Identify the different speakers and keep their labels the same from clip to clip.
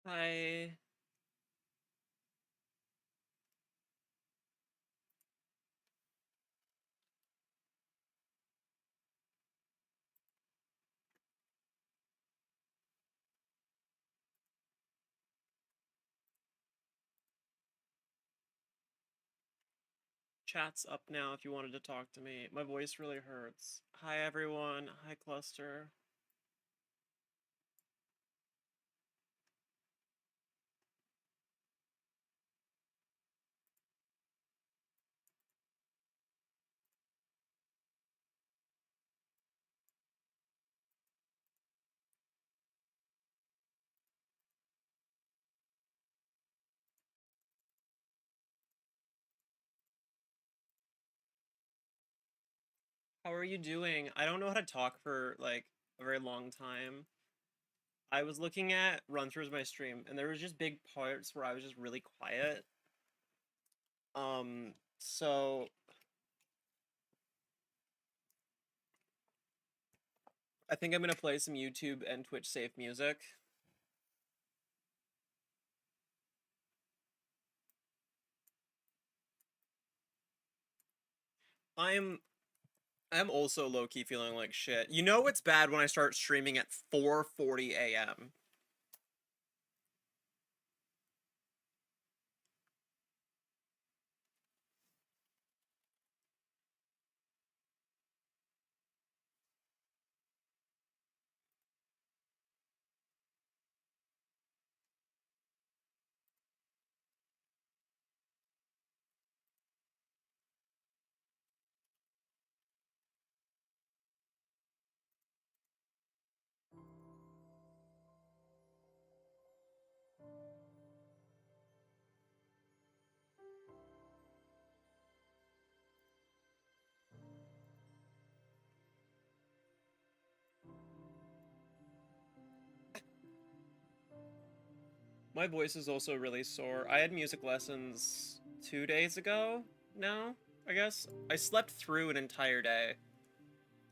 Speaker 1: Hi. Chat's up now if you wanted to talk to me. My voice really hurts. Hi everyone. Hi Cluster. How are you doing? I don't know how to talk for like a very long time. I was looking at run-throughs of my stream and there was just big parts where I was just really quiet. So I think I'm gonna play some YouTube and Twitch safe music. I'm also low-key feeling like shit. You know it's bad when I start streaming at 4:40 a.m. My voice is also really sore. I had music lessons 2 days ago now, I guess. I slept through an entire day.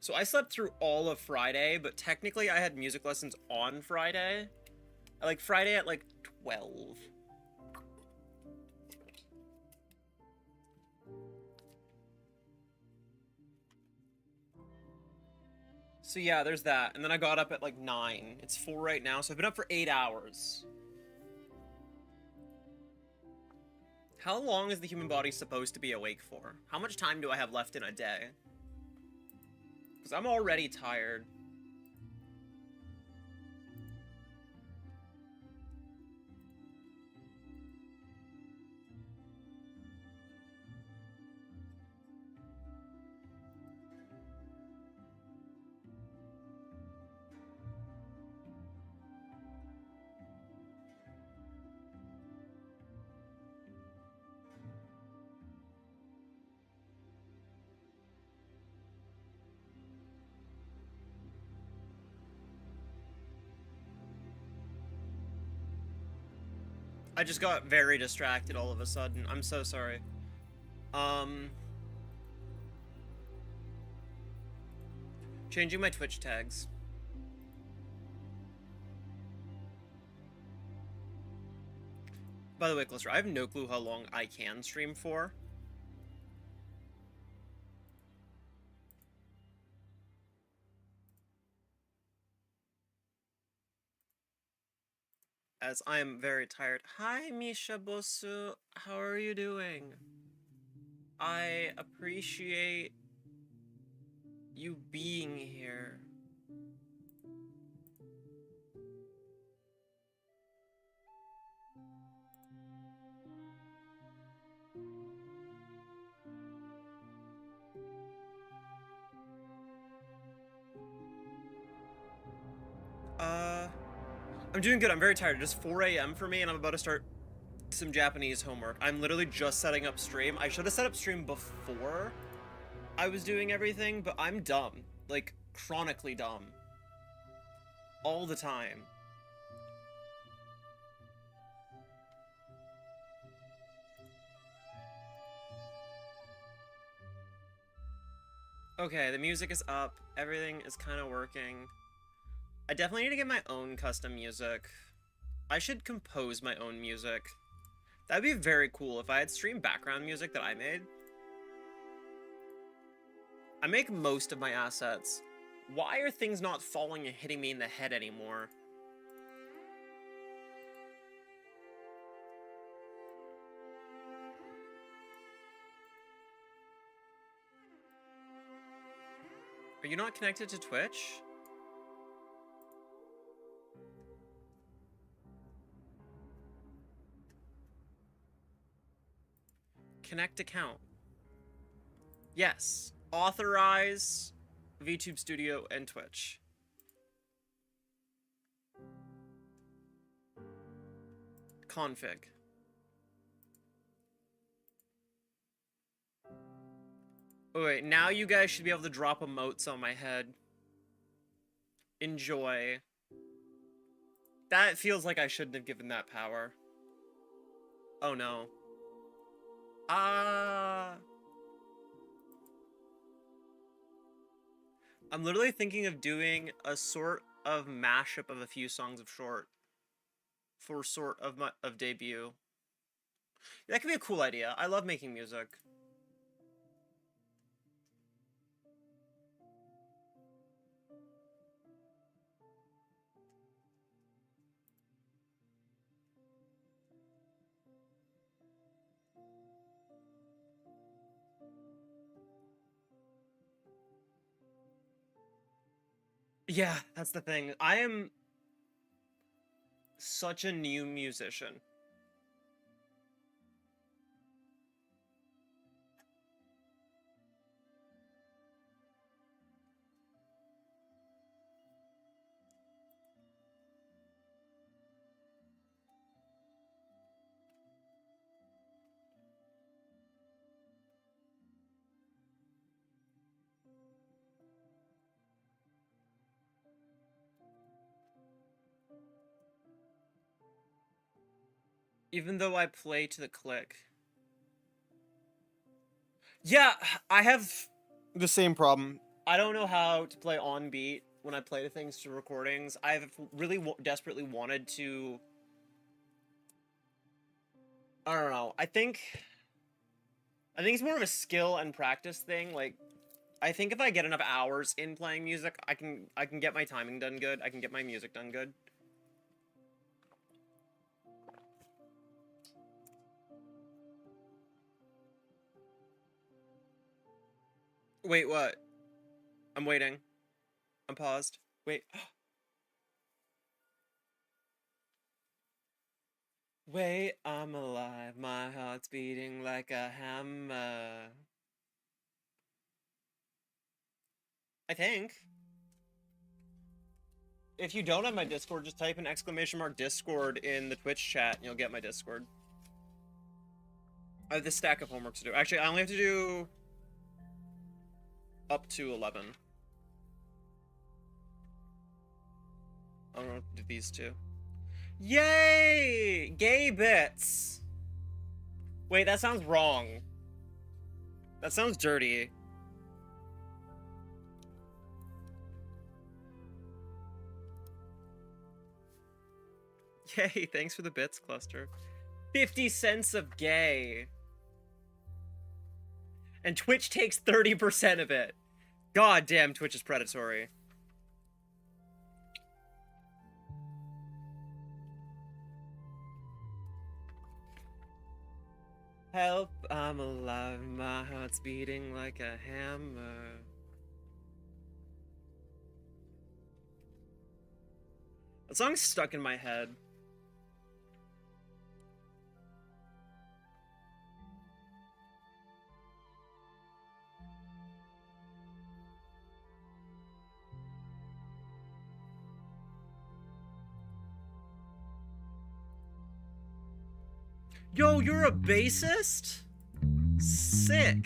Speaker 1: So I slept through all of Friday, but technically I had music lessons on Friday. Like Friday at like 12. So yeah, there's that. And then I got up at like 9. It's 4 right now, so I've been up for 8 hours. How long is the human body supposed to be awake for? How much time do I have left in a day? Because I'm already tired. I just got very distracted all of a sudden. I'm so sorry. Um, Changing my Twitch tags. By the way, Cluster, I have no clue how long I can stream for. As I am very tired. Hi, Misha Bosu. How are you doing? I appreciate you being here. I'm doing good. I'm very tired. It's 4 a.m. for me, and I'm about to start some Japanese homework. I'm literally just setting up stream. I should have set up stream before I was doing everything, but I'm dumb. Like, chronically dumb. All the time. Okay, the music is up. Everything is kind of working. I definitely need to get my own custom music. I should compose my own music. That'd be very cool if I had streamed background music that I made. I make most of my assets. Why are things not falling and hitting me in the head anymore? Are you not connected to Twitch? Connect account. Yes. Authorize VTube Studio and Twitch. Config. Oh, wait, now you guys should be able to drop emotes on my head. Enjoy. That feels like I shouldn't have given that power. Oh no. I'm literally thinking of doing a sort of mashup of a few songs of Short for sort of debut. That could be a cool idea. I love making music. Yeah, that's the thing. I am such a new musician. Even though I play to the click. Yeah, I have the same problem. I don't know how to play on beat when I play to things to recordings. I've really desperately wanted to... I don't know. I think it's more of a skill and practice thing. Like, I think if I get enough hours in playing music, I can get my timing done good. I can get my music done good. Wait, what? I'm waiting. I'm paused. Wait. Wait, I'm alive. My heart's beating like a hammer. I think. If you don't have my Discord, just type an ! Discord in the Twitch chat and you'll get my Discord. I have this stack of homework to do. Actually, I only have to do up to 11. I don't know what to do these two. Yay! Gay bits! Wait, that sounds wrong. That sounds dirty. Yay, thanks for the bits, Cluster. 50 cents of gay. And Twitch takes 30% of it. God damn, Twitch is predatory. Help, I'm alive, my heart's beating like a hammer. That song's stuck in my head. Yo, you're a bassist? Sick.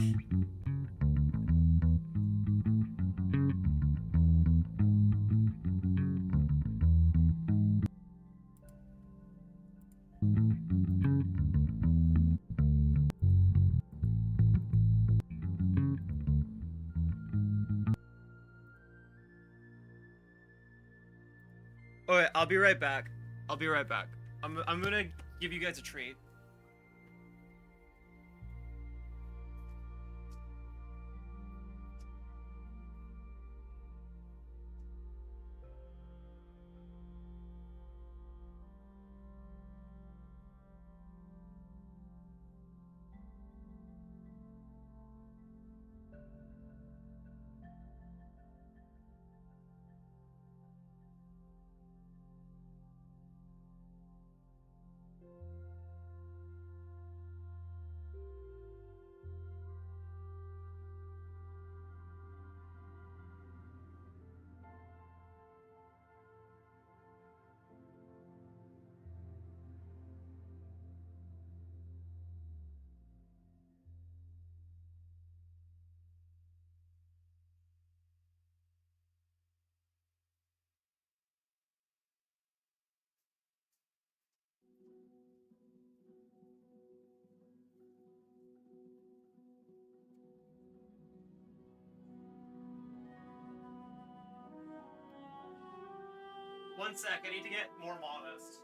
Speaker 1: Alright, I'll be right back. I'll be right back. I'm gonna give you guys a treat. One sec, I need to get more modest.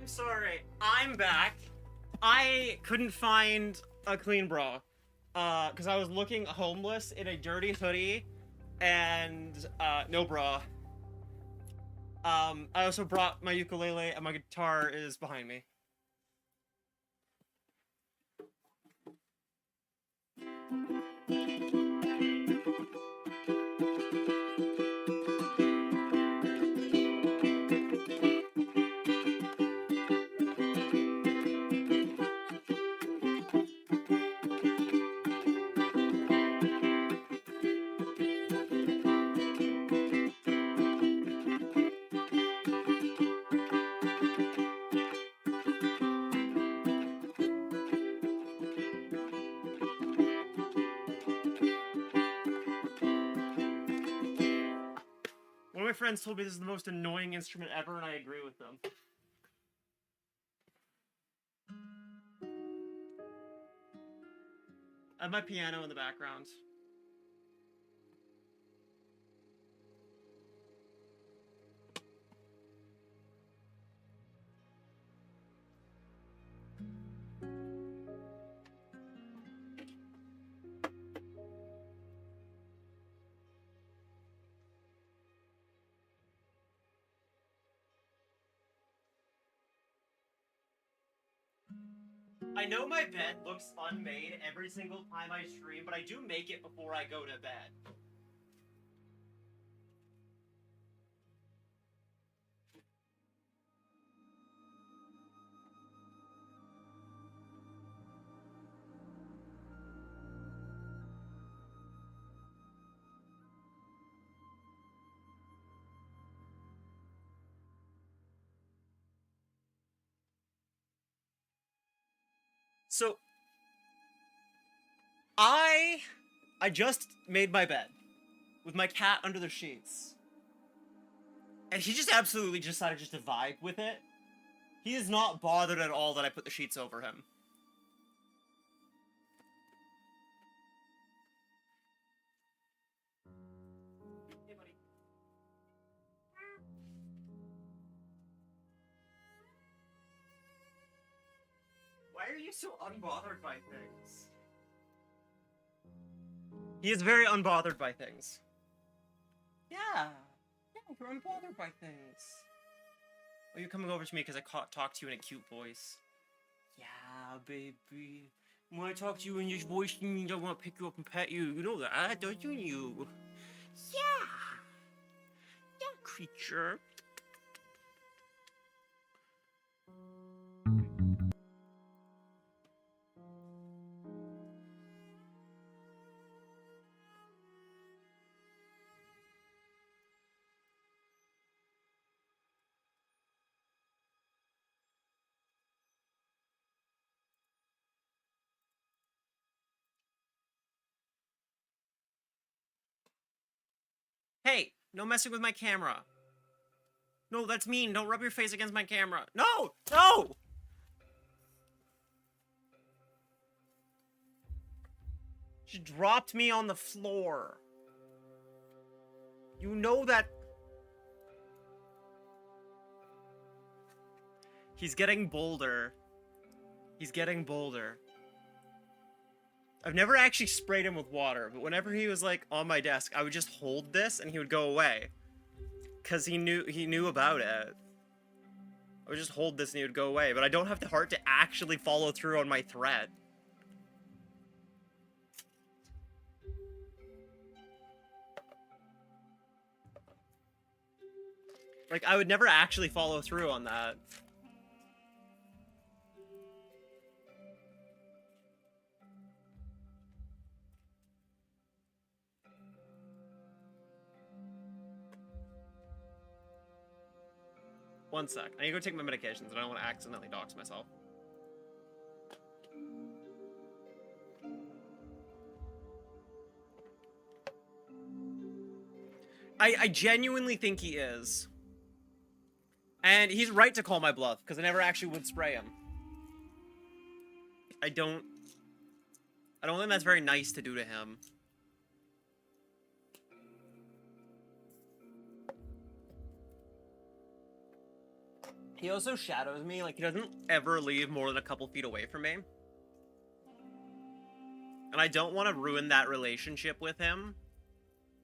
Speaker 1: I'm sorry. I'm back. I couldn't find a clean bra. Because I was looking homeless in a dirty hoodie and, no bra. I also brought my ukulele and my guitar is behind me. One of my friends told me this is the most annoying instrument ever, and I agree with them. I have my piano in the background. I know my bed looks unmade every single time I stream, but I do make it before I go to bed. So, I just made my bed with my cat under the sheets. And he just absolutely decided just to vibe with it. He is not bothered at all that I put the sheets over him. Hey, buddy. Why are you so unbothered by things? He is very unbothered by things. Yeah. Yeah, you're unbothered by things. Oh, you're coming over to me because I talked to you in a cute voice. Yeah, baby. When I talk to you in your voice, it means I want to pick you up and pet you. You know that, don't you? Yeah. Yeah, creature. Hey, no messing with my camera. No, that's mean. Don't rub your face against my camera. No! No! She dropped me on the floor. You know that... He's getting bolder. He's getting bolder. I've never actually sprayed him with water, but whenever he was, like, on my desk, I would just hold this and he would go away. Because he knew about it. I would just hold this and he would go away, but I don't have the heart to actually follow through on my threat. Like, I would never actually follow through on that. One sec. I need to go take my medications and I don't want to accidentally dox myself. I genuinely think he is. And he's right to call my bluff, because I never actually would spray him. I don't think that's very nice to do to him. He also shadows me, like he doesn't ever leave more than a couple feet away from me. And I don't want to ruin that relationship with him.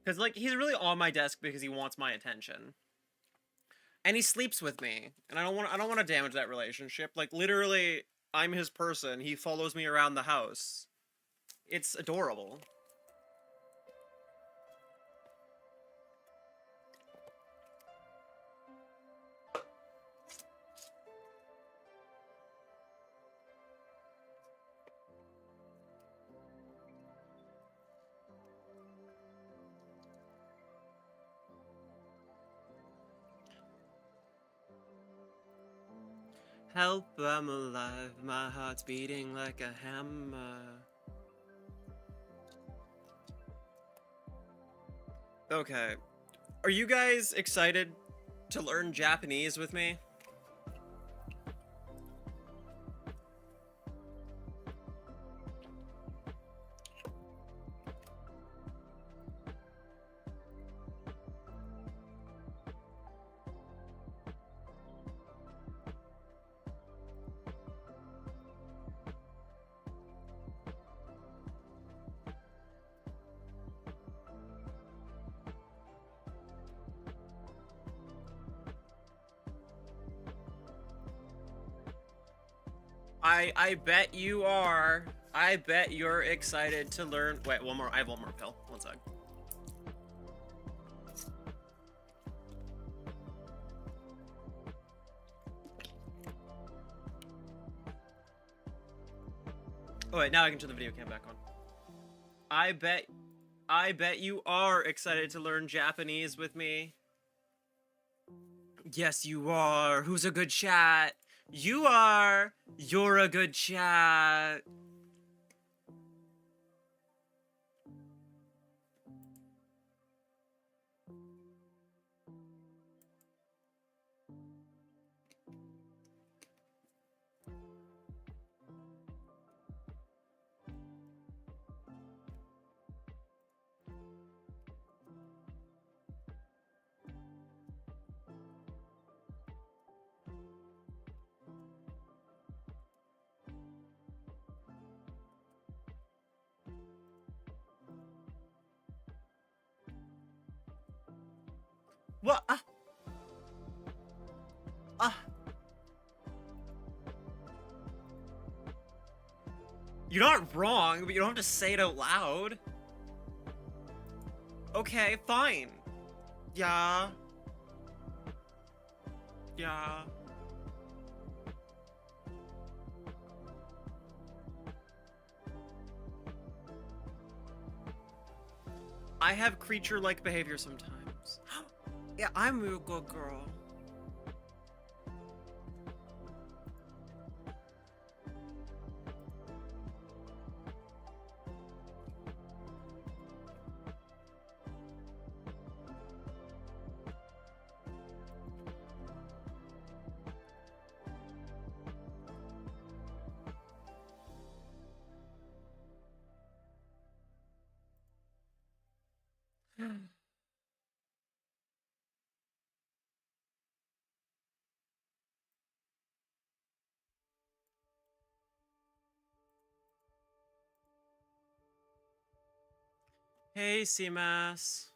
Speaker 1: Because, like, he's really on my desk because he wants my attention. And he sleeps with me. And I don't want to damage that relationship. Like, literally, I'm his person. He follows me around the house. It's adorable. Help, I'm alive, my heart's beating like a hammer. Okay. Are you guys excited to learn Japanese with me? I bet you are. I bet you're excited to learn. Wait, one more. I have one more pill. One sec. Oh wait, now I can turn the video cam back on. I bet you are excited to learn Japanese with me. Yes, you are. Who's a good chat? You are. You're a good chat. What? You're not wrong, but you don't have to say it out loud. Okay, fine. Yeah. Yeah. I have creature-like behavior sometimes. Yeah, I'm a good girl. Hey, CMAS.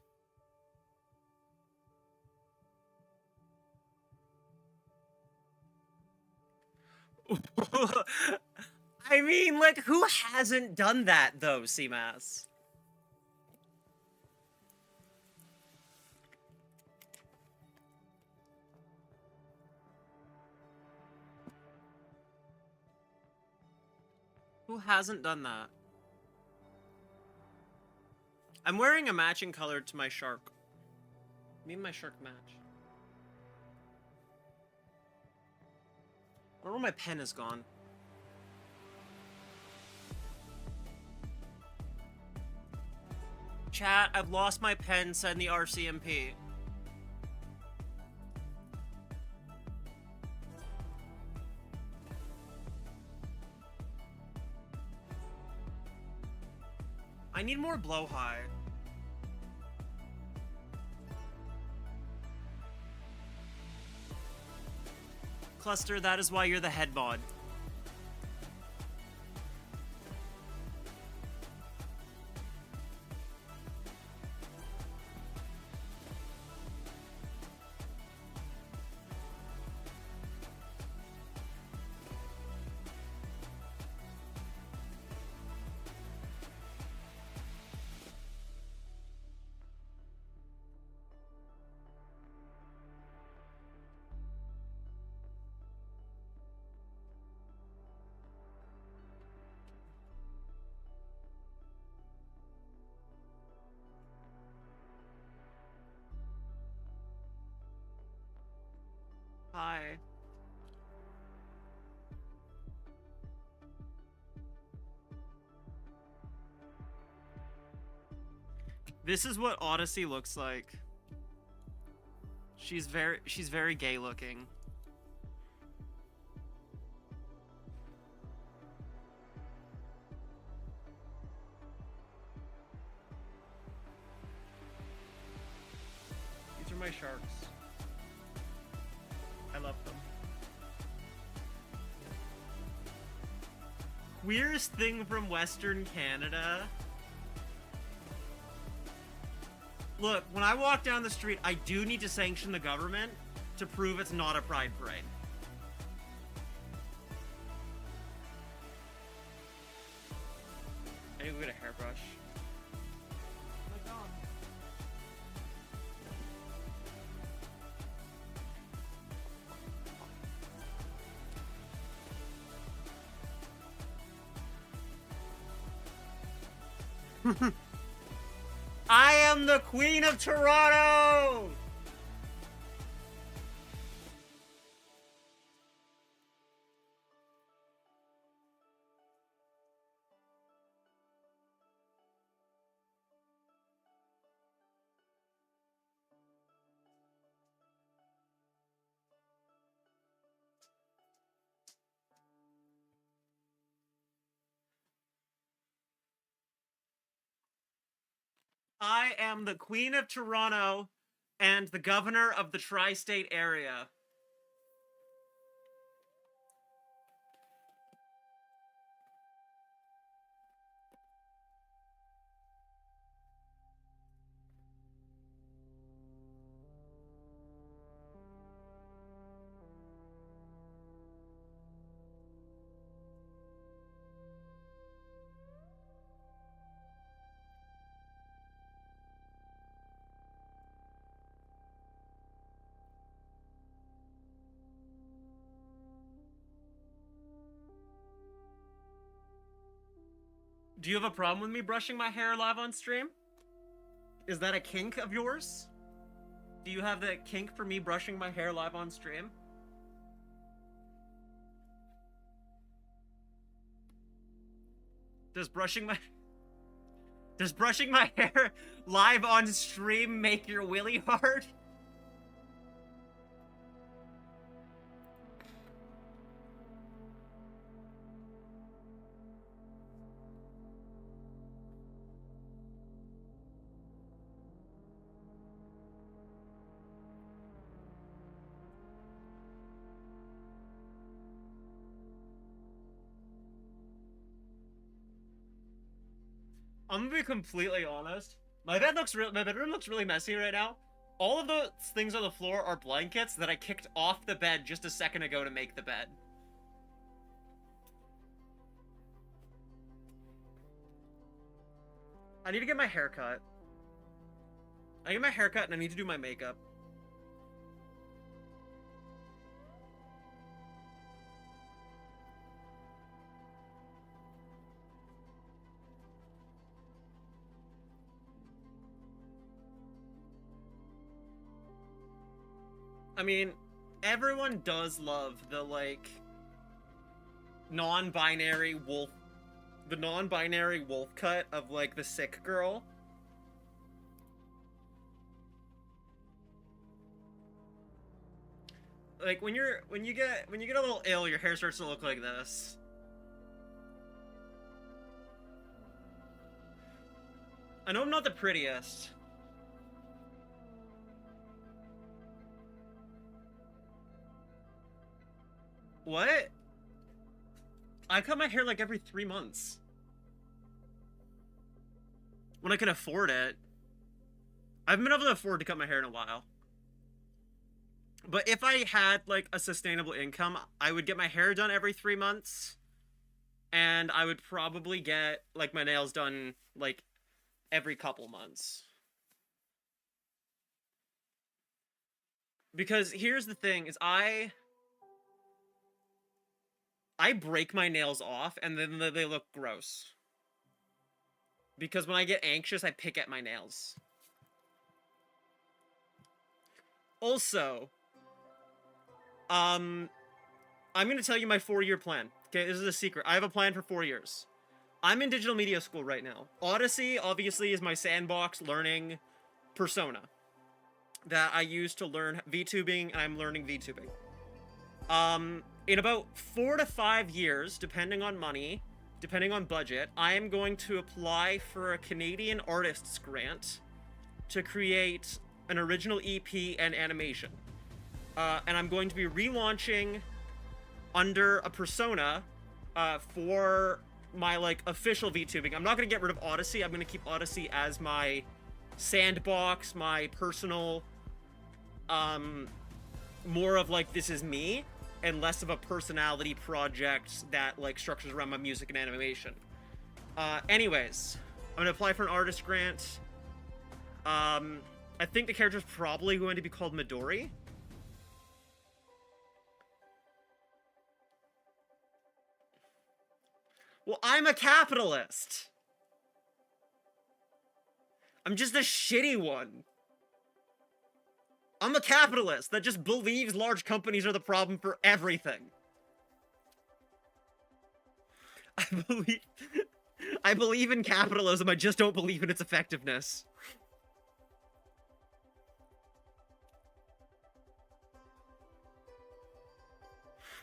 Speaker 1: I mean, like, who hasn't done that, though, CMAS? Who hasn't done that? I'm wearing a matching color to my shark. Me and my shark match. I don't know where my pen is gone. Chat, I've lost my pen, said in the RCMP. I need more blowhigh. Cluster, that is why you're the head mod. Hi. This is what Odyssey looks like. She's very gay looking. These are my sharks. I love them. Queerest thing from Western Canada? Look, when I walk down the street, I do need to sanction the government to prove it's not a pride parade. I need to go get a hairbrush. I am the Queen of Toronto! I am the Queen of Toronto and the governor of the tri-state area. Do you have a problem with me brushing my hair live on stream? Is that a kink of yours? Do you have that kink for me brushing my hair live on stream? Does brushing my hair live on stream make your willy hard? I'm gonna be completely honest. My bedroom looks really messy right now. All of the things on the floor are blankets that I kicked off the bed just a second ago to make the bed. I need to get my hair cut. I get my hair cut and I need to do my makeup. I mean, everyone does love the, like, non-binary wolf cut of, like, the sick girl. Like, when you get a little ill, your hair starts to look like this. I know I'm not the prettiest. What? I cut my hair like every 3 months. When I can afford it. I haven't been able to afford to cut my hair in a while. But if I had, like, a sustainable income, I would get my hair done every 3 months. And I would probably get, like, my nails done, like, every couple months. Because here's the thing, is I break my nails off, and then they look gross. Because when I get anxious, I pick at my nails. Also, I'm gonna tell you my 4-year plan. Okay, this is a secret. I have a plan for 4 years. I'm in digital media school right now. Odyssey, obviously, is my sandbox learning persona that I use to learn VTubing, and I'm learning VTubing. In about 4 to 5 years, depending on money, depending on budget, I am going to apply for a Canadian artists grant to create an original EP and animation. And I'm going to be relaunching under a persona for my, like, official VTubing. I'm not going to get rid of Odyssey. I'm going to keep Odyssey as my sandbox, my personal, more of, like, this is me, and less of a personality project that, like, structures around my music and animation. Anyways, I'm going to apply for an artist grant. I think the character's probably going to be called Midori. Well, I'm a capitalist. I'm just a shitty one. I'm a capitalist that just believes large companies are the problem for everything. I believe in capitalism, I just don't believe in its effectiveness.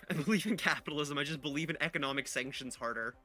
Speaker 1: I believe in capitalism, I just believe in economic sanctions harder.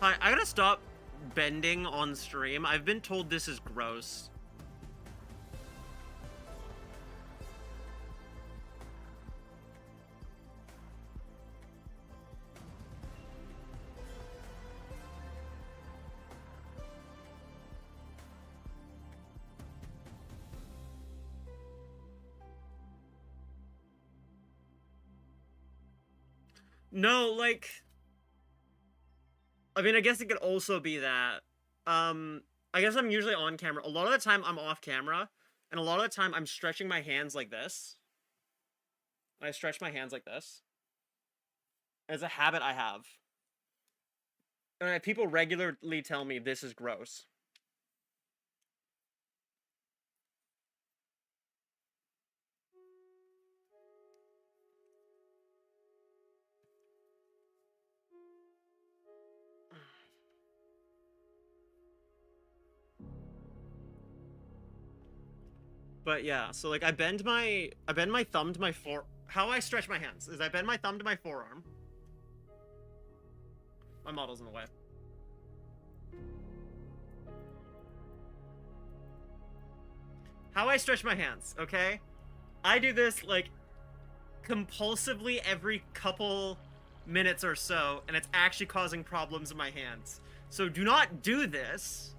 Speaker 1: Hi, I gotta stop bending on stream. I've been told this is gross. No, like... I mean, I guess it could also be that. I guess I'm usually on camera. A lot of the time, I'm off camera. And a lot of the time, I'm stretching my hands like this. I stretch my hands like this. It's a habit I have. And people regularly tell me this is gross. But yeah, so like I bend my thumb to my how I stretch my hands is I bend my thumb to my forearm. My model's in the way. How I stretch my hands, okay? I do this like compulsively every couple minutes or so, and it's actually causing problems in my hands. So do not do this.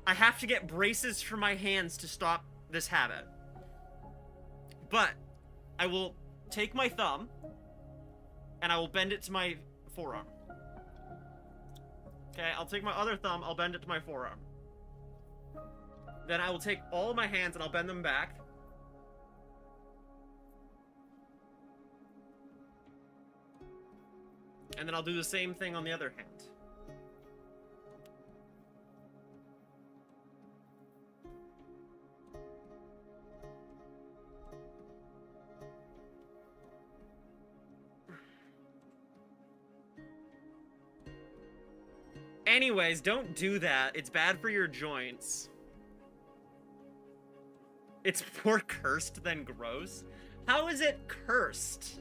Speaker 1: I have to get braces for my hands to stop this habit. But I will take my thumb and I will bend it to my forearm. Okay, I'll take my other thumb, I'll bend it to my forearm. Then I will take all my hands and I'll bend them back. And then I'll do the same thing on the other hand. Anyways, don't do that. It's bad for your joints. It's more cursed than gross? How is it cursed?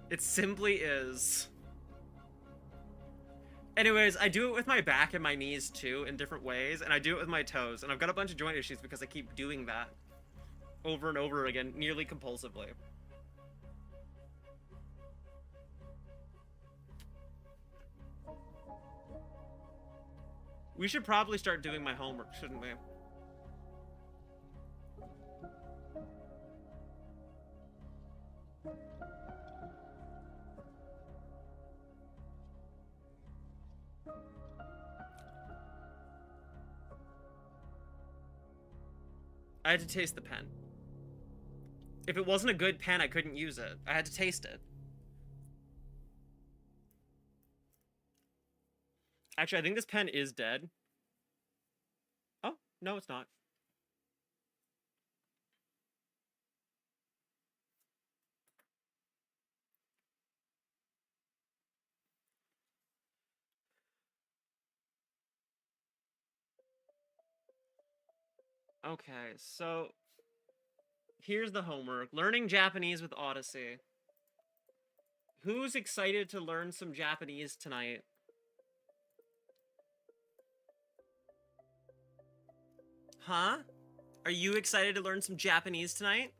Speaker 1: It simply is. Anyways, I do it with my back and my knees too in different ways, and I do it with my toes, and I've got a bunch of joint issues because I keep doing that over and over again, nearly compulsively. We should probably start doing my homework, shouldn't we? I had to taste the pen. If it wasn't a good pen, I couldn't use it. I had to taste it. Actually, I think this pen is dead. Oh, no, it's not. Okay, so here's the homework. Learning Japanese with Odyssey. Who's excited to learn some Japanese tonight? Huh? Are you excited to learn some Japanese tonight?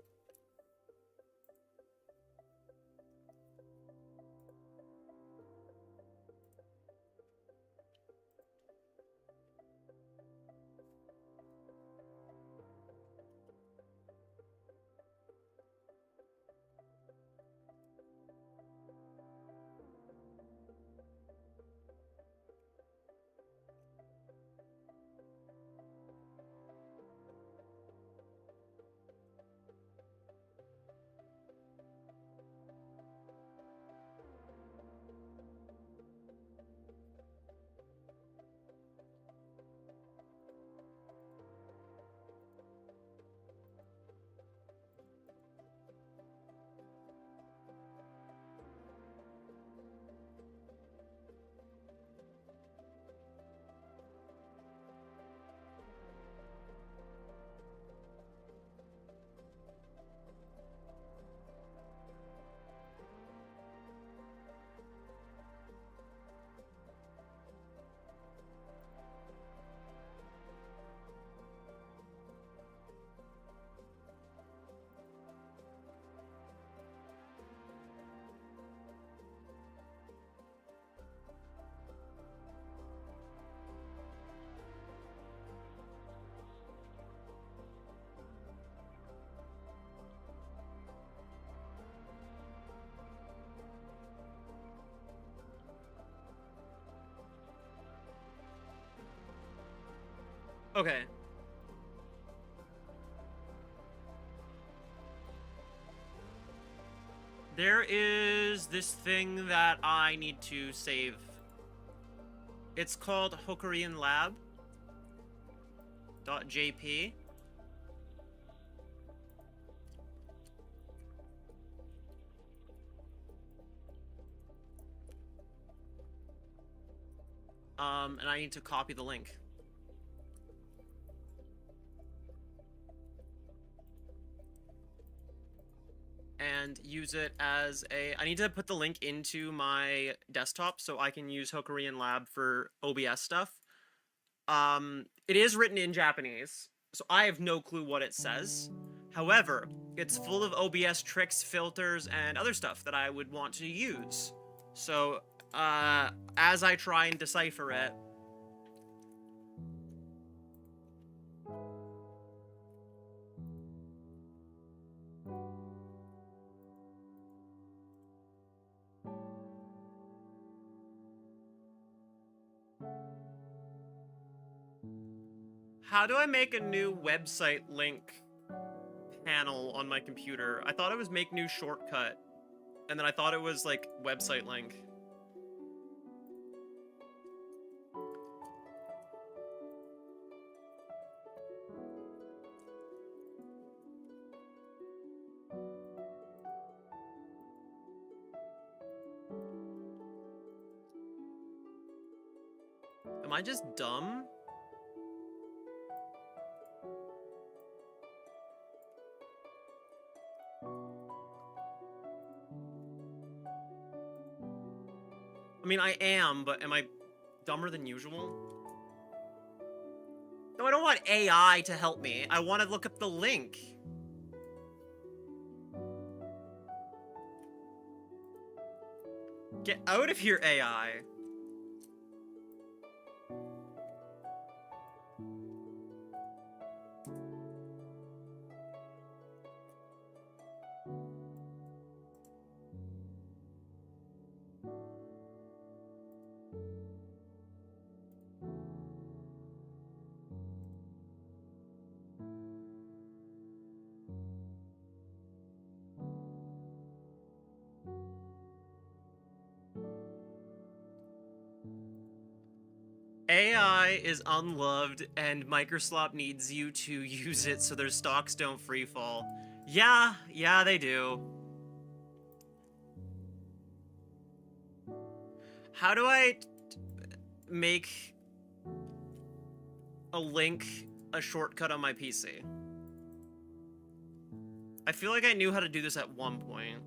Speaker 1: Okay. There is this thing that I need to save. It's called Hokkaido Lab .jp. And I need to copy the link. And use it as a... I need to put the link into my desktop so I can use Hokkaido Lab for OBS stuff. It is written in Japanese, so I have no clue what it says. However, it's full of OBS tricks, filters, and other stuff that I would want to use. So, as I try and decipher it... How do I make a new website link panel on my computer? I thought it was make new shortcut, and then I thought it was like website link. Am I just dumb? I mean, I am, but am I dumber than usual? No, I don't want AI to help me. I want to look up the link. Get out of here, AI. AI is unloved, and Microsoft needs you to use it so their stocks don't freefall. Yeah, they do. How do I make a link a shortcut on my PC? I feel like I knew how to do this at one point.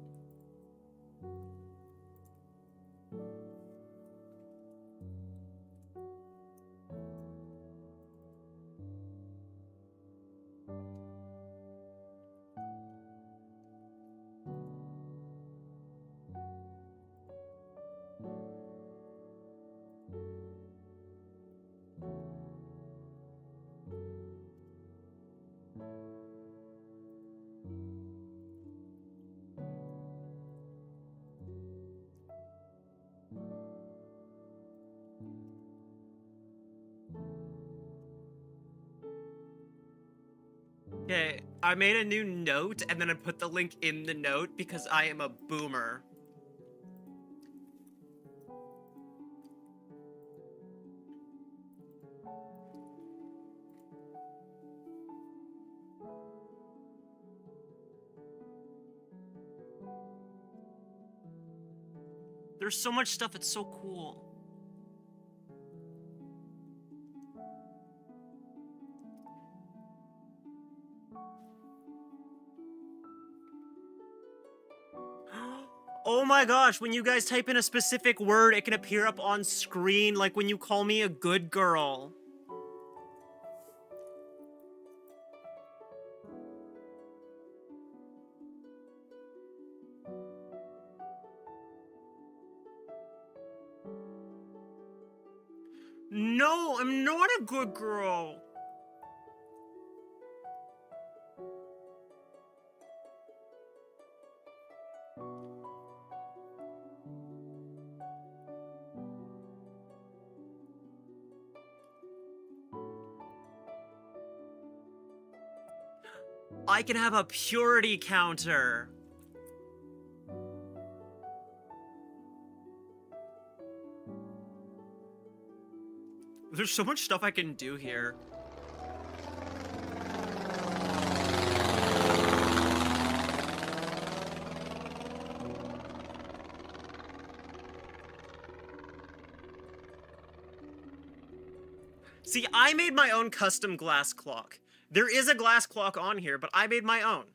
Speaker 1: Okay, I made a new note and then I put the link in the note because I am a boomer. There's so much stuff, it's so cool. Oh my gosh, when you guys type in a specific word, it can appear up on screen, like when you call me a good girl. No, I'm not a good girl. I can have a purity counter. There's so much stuff I can do here. See, I made my own custom glass clock. There is a glass clock on here, but I made my own.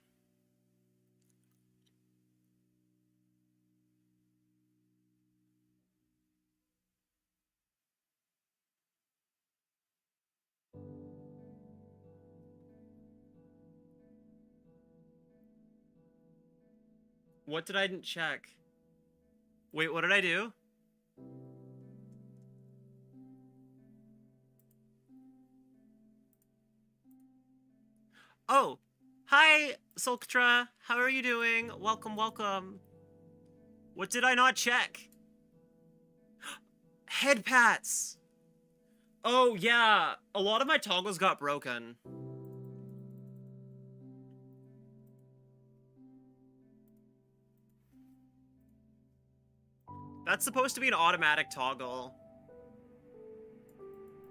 Speaker 1: What did I didn't check? Wait, what did I do? Oh, hi, Sulktra. How are you doing? Welcome, welcome. What did I not check? Head pats. Oh, yeah. A lot of my toggles got broken. That's supposed to be an automatic toggle.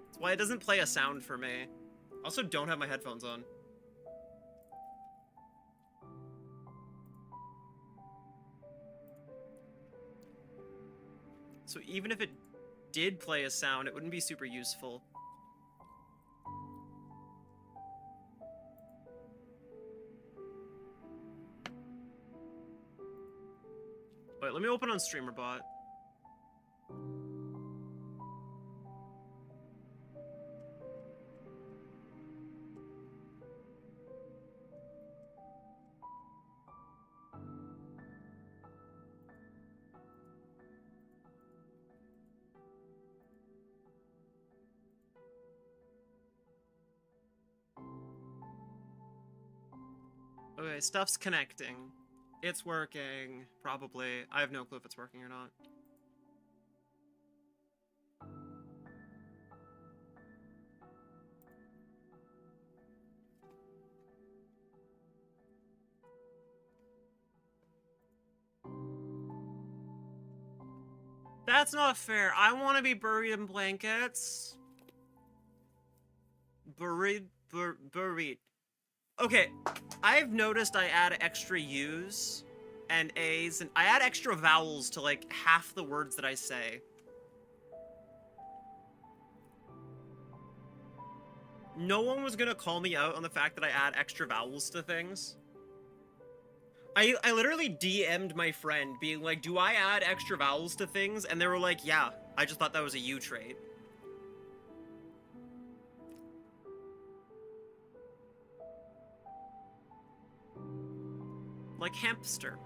Speaker 1: That's why it doesn't play a sound for me. I also don't have my headphones on. So even if it did play a sound, it wouldn't be super useful. Wait, let me open on StreamerBot. Okay, stuff's connecting. It's working, probably. I have no clue if it's working or not. That's not fair. I want to be buried in blankets. Buried. Okay, I've noticed I add extra U's and A's, and I add extra vowels to like half the words that I say. No one was gonna call me out on the fact that I add extra vowels to things. I literally DM'd my friend being like, do I add extra vowels to things? And they were like, yeah, I just thought that was a you trait. Like hamster.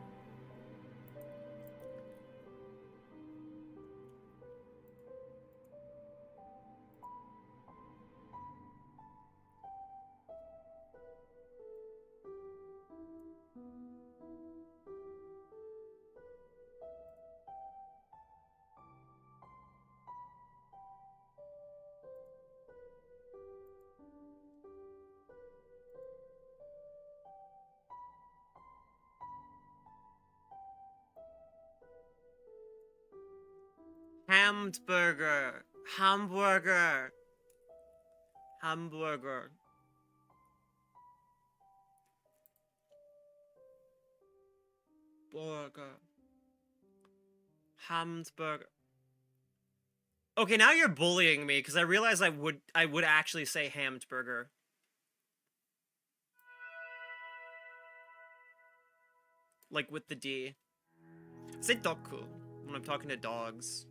Speaker 1: Hamburger. Hamburger. Hamburger. Burger. Hamburger. Okay, now you're bullying me because I realize I would actually say hamburger. Like with the D. Say doku when I'm talking to dogs.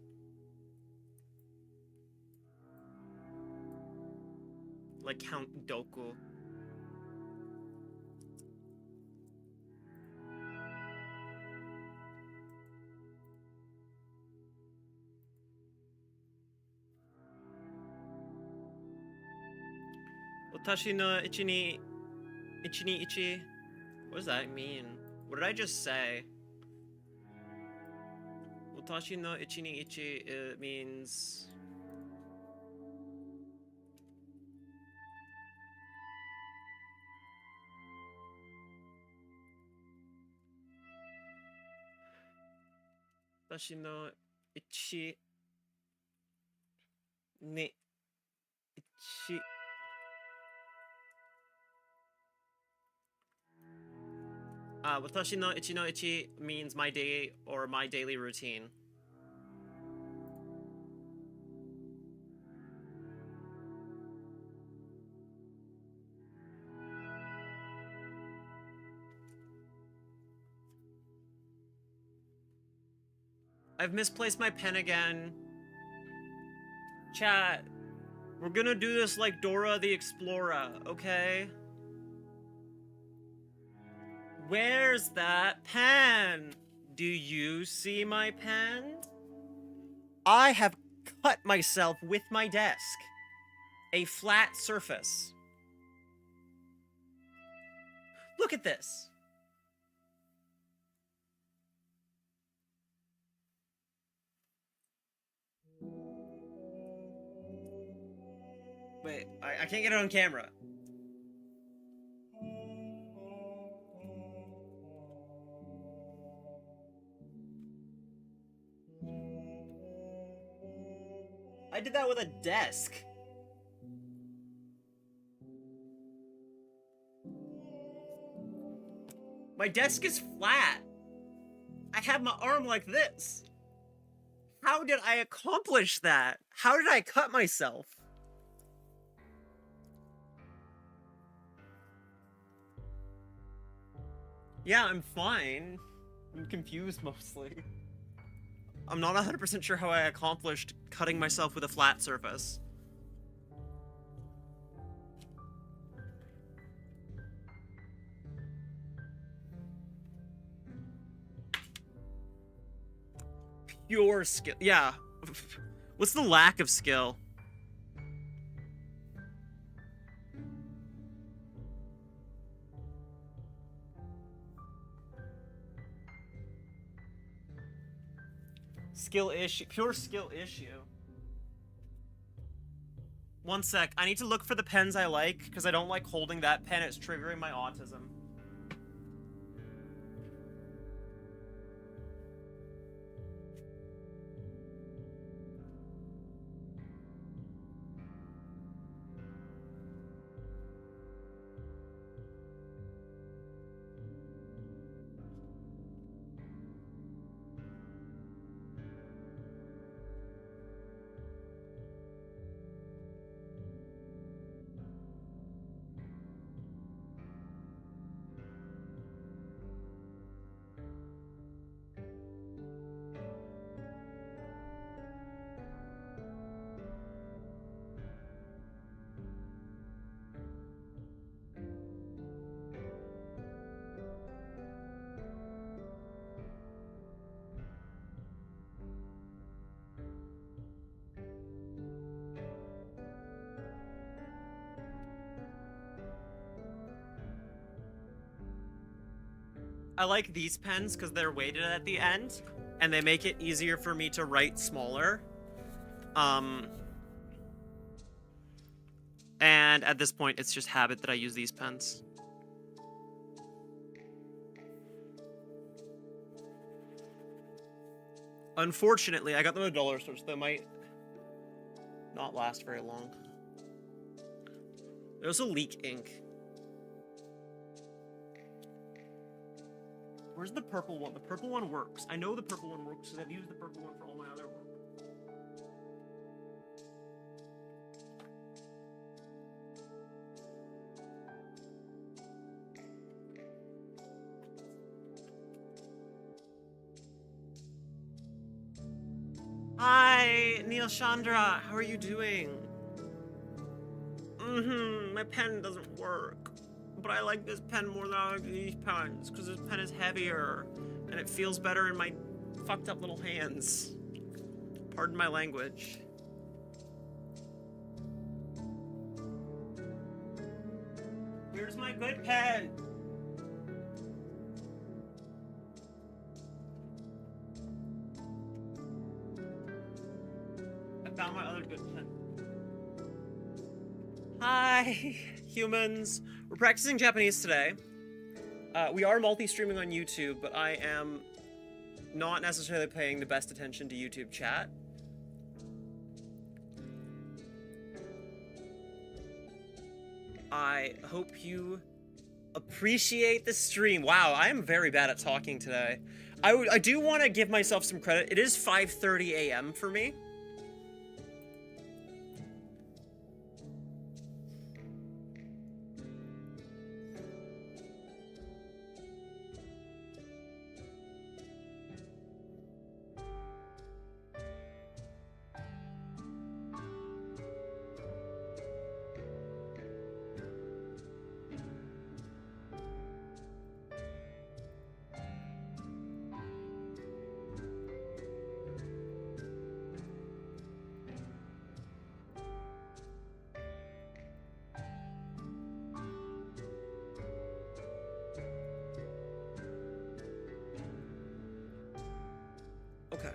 Speaker 1: Like Count Doku. Watashi no ichi ni ichi. What does that mean? What did I just say? Watashi no ichi ni ichi, it means... Watashi no ichi ni ichi... Watashi no ichi means my day or my daily routine. I've misplaced my pen again. Chat, we're gonna do this like Dora the Explorer, okay? Where's that pen? Do you see my pen? I have cut myself with my desk. A flat surface. Look at this. Wait, I can't get it on camera. I did that with a desk. My desk is flat. I have my arm like this. How did I accomplish that? How did I cut myself? Yeah, I'm fine. I'm confused mostly. I'm not 100% sure how I accomplished cutting myself with a flat surface. Pure skill. Yeah. What's the lack of skill? Skill issue. Pure skill issue. One sec. I need to look for the pens I like, because I don't like holding that pen. It's triggering my autism. I like these pens because they're weighted at the end, and they make it easier for me to write smaller. And at this point, it's just habit that I use these pens. Unfortunately, I got them at a dollar store, so they might not last very long. They also leak ink. Where's the purple one? The purple one works. I know the purple one works because I've used the purple one for all my other work. Hi, Neil Chandra. How are you doing? My pen doesn't work. But I like this pen more than I like these pens, because this pen is heavier, and it feels better in my fucked up little hands. Pardon my language. Here's my good pen! I found my other good pen. Hi, humans. We're practicing Japanese today. We are multi-streaming on YouTube, but I am not necessarily paying the best attention to YouTube chat. I hope you appreciate the stream. Wow, I am very bad at talking today. I do want to give myself some credit. It is 5:30 a.m. for me. Okay.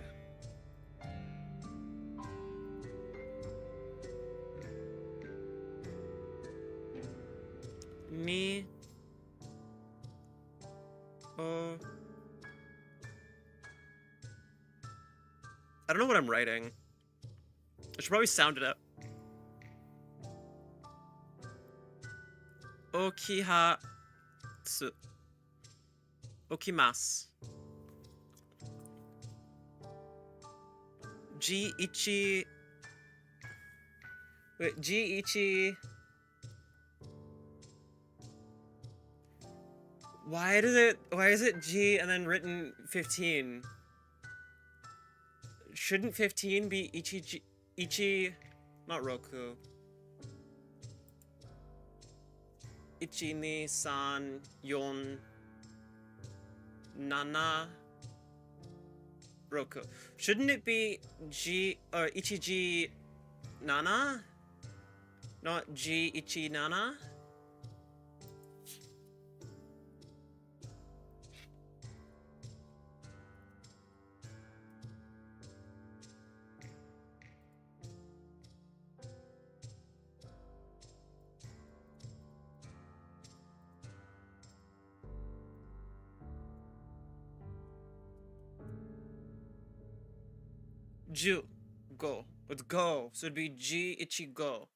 Speaker 1: Me. I don't know what I'm writing. I should probably sound it up. Okihatsu. Okimasu. Ji ichi. Wait, ji ichi. Why is it G and then written 15? Shouldn't 15 be Ichi, not Roku. Ichi ni san yon nana Roku. Shouldn't it be G or Ichiji nana? Not G ichi nana? Ju go. It's go. So it'd be G ichi go.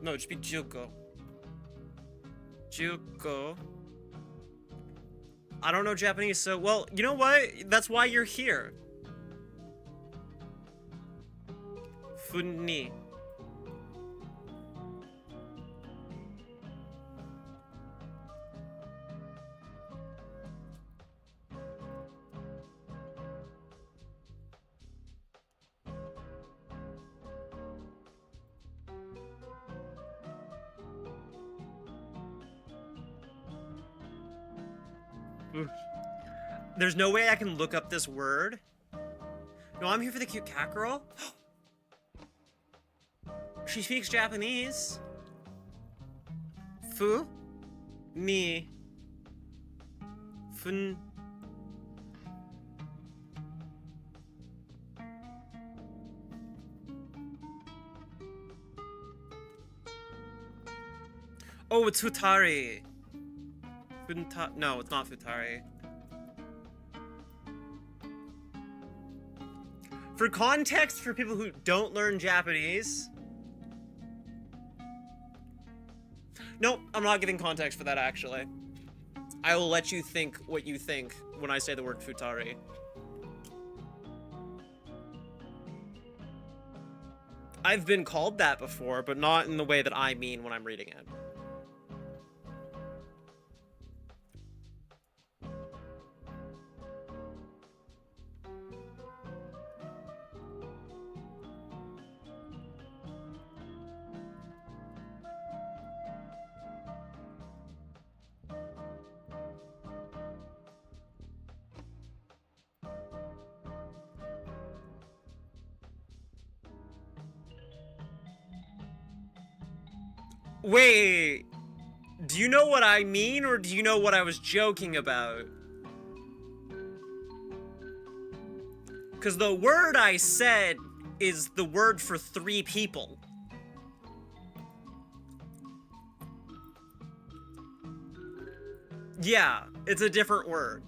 Speaker 1: No, it should be Juko. Juko. I don't know Japanese, so well, you know what? That's why you're here. Funni. There's no way I can look up this word. No, I'm here for the cute cat girl. She speaks Japanese. Fu? Ni. Fun. Oh, it's Futari. No, it's not Futari. For context, for people who don't learn Japanese... Nope, I'm not giving context for that, actually. I will let you think what you think when I say the word Futari. I've been called that before, but not in the way that I mean when I'm reading it. Wait, do you know what I mean, or do you know what I was joking about? Because the word I said is the word for 3 people. Yeah, it's a different word.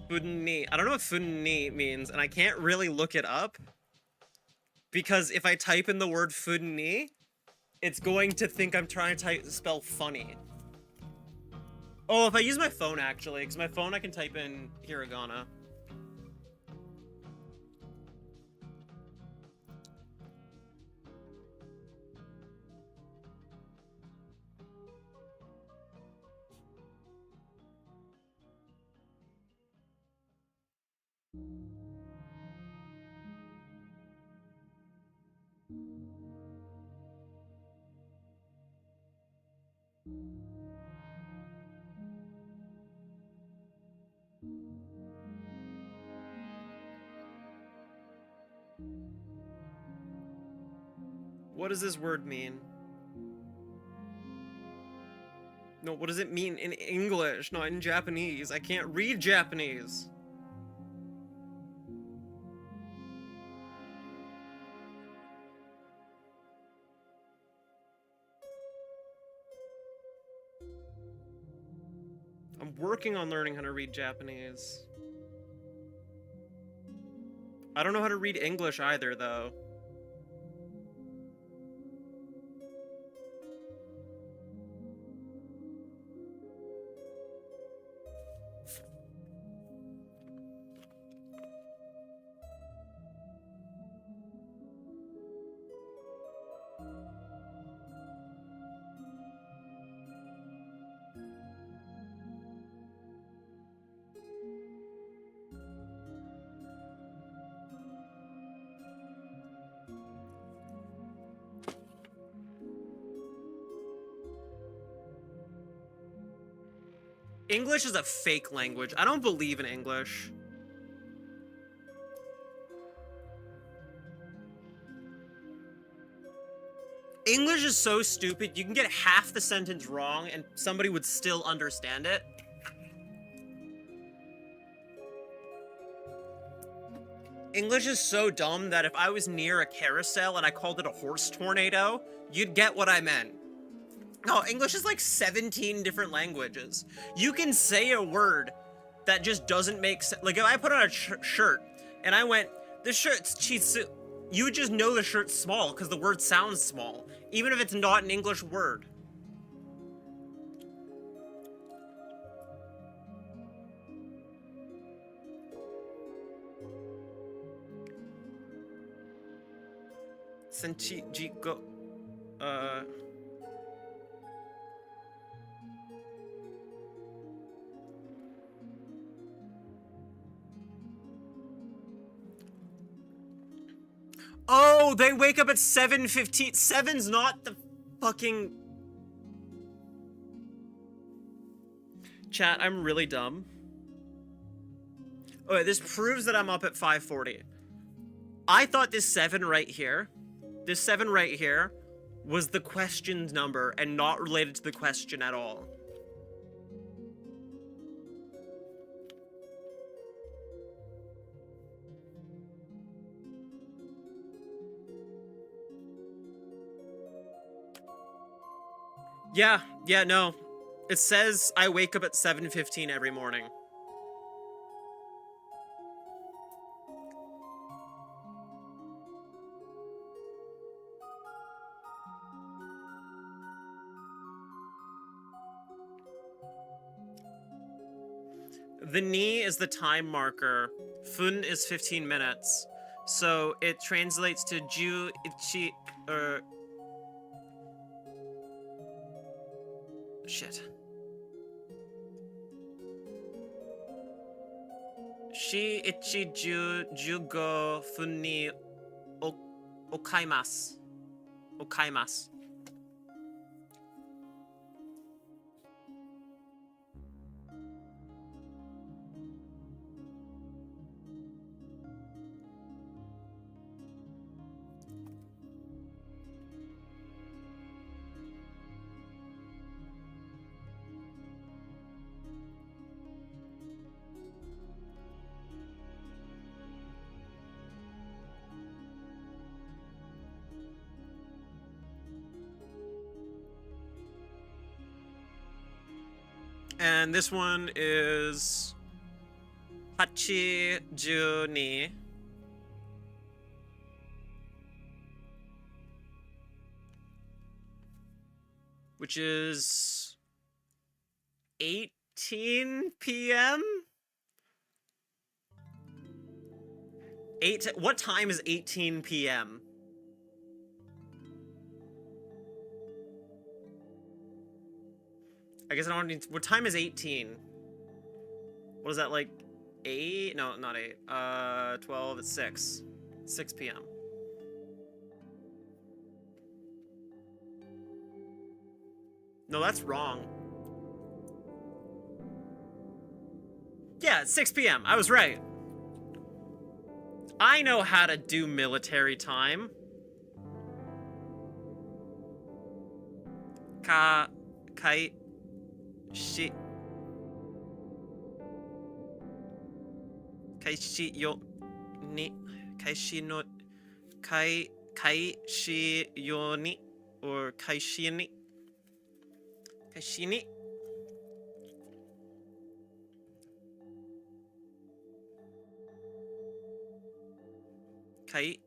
Speaker 1: Funni. I don't know what funni means, and I can't really look it up. Because if I type in the word funni, it's going to think I'm trying to spell funny. Oh, if I use my phone, actually, because my phone I can type in hiragana. What does this word mean? No, what does it mean in English, not in Japanese? I can't read Japanese. I'm working on learning how to read Japanese. I don't know how to read English either, though. English is a fake language. I don't believe in English. English is so stupid, you can get half the sentence wrong and somebody would still understand it. English is so dumb that if I was near a carousel and I called it a horse tornado, you'd get what I meant. No, English is like 17 different languages. You can say a word that just doesn't make sense. Like if I put on a shirt and I went, this shirt's chitsu, you would just know the shirt's small because the word sounds small, even if it's not an English word. Senchi jiko, Oh, they wake up at 7:15. 7's not the fucking... Chat, I'm really dumb. Okay, this proves that I'm up at 5:40. I thought this 7 right here, was the question's number and not related to the question at all. Yeah, no. It says I wake up at 7:15 every morning. The ni is the time marker. Fun is 15 minutes. So it translates to ju ichi shit. Shi ichi ju jugo fun ni okaimasu. Okaimasu. And this one is Hachi Juni. Which is 18 p.m.? What time is 18 p.m.? I guess I don't need to, what time is 18? What is that, like 8? No, not 8. 12, it's 6. 6 p.m. No, that's wrong. Yeah, it's 6 p.m. I was right. I know how to do military time. Kai shi yo ni kaishi no kaishi yo ni or kaishi ni ni. Kai.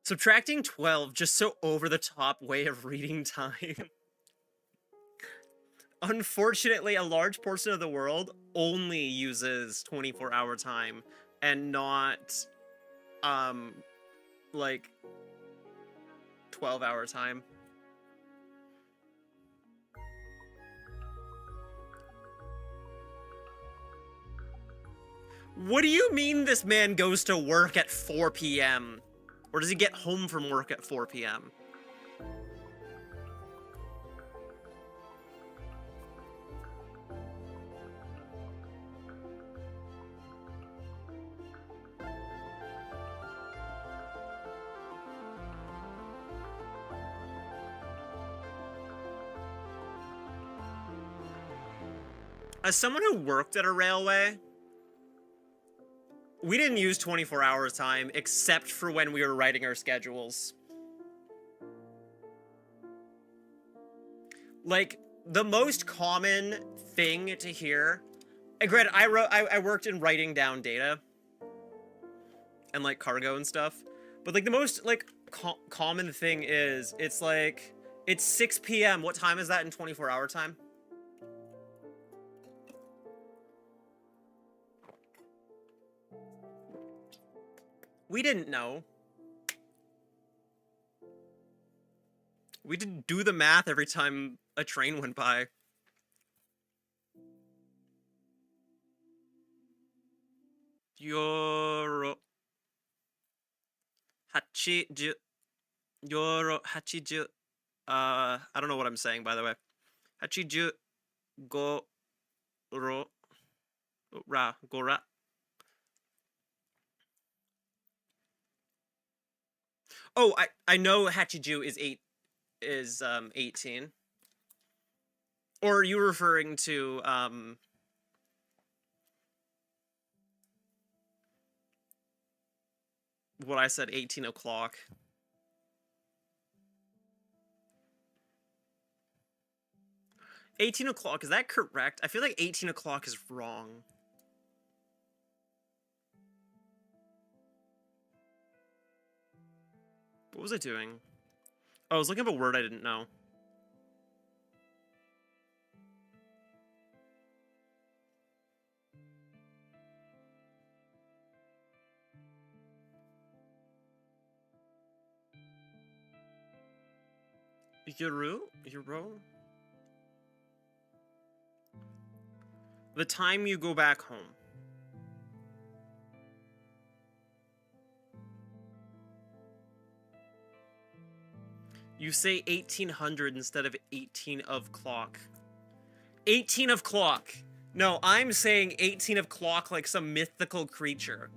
Speaker 1: Subtracting 12, just so over the top way of reading time. Unfortunately, a large portion of the world only uses 24-hour time and not, like 12-hour time. What do you mean this man goes to work at 4 p.m.? Or does he get home from work at 4 p.m.? As someone who worked at a railway, we didn't use 24-hour time except for when we were writing our schedules. Like, the most common thing to hear... Granted, I worked in writing down data. And, like, cargo and stuff. But, like, the most, like, common thing is, it's like, it's 6 p.m. What time is that in 24-hour time? We didn't know. We didn't do the math every time a train went by. Yoro. Hachiju. Yoro. Hachiju. I don't know what I'm saying, by the way. Hachiju. Go. Ro. Ra. Gora. Oh, I know Hachiju is 18. Or are you referring to what I said, 18 o'clock? $18 o'clock, is that correct? I feel like 18 o'clock is wrong. What was I doing? Oh, I was looking up a word I didn't know. Yuro? The time you go back home. You say 1800 instead of 18 of clock. 18 of clock. No, I'm saying 18 of clock like some mythical creature.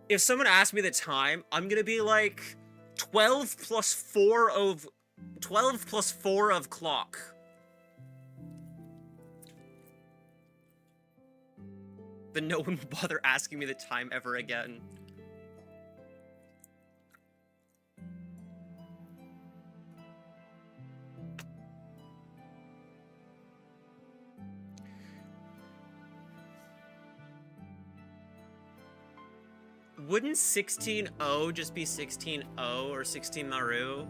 Speaker 1: If someone asks me the time, I'm gonna be like 12 plus 4 of clock. Then no one will bother asking me the time ever again. Wouldn't 16-0 just be 16-0 or 16 Naru?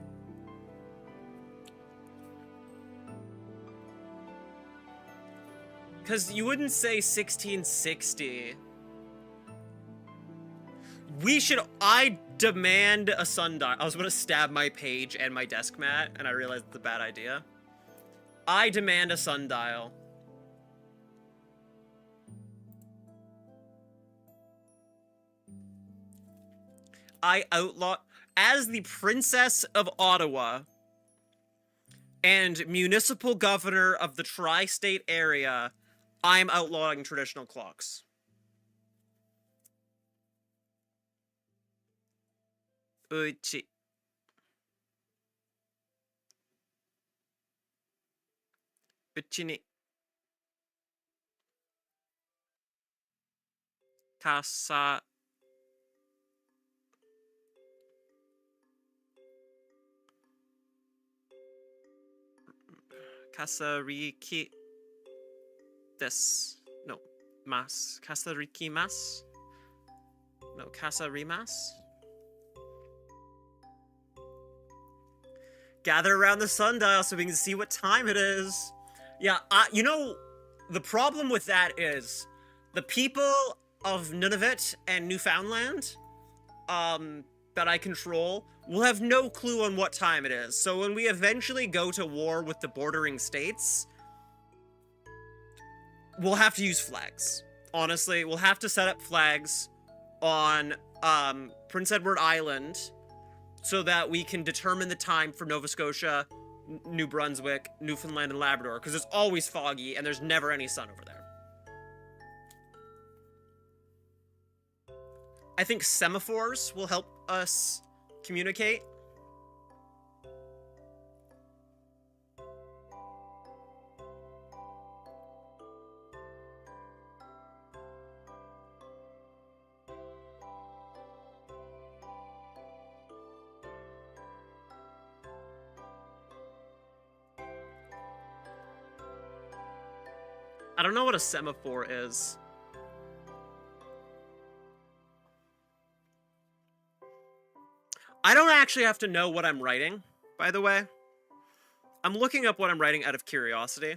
Speaker 1: Because you wouldn't say 1660. I demand a sundial. I was going to stab my page and my desk mat, and I realized it's a bad idea. I demand a sundial. I outlaw, as the Princess of Ottawa and municipal governor of the tri-state area, I'm outlawing traditional clocks. Uchi. Uchini. Casa. Kasariki. This. No. Mas. Kasariki mas? No, Kasarimas? Gather around the sundial so we can see what time it is. Yeah, you know, the problem with that is the people of Nunavut and Newfoundland, that I control, will have no clue on what time it is. So when we eventually go to war with the bordering states, we'll have to use flags. Honestly, we'll have to set up flags on Prince Edward Island so that we can determine the time for Nova Scotia, New Brunswick, Newfoundland, and Labrador, because it's always foggy and there's never any sun over there. I think semaphores will help us communicate. I don't know what a semaphore is. I don't actually have to know what I'm writing, by the way. I'm looking up what I'm writing out of curiosity.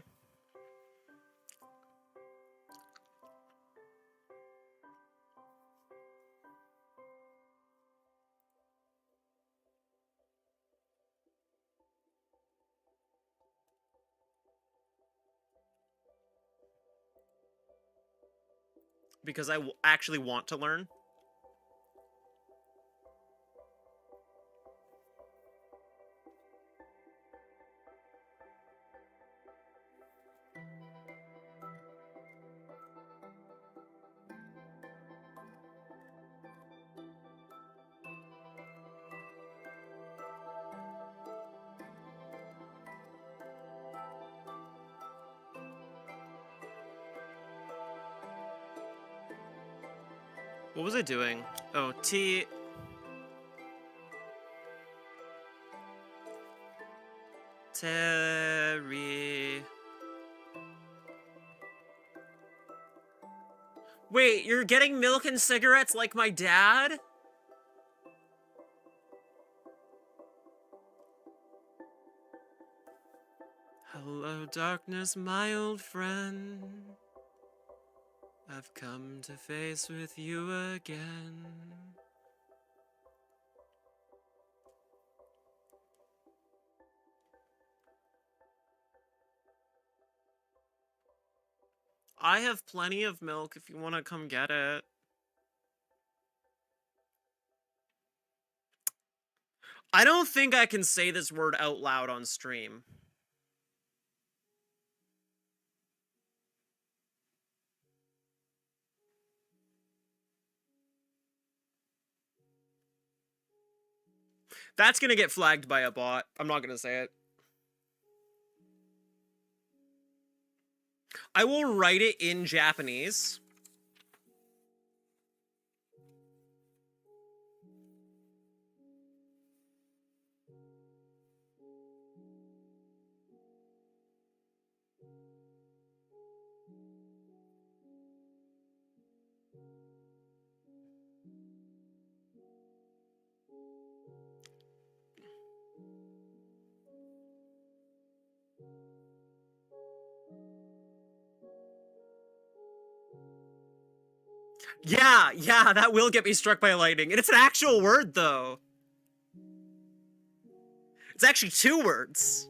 Speaker 1: Because I actually want to learn. What was I doing? Oh, T... Terry... Wait, you're getting milk and cigarettes like my dad? Hello, darkness, my old friend. I've come to face with you again. I have plenty of milk if you want to come get it. I don't think I can say this word out loud on stream. That's gonna get flagged by a bot. I'm not gonna say it. I will write it in Japanese. Yeah, that will get me struck by lightning. And it's an actual word, though. It's actually 2 words.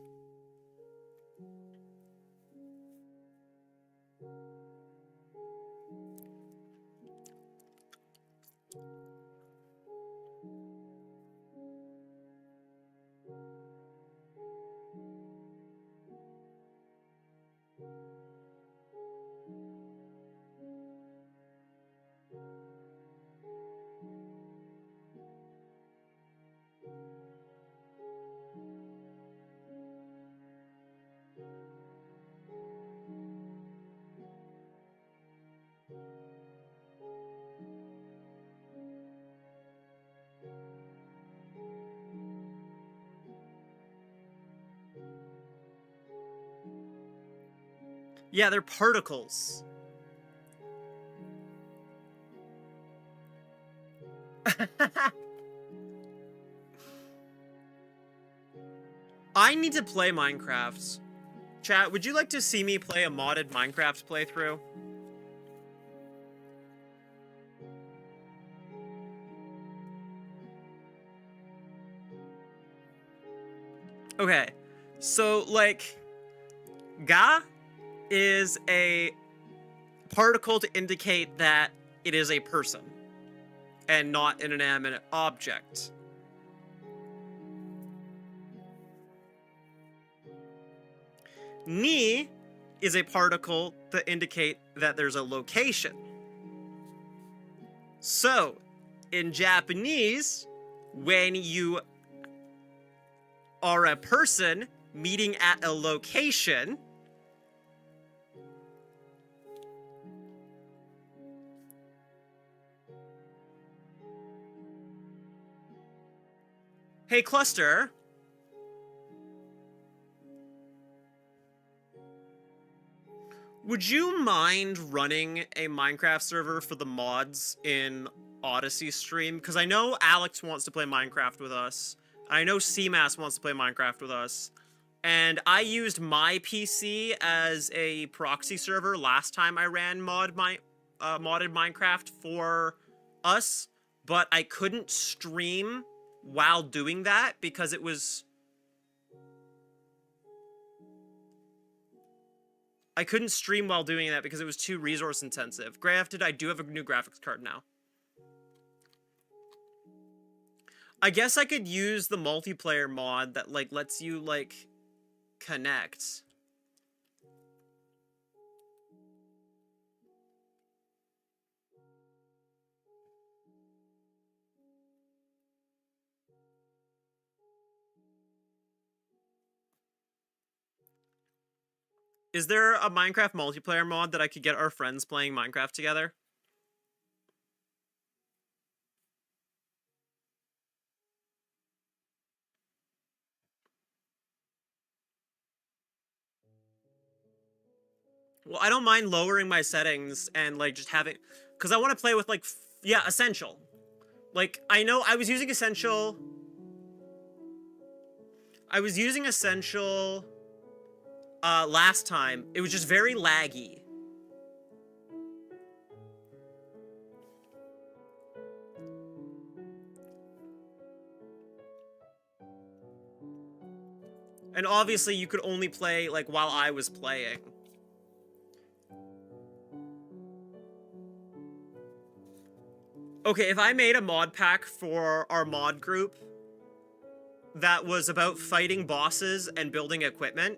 Speaker 1: Yeah, they're particles. I need to play Minecraft. Chat, would you like to see me play a modded Minecraft playthrough? Okay, so, like, Ga is a particle to indicate that it is a person and not an inanimate object. Ni is a particle to indicate that there's a location. So, in Japanese, when you are a person meeting at a location, hey, Cluster, would you mind running a Minecraft server for the mods in Odyssey stream? Because I know Alex wants to play Minecraft with us. I know CMAS wants to play Minecraft with us. And I used my PC as a proxy server last time I ran modded Minecraft for us. But I couldn't stream while doing that because it was... I couldn't stream while doing that because it was too resource intensive. Granted, I do have a new graphics card now. I guess I could use the multiplayer mod that, like, lets you, like, connect. Is there a Minecraft multiplayer mod that I could get our friends playing Minecraft together? Well, I don't mind lowering my settings and, like, just having... Because I want to play with, like, yeah, Essential. Like, I know I was using Essential... last time. It was just very laggy. And obviously you could only play, like, while I was playing. Okay, if I made a mod pack for our mod group that was about fighting bosses and building equipment,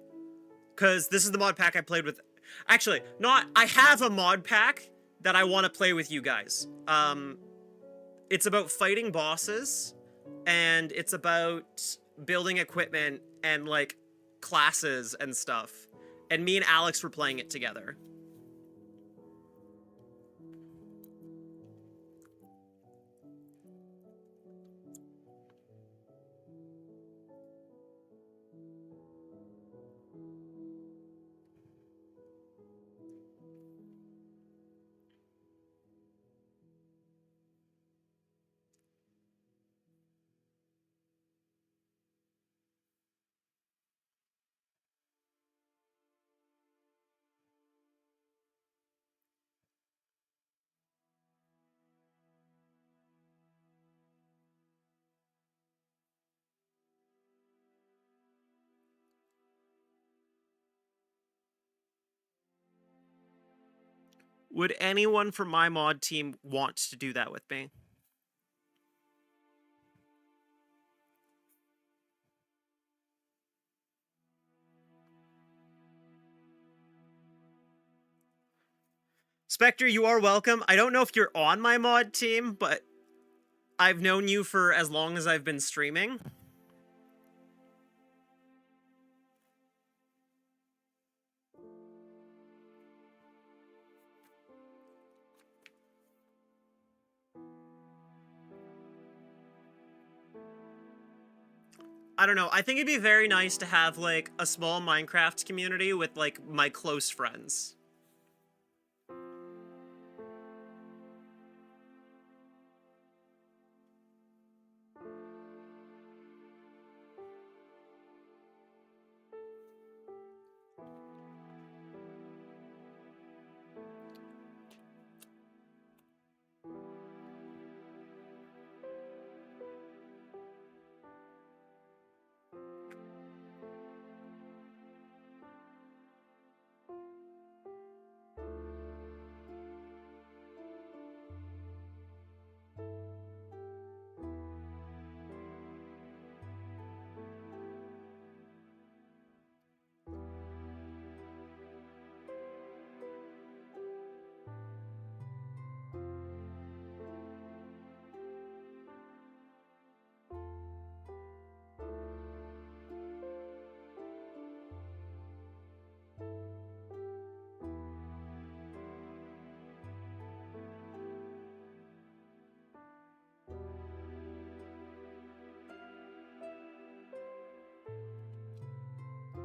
Speaker 1: because this is the mod pack I played with... Actually, not... I have a mod pack that I want to play with you guys. It's about fighting bosses, and it's about building equipment and, like, classes and stuff. And me and Alex were playing it together. Would anyone from my mod team want to do that with me? Spectre, you are welcome. I don't know if you're on my mod team, but I've known you for as long as I've been streaming. I don't know. I think it'd be very nice to have, like, a small Minecraft community with, like, my close friends.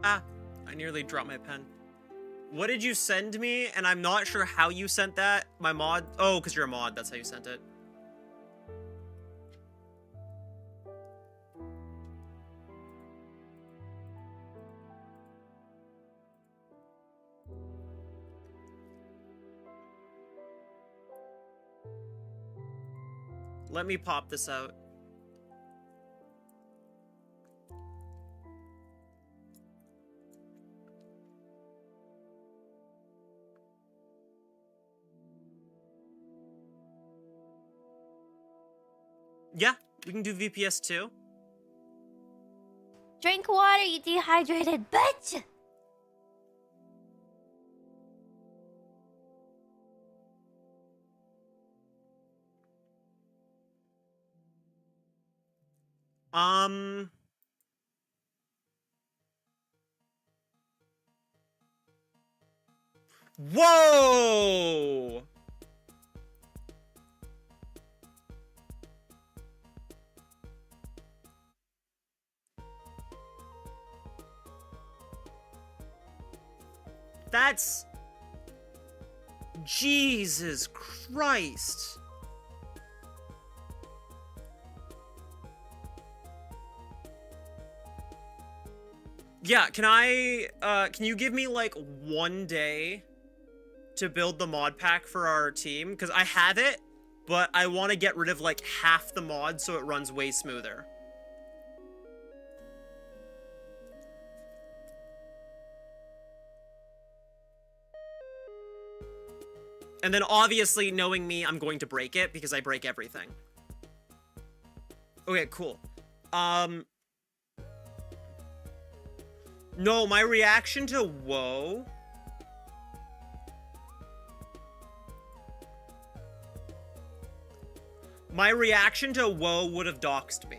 Speaker 1: Ah, I nearly dropped my pen. What did you send me? And I'm not sure how you sent that. My mod. Oh, because you're a mod. That's how you sent it. Let me pop this out. Yeah, we can do VPS too.
Speaker 2: Drink water, you dehydrated bitch!
Speaker 1: Whoa! That's... Jesus Christ. Yeah, can you give me, like, 1 day to build the mod pack for our team? Because I have it, but I want to get rid of, like, half the mods so it runs way smoother. And then, obviously, knowing me, I'm going to break it, because I break everything. Okay, cool. No, my reaction to whoa... My reaction to whoa would have doxed me.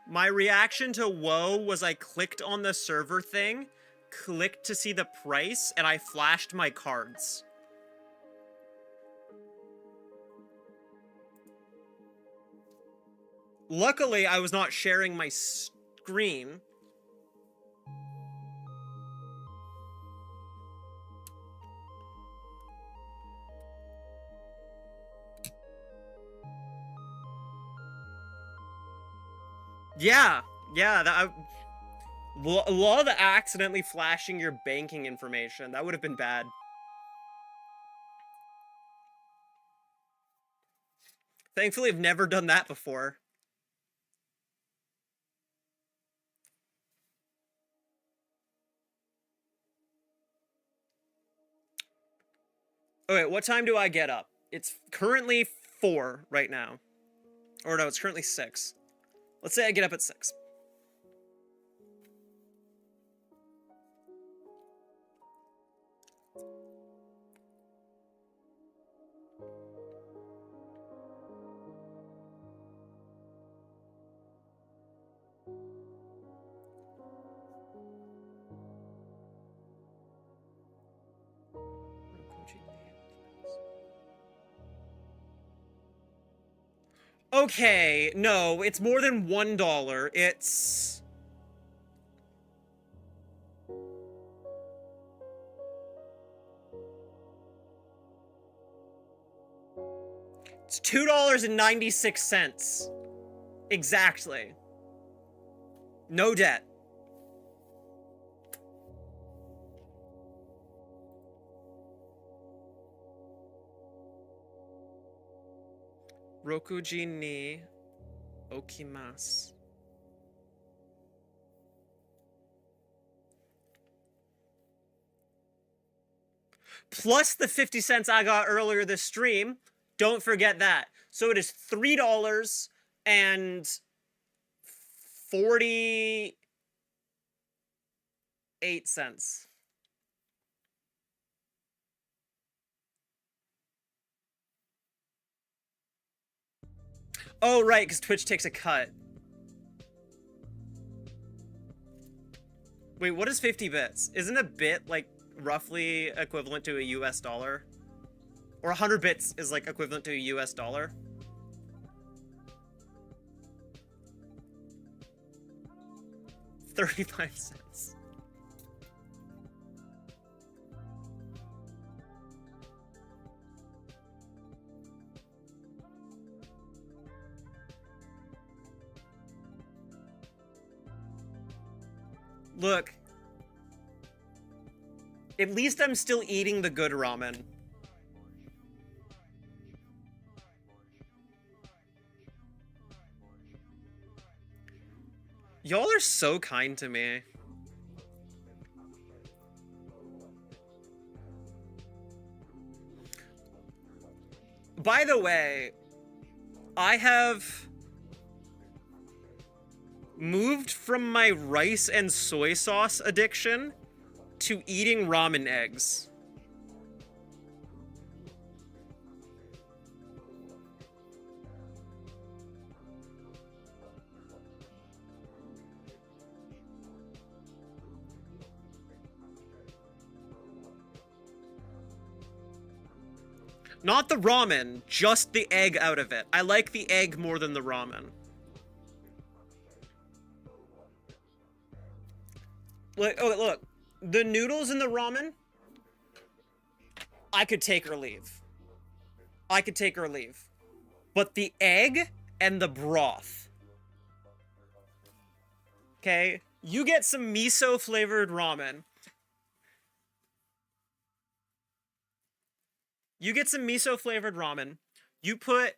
Speaker 1: My reaction to whoa was I clicked on the server thing, clicked to see the price, and I flashed my cards. Luckily, I was not sharing my screen. Yeah, a lot of the accidentally flashing your banking information. That would have been bad. Thankfully, I've never done that before. Okay, what time do I get up? It's currently 4 right now. Or no, it's currently 6. Let's say I get up at 6. Okay, no, it's more than $1. It's $2.96. Exactly. No debt. Rokuji ni okimasu. Plus the 50 cents I got earlier this stream. Don't forget that. So it is $3 and 48 cents. Oh, right, because Twitch takes a cut. Wait, what is 50 bits? Isn't a bit, like, roughly equivalent to a US dollar? Or 100 bits is, like, equivalent to a US dollar? $0.35. Look. At least I'm still eating the good ramen. Y'all are so kind to me. By the way, I have moved from my rice and soy sauce addiction to eating ramen eggs. Not the ramen, just the egg out of it. I like the egg more than the ramen. Look, oh, look. The noodles in the ramen, I could take or leave. I could take or leave. But the egg and the broth. Okay? You get some miso-flavored ramen. You get some miso-flavored ramen. You put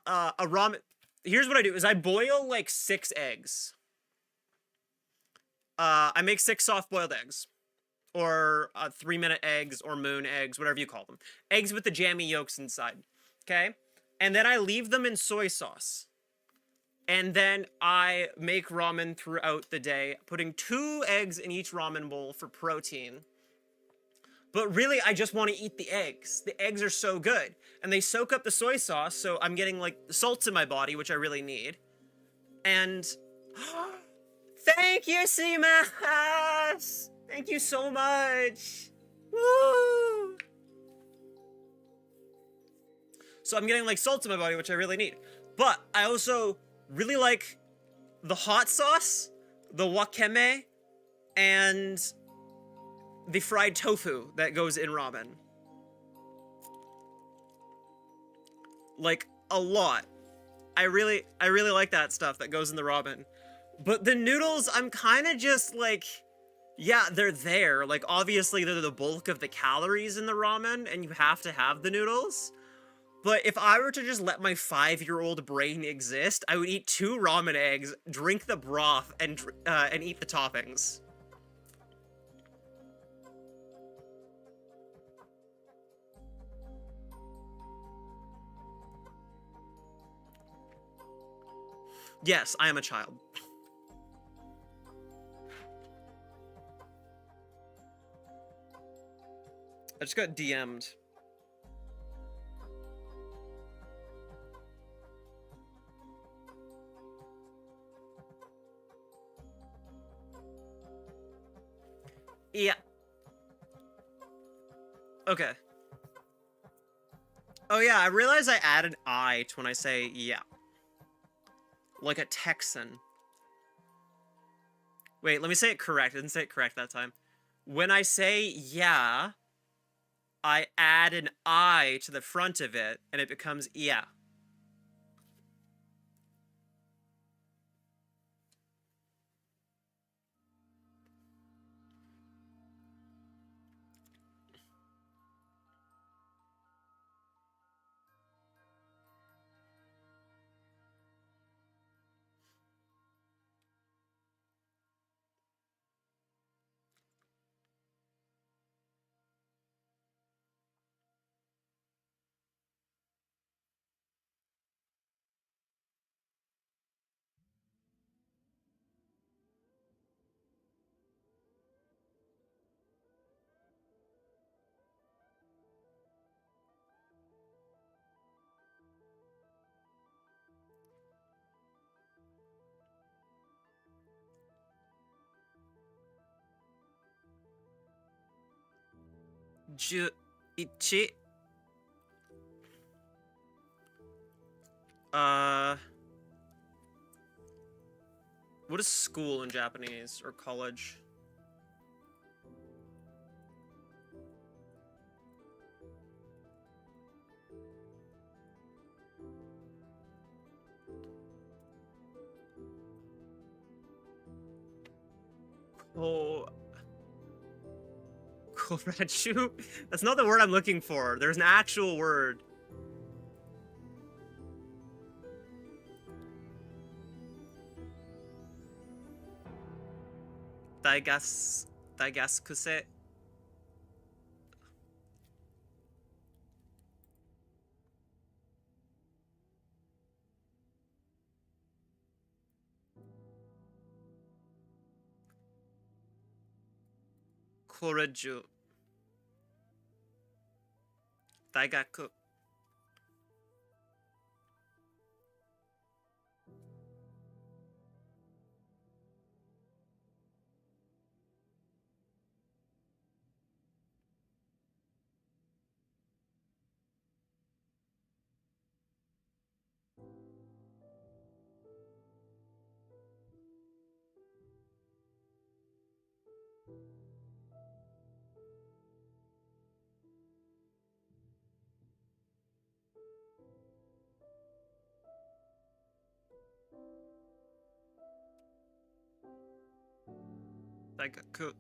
Speaker 1: a ramen... Here's what I do, is I boil, like, 6 eggs. I make 6 soft-boiled eggs. Or 3-minute eggs, or moon eggs, whatever you call them. Eggs with the jammy yolks inside. Okay? And then I leave them in soy sauce. And then I make ramen throughout the day, putting 2 eggs in each ramen bowl for protein. But really, I just want to eat the eggs. The eggs are so good. And they soak up the soy sauce, so I'm getting, like, salts in my body, which I really need. And... Thank you, Seamas! Thank you so much! Woo! So I'm getting, like, salts in my body, which I really need. But I also really like the hot sauce, the wakame, and the fried tofu that goes in ramen. Like, a lot. I really like that stuff that goes in the ramen. But the noodles, I'm kind of just like, yeah, they're there. Like, obviously, they're the bulk of the calories in the ramen, and you have to have the noodles. But if I were to just let my 5-year-old brain exist, I would eat 2 ramen eggs, drink the broth, and eat the toppings. Yes, I am a child. I just got DM'd. Yeah. Okay. Oh yeah, I realized I added I to when I say yeah. Like a Texan. Wait, let me say it correct. I didn't say it correct that time. When I say yeah, I add an I to the front of it, and it becomes yeah. Ju ichi. Uh, what is school in Japanese or college? Oh, Korechu? That's not the word I'm looking for. There's an actual word. Daigaskuse. Koreju. Daigaku. Daigaku.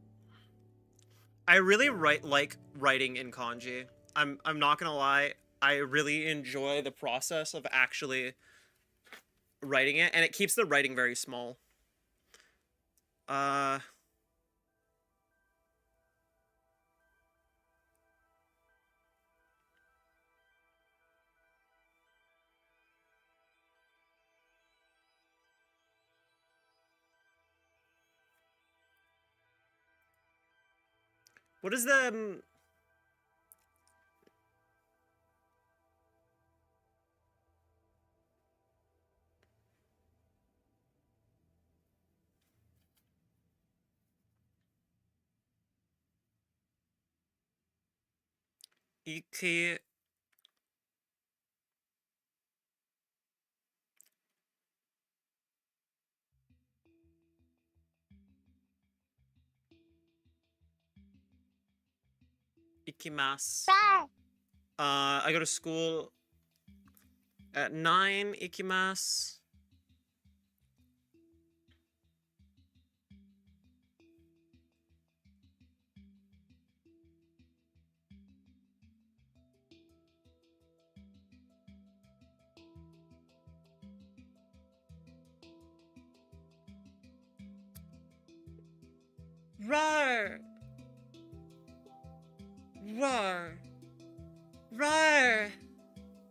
Speaker 1: I really like writing in kanji. I'm not gonna lie. I really enjoy the process of actually writing it, and it keeps the writing very small. Uh, what is the iki ikimasu?
Speaker 2: Right.
Speaker 1: I go to school at 9. Ikimasu. Roar! Roar! Roar!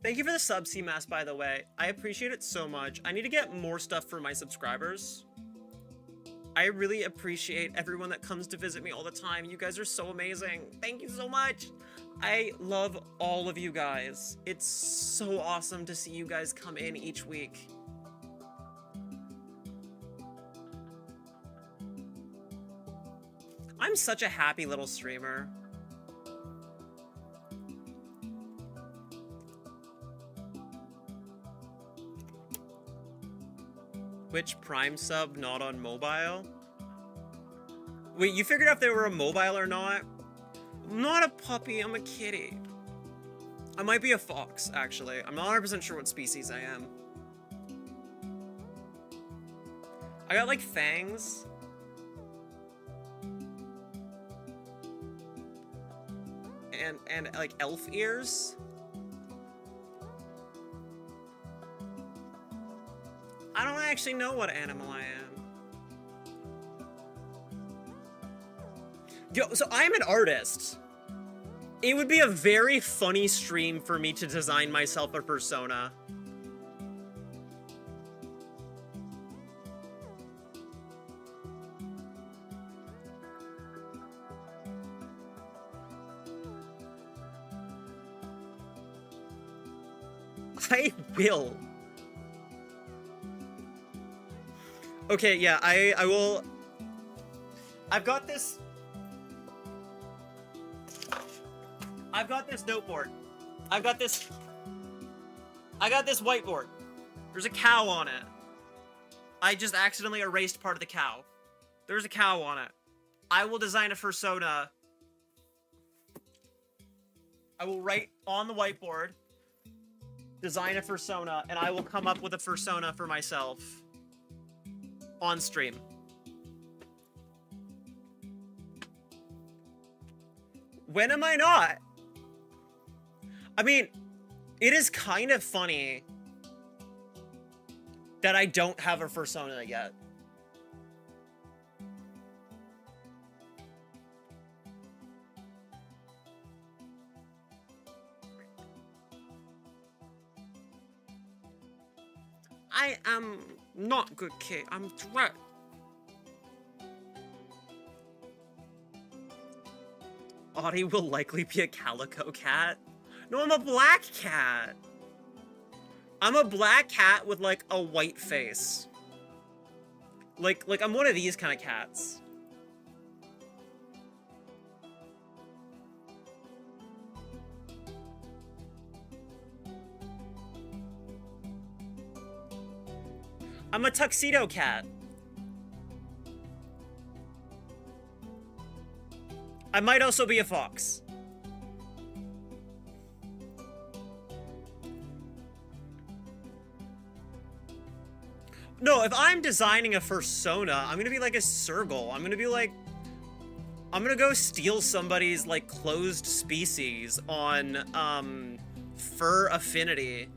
Speaker 1: Thank you for the sub, CMAS, by the way. I appreciate it so much. I need to get more stuff for my subscribers. I really appreciate everyone that comes to visit me all the time. You guys are so amazing. Thank you so much. I love all of you guys. It's so awesome to see you guys come in each week. I'm such a happy little streamer. Twitch Prime sub not on mobile? Wait, you figured out if they were a mobile or not? I'm not a puppy, I'm a kitty. I might be a fox, actually. I'm not 100% sure what species I am. I got, like, fangs. And like, elf ears. I don't actually know what animal I am. Yo, so I'm an artist. It would be a very funny stream for me to design myself a persona. I will. Okay, yeah, I will. I've got this noteboard. I got this whiteboard. There's a cow on it. I just accidentally erased part of the cow. There's a cow on it. I will design a persona. I will write on the whiteboard, design a persona, and I will come up with a persona for myself on stream. When am I not? I mean, it is kind of funny that I don't have a persona yet. I am not good kid. I'm threat. Audie will likely be a calico cat. No, I'm a black cat. I'm a black cat with like a white face. Like I'm one of these kind of cats. I'm a tuxedo cat. I might also be a fox. No, if I'm designing a persona, I'm gonna be like a Sergal. I'm gonna be like... I'm gonna go steal somebody's, like, closed species on, fur affinity.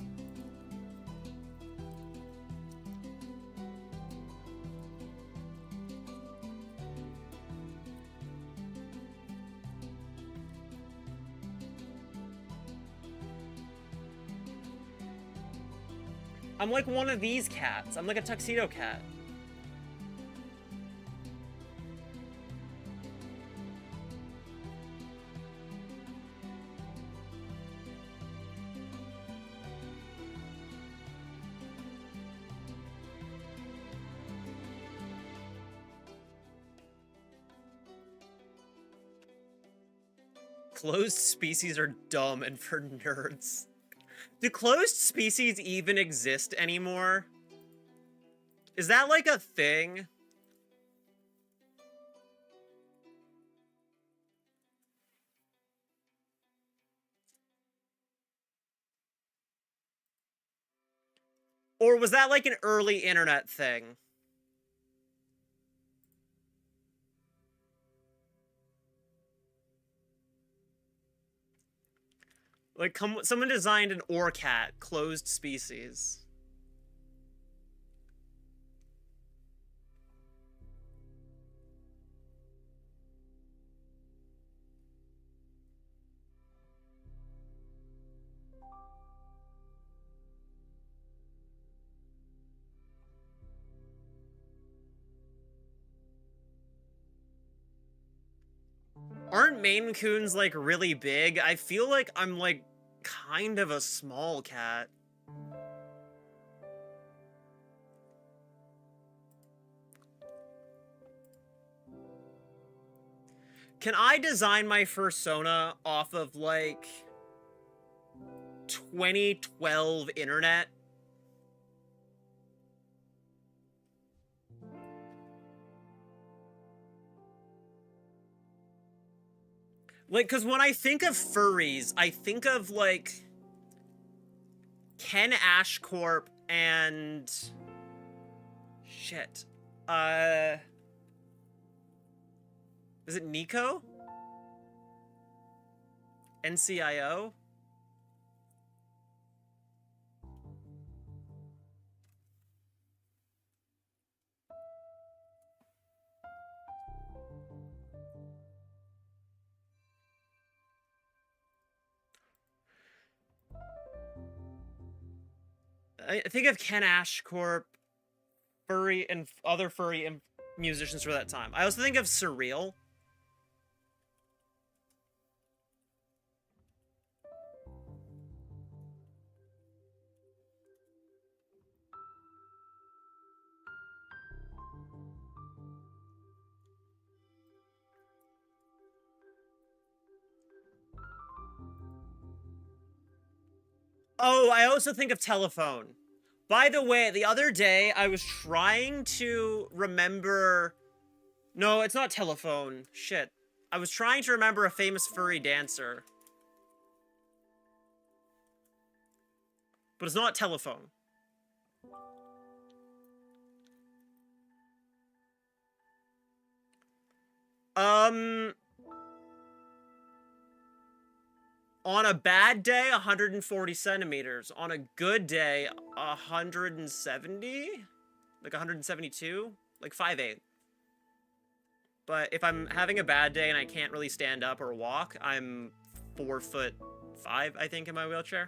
Speaker 1: I'm like one of these cats. I'm like a tuxedo cat. Closed species are dumb and for nerds. Do closed species even exist anymore? Is that like a thing? Or was that like an early internet thing? Like, someone designed an orcat, closed species. Aren't Maine Coons, like, really big? I feel like I'm, like, kind of a small cat. Can I design my persona off of, like, 2012 internet? Like, because when I think of furries, I think of, like, Ken Ashcorp and... Shit. Is it Nico? NCIO? I think of Ken Ashcorp, furry, and other furry musicians for that time. I also think of Surreal. Oh, I also think of Telephone. By the way, the other day I was trying to remember... No, it's not Telephone. Shit. I was trying to remember a famous furry dancer. But it's not Telephone. On a bad day, 140 centimeters. On a good day, 170? Like 172? Like 5'8". But if I'm having a bad day and I can't really stand up or walk, I'm 4'5", I think, in my wheelchair.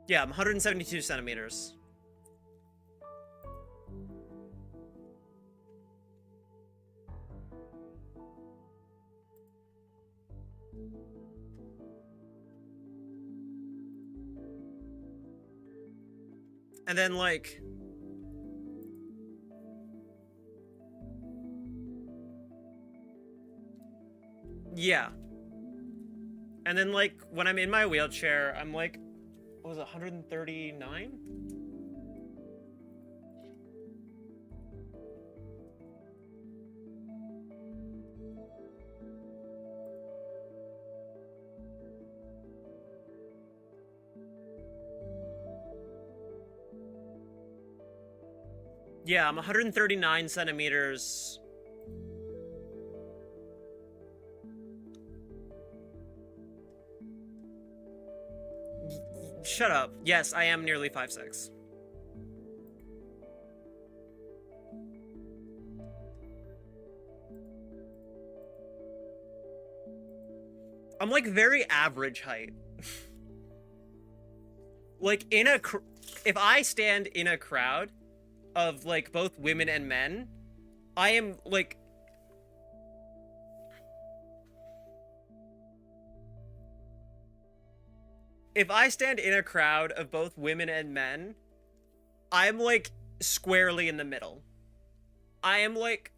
Speaker 1: Yeah, I'm 172 centimeters. And then, like... Yeah. And then, like, when I'm in my wheelchair, I'm like... What was it, 139? Yeah, I'm 139 centimeters. Shut up. Yes, I am nearly 5'6". I'm like very average height. Like if I stand in a crowd of like both women and men, I am like... If I stand in a crowd of both women and men, I'm like squarely in the middle. I am like...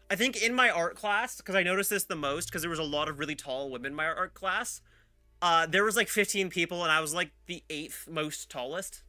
Speaker 1: I think in my art class, because I noticed this the most, because there was a lot of really tall women in my art class, there was like 15 people and I was like the 8th most tallest.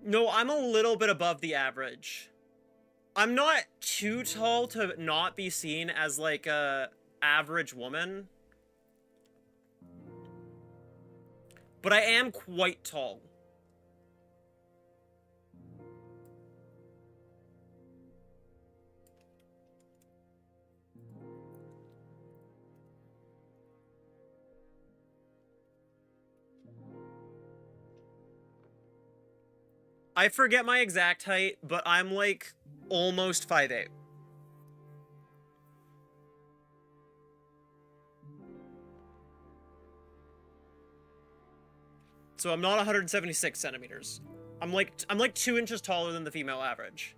Speaker 1: No, I'm a little bit above the average. I'm not too tall to not be seen as like a average woman. But I am quite tall. I forget my exact height, but I'm like almost 5'8". So I'm not 176 centimeters. I'm like 2 inches taller than the female average.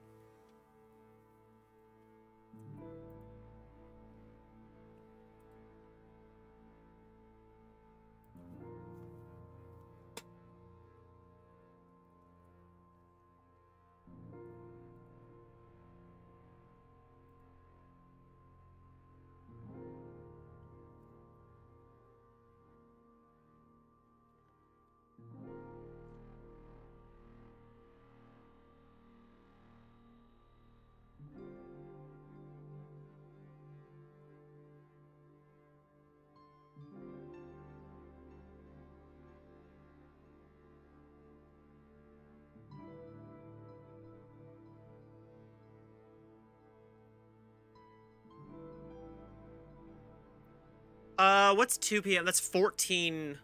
Speaker 1: What's 2 p.m.? That's 14.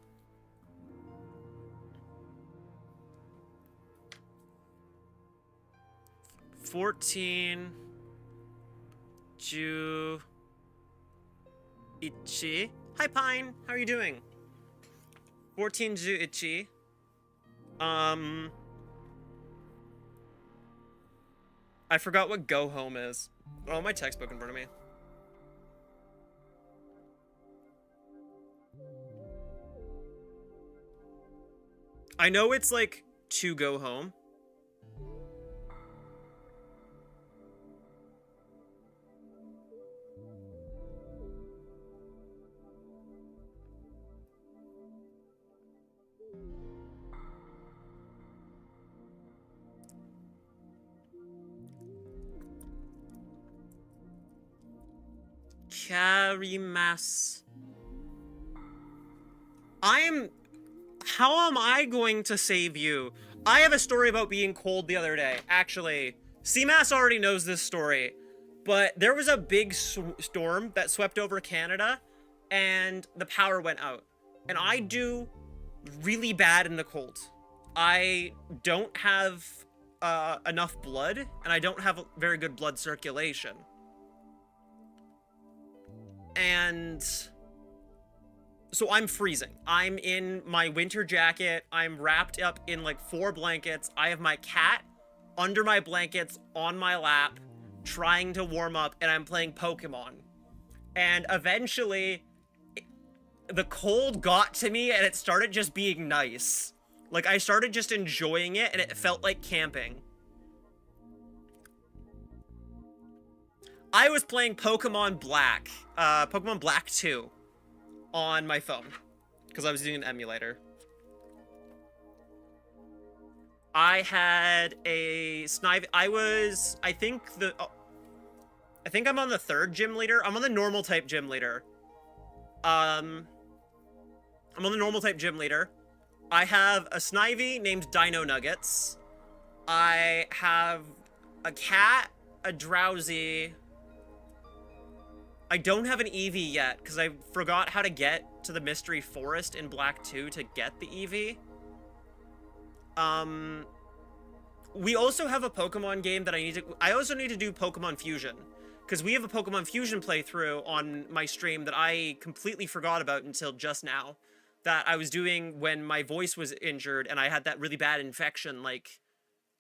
Speaker 1: Ju Ichi. Hi Pine, how are you doing? 14 Ju Ichi. I forgot what go home is. Oh, my textbook in front of me. I know it's like to go home. Karimas. How am I going to save you? I have a story about being cold the other day. Actually, CMAS already knows this story, but there was a big storm that swept over Canada, and the power went out. And I do really bad in the cold. I don't have enough blood, and I don't have very good blood circulation. And so I'm freezing. I'm in my winter jacket. I'm wrapped up in like 4 blankets. I have my cat under my blankets on my lap, trying to warm up, and I'm playing Pokemon. And eventually, the cold got to me, and it started just being nice. Like, I started just enjoying it, and it felt like camping. I was playing Pokemon Black, Pokemon Black 2 on my phone, because I was using an emulator. I had a Snivy. I think I'm on the 3rd gym leader. I'm on the normal type gym leader. I'm on the normal type gym leader. I have a Snivy named Dino Nuggets. I have a cat, a Drowsy. I don't have an Eevee yet, because I forgot how to get to the Mystery Forest in Black 2 to get the Eevee. We also have a Pokemon game that I also need to do Pokemon Fusion, because we have a Pokemon Fusion playthrough on my stream that I completely forgot about until just now, that I was doing when my voice was injured and I had that really bad infection, like,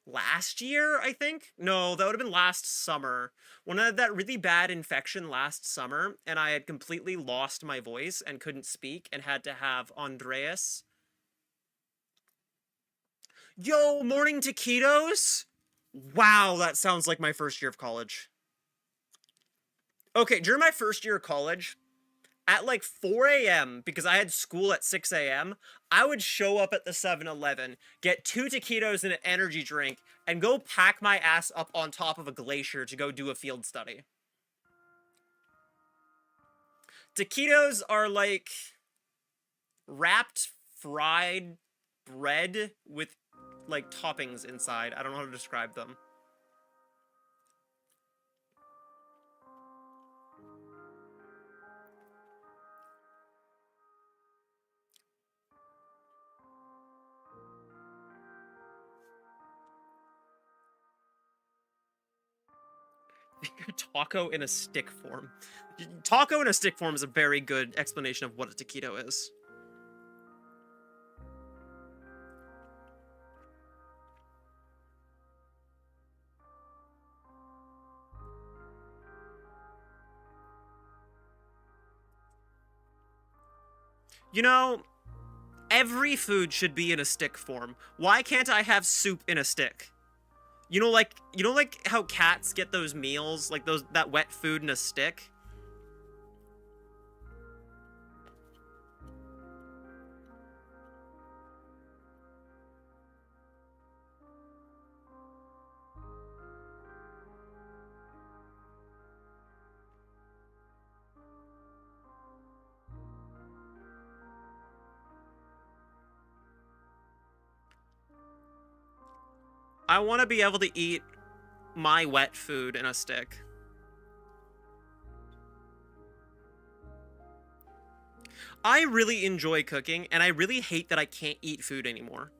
Speaker 1: last year, I think? No, that would have been last summer. When I had that really bad infection last summer, and I had completely lost my voice and couldn't speak and had to have Andreas. Yo, morning taquitos? Wow, that sounds like my first year of college. Okay, during my first year of college, at like 4 a.m., because I had school at 6 a.m., I would show up at the 7-Eleven, get 2 taquitos and an energy drink, and go pack my ass up on top of a glacier to go do a field study. Taquitos are like wrapped fried bread with like toppings inside. I don't know how to describe them. Taco in a stick form. Taco in a stick form is a very good explanation of what a taquito is. You know, every food should be in a stick form. Why can't I have soup in a stick? You know, like how cats get those meals, like that wet food in a stick? I want to be able to eat my wet food in a stick. I really enjoy cooking, and I really hate that I can't eat food anymore.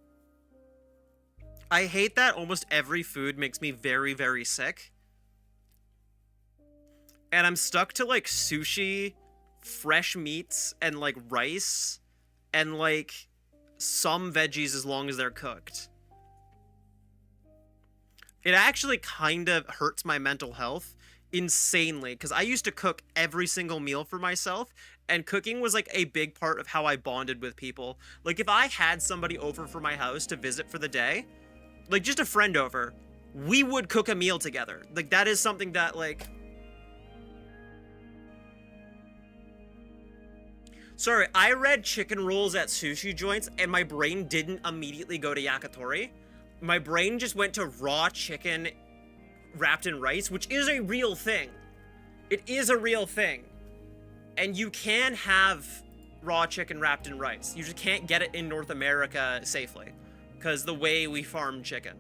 Speaker 1: I hate that almost every food makes me very, very sick. And I'm stuck to, like, sushi, fresh meats, and, like, rice, and, like, some veggies as long as they're cooked. It actually kind of hurts my mental health insanely, because I used to cook every single meal for myself, and cooking was like a big part of how I bonded with people. Like, if I had somebody over for my house to visit for the day, like just a friend over, we would cook a meal together. Like, that is something that, like... Sorry, I read chicken rolls at sushi joints, and my brain didn't immediately go to yakitori. My brain just went to raw chicken wrapped in rice, which is a real thing. It is a real thing. And you can have raw chicken wrapped in rice. You just can't get it in North America safely, because the way we farm chicken.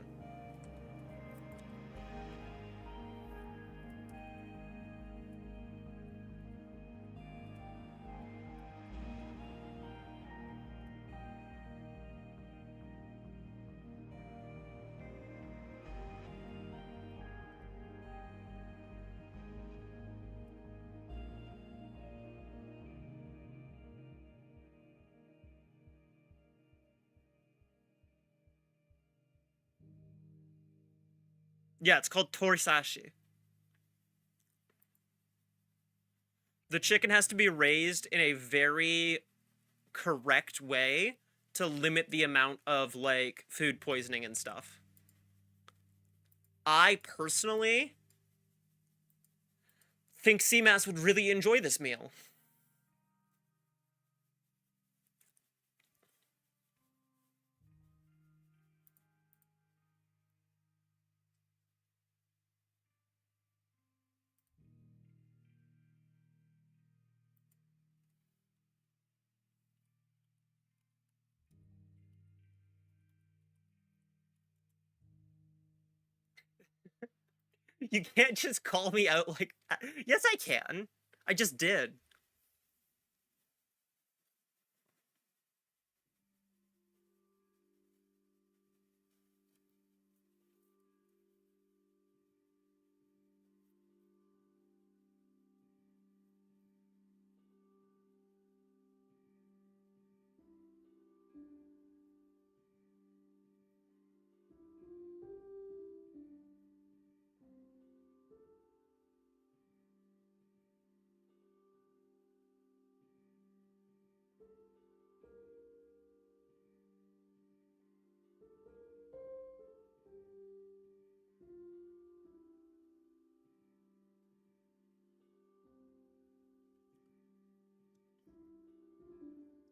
Speaker 1: Yeah, it's called torisashi. The chicken has to be raised in a very correct way to limit the amount of, like, food poisoning and stuff. I personally think CMAS would really enjoy this meal. You can't just call me out like that. Yes, I can. I just did.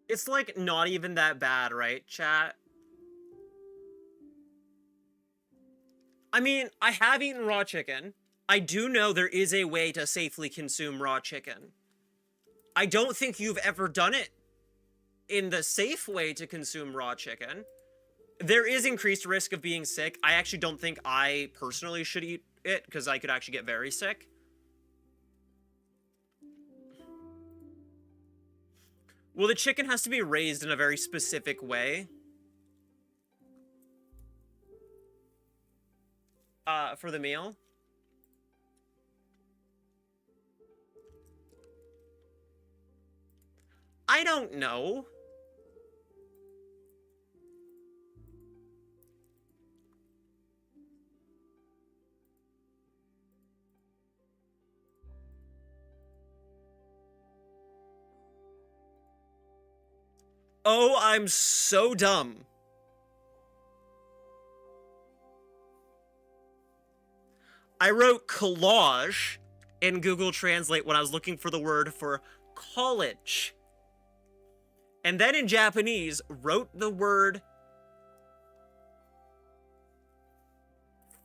Speaker 1: It's like not even that bad, right, chat? I mean, I have eaten raw chicken. I do know there is a way to safely consume raw chicken. I don't think you've ever done it in the safe way to consume raw chicken. There is increased risk of being sick. I actually don't think I personally should eat it, because I could actually get very sick. Well, the chicken has to be raised in a very specific way. For the meal. I don't know. Oh, I'm so dumb. I wrote collage in Google Translate when I was looking for the word for college. And then in Japanese, wrote the word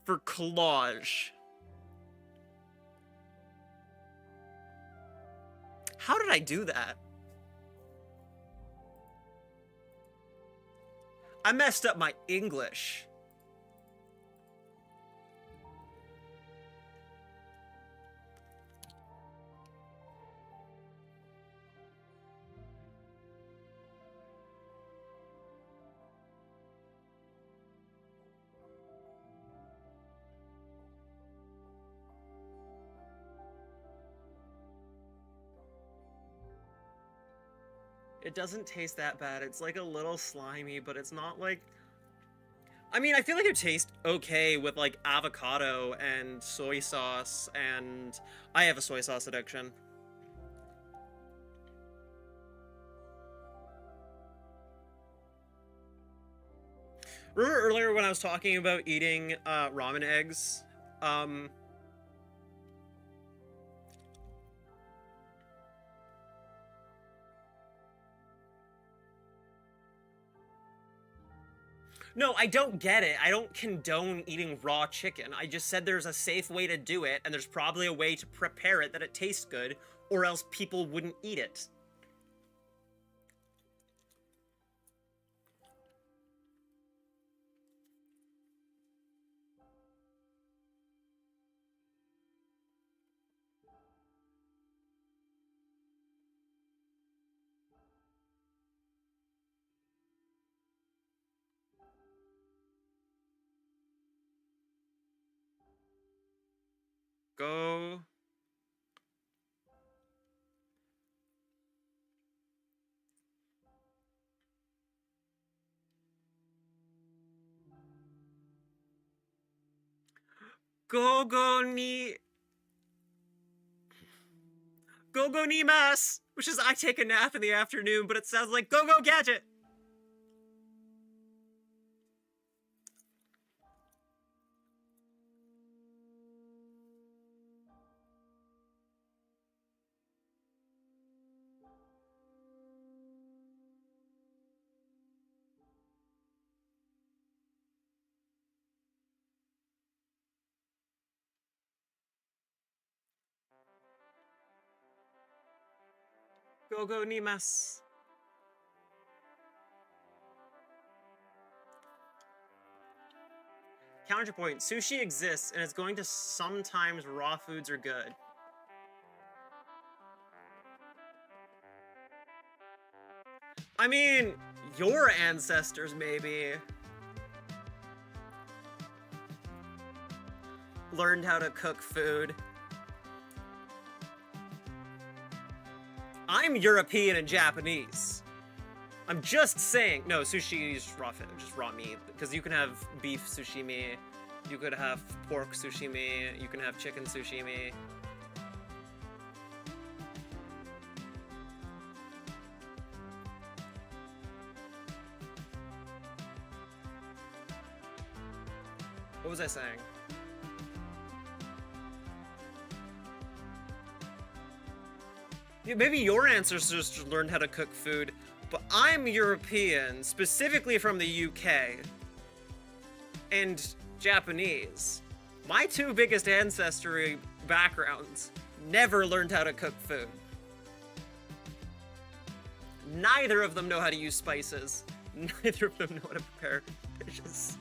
Speaker 1: for collage. How did I do that? I messed up my English. It doesn't taste that bad. It's like a little slimy, but it's not like... I mean, I feel like it tastes okay with like avocado and soy sauce, and I have a soy sauce addiction. Remember earlier when I was talking about eating ramen eggs? No, I don't get it. I don't condone eating raw chicken. I just said there's a safe way to do it, and there's probably a way to prepare it that it tastes good, or else people wouldn't eat it. Go. Go ni... Go nimas! Which is I take a nap in the afternoon, but it sounds like go gadget! Go nimas. Counterpoint, sushi exists, and it's going to sometimes raw foods are good. I mean, your ancestors maybe learned how to cook food. I'm European and Japanese. I'm just saying. No, sushi is raw food, just raw meat. Because you can have beef sushimi, you could have pork sushimi, you can have chicken sushimi. What was I saying? Yeah, maybe your ancestors learned how to cook food, but I'm European, specifically from the UK, and Japanese. My two biggest ancestry backgrounds never learned how to cook food. Neither of them know how to use spices. Neither of them know how to prepare dishes.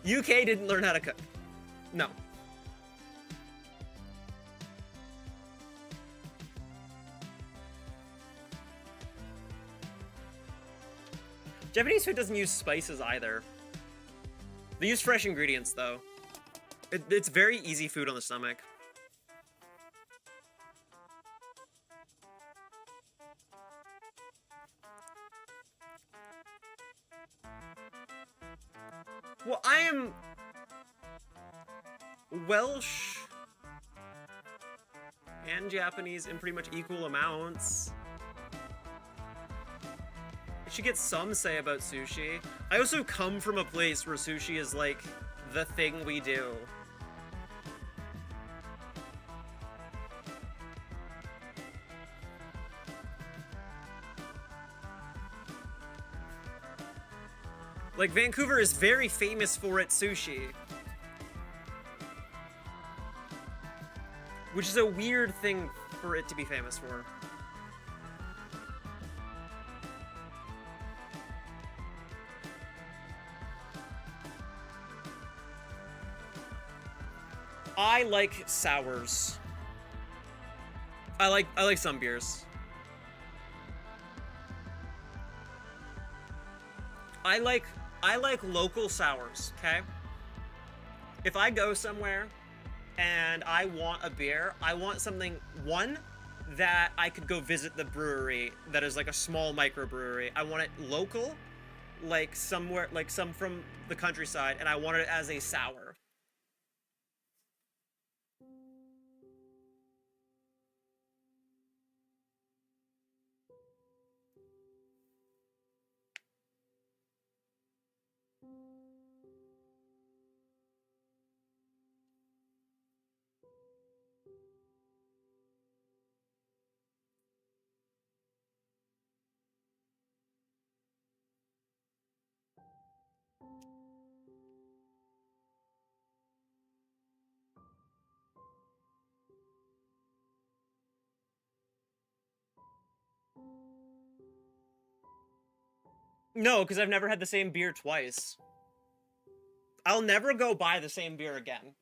Speaker 1: UK didn't learn how to cook. No. Japanese food doesn't use spices either. They use fresh ingredients, though. It's very easy food on the stomach. Well, I am Welsh and Japanese in pretty much equal amounts. I should get some say about sushi. I also come from a place where sushi is like the thing we do. Like, Vancouver is very famous for its sushi. Which is a weird thing for it to be famous for. I like sours. I like some beers. I like local sours, okay? If I go somewhere and I want a beer, I want something, one, that I could go visit the brewery that is like a small microbrewery. I want it local, like somewhere, like some from the countryside, and I want it as a sour. No, because I've never had the same beer twice. I'll never go buy the same beer again.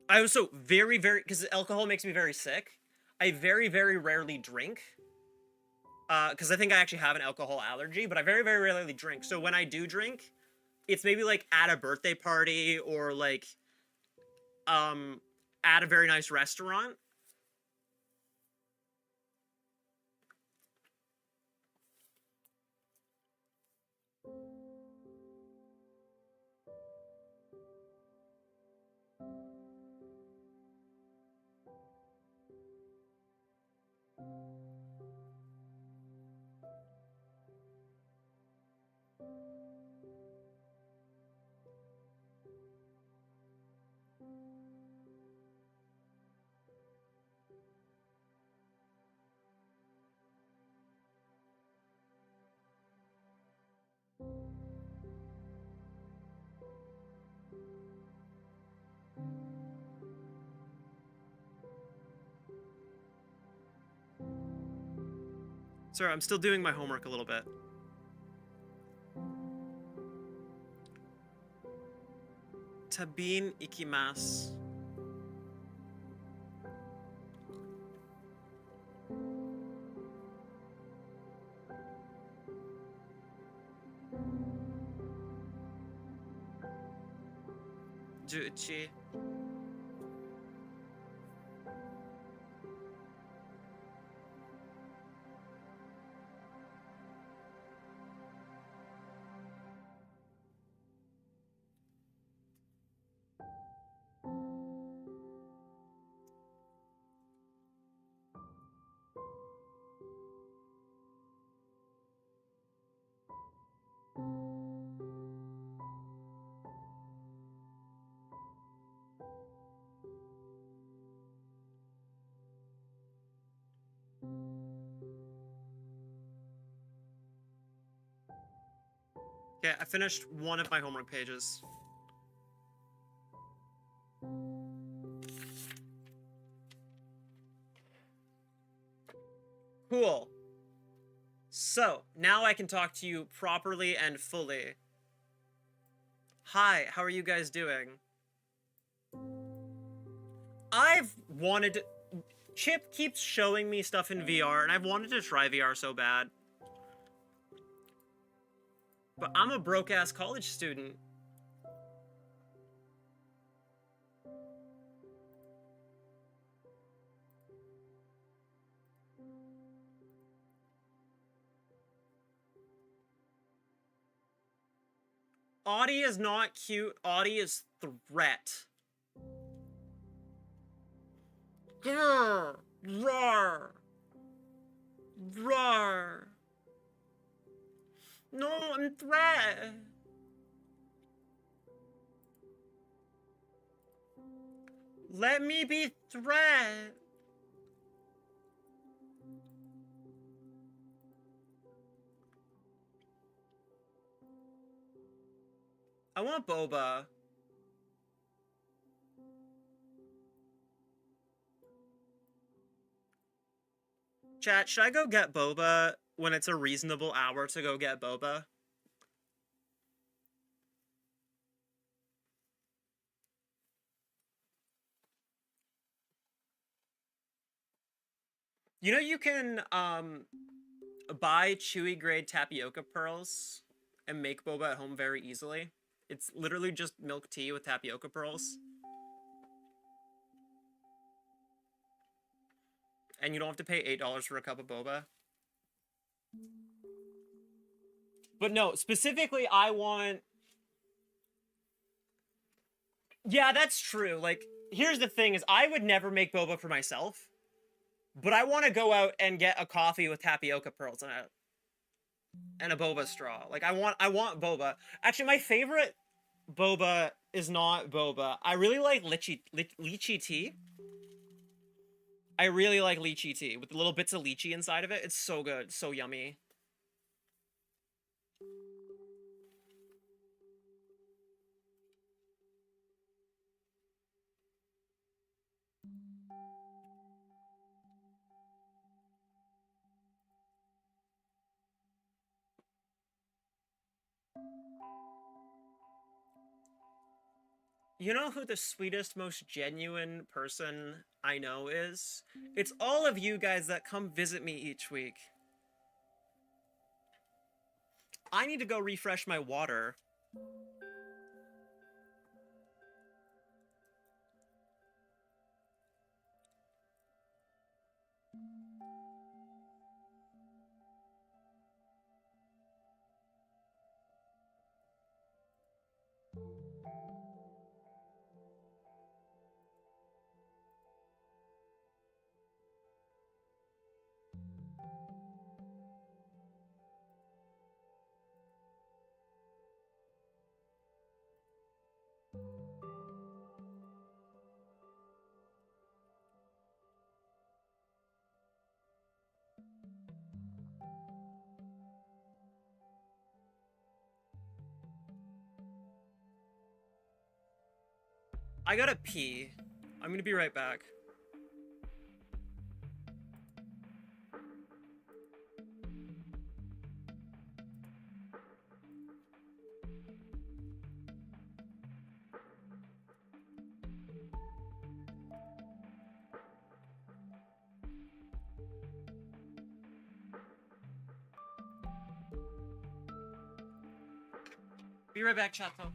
Speaker 1: I also because alcohol makes me very sick. I very, very rarely drink. Because I think I actually have an alcohol allergy, but I very, very rarely drink. So when I do drink, it's maybe like at a birthday party or like, at a very nice restaurant. Sorry, I'm still doing my homework a little bit. Tabin ikimasu. Juchi. Okay, I finished one of my homework pages. Cool. So, now I can talk to you properly and fully. Hi, how are you guys doing? I've wanted... Chip keeps showing me stuff in VR, and I've wanted to try VR so bad. But I'm a broke-ass college student. Audie is not cute. Audie is threat. Grr, roar, roar. No, I'm threat. Let me be threat. I want boba. Chat, should I go get boba when it's a reasonable hour to go get boba? You know you can buy chewy grade tapioca pearls and make boba at home very easily. It's literally just milk tea with tapioca pearls. And you don't have to pay $8 for a cup of boba. But no, specifically I want... Yeah, that's true. Like, here's the thing is I would never make boba for myself. But I want to go out and get a coffee with tapioca pearls and a boba straw. Like I want boba. Actually, my favorite boba is not boba. I really like lychee tea. I really like lychee tea with the little bits of lychee inside of it. It's so good, so yummy. You know who the sweetest, most genuine person I know is? It's all of you guys that come visit me each week. I need to go refresh my water. I gotta pee. I'm gonna be right back. Be right back, Chato.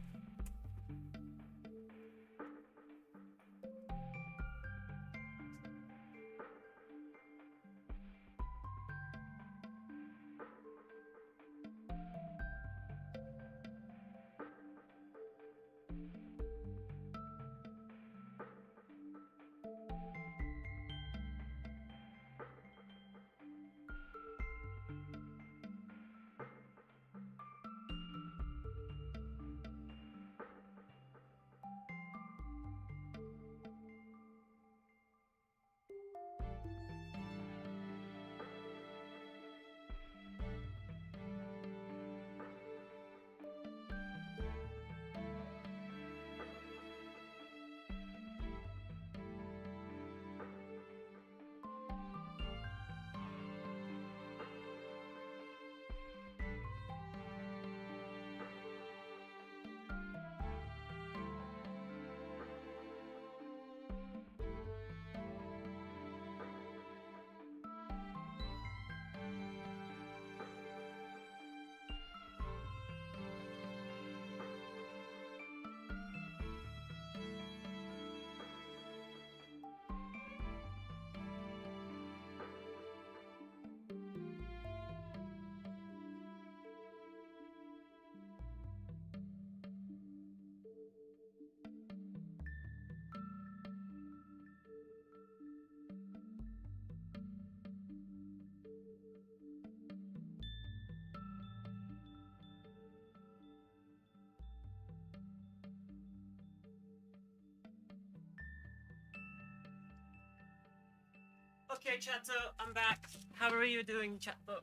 Speaker 1: Okay, Chato, I'm back. How are you doing, Chato?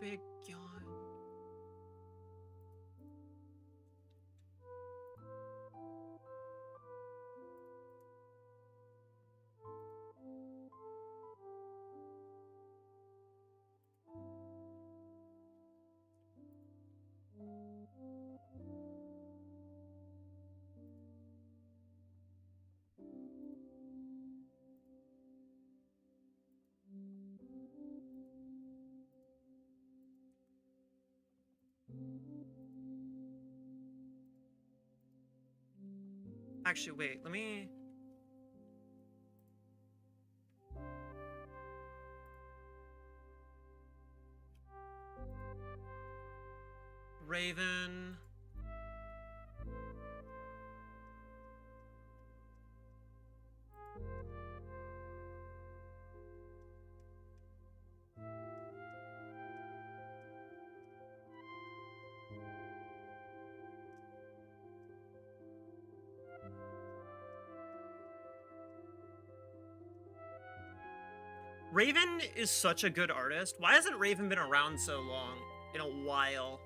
Speaker 1: Big yawn. Actually, wait, let me... Raven... Raven is such a good artist. Why hasn't Raven been around so long? In a while.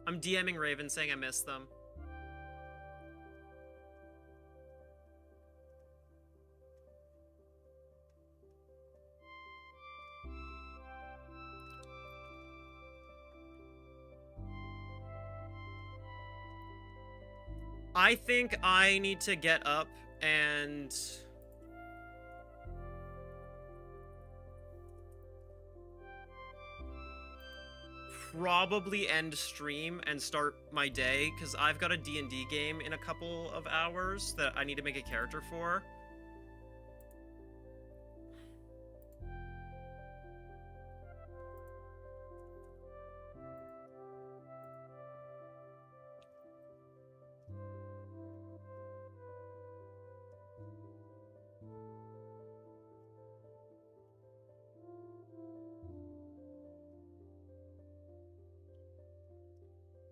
Speaker 1: I'm DMing Raven saying I miss them. I think I need to get up and... probably end stream and start my day, because I've got a D&D game in a couple of hours that I need to make a character for.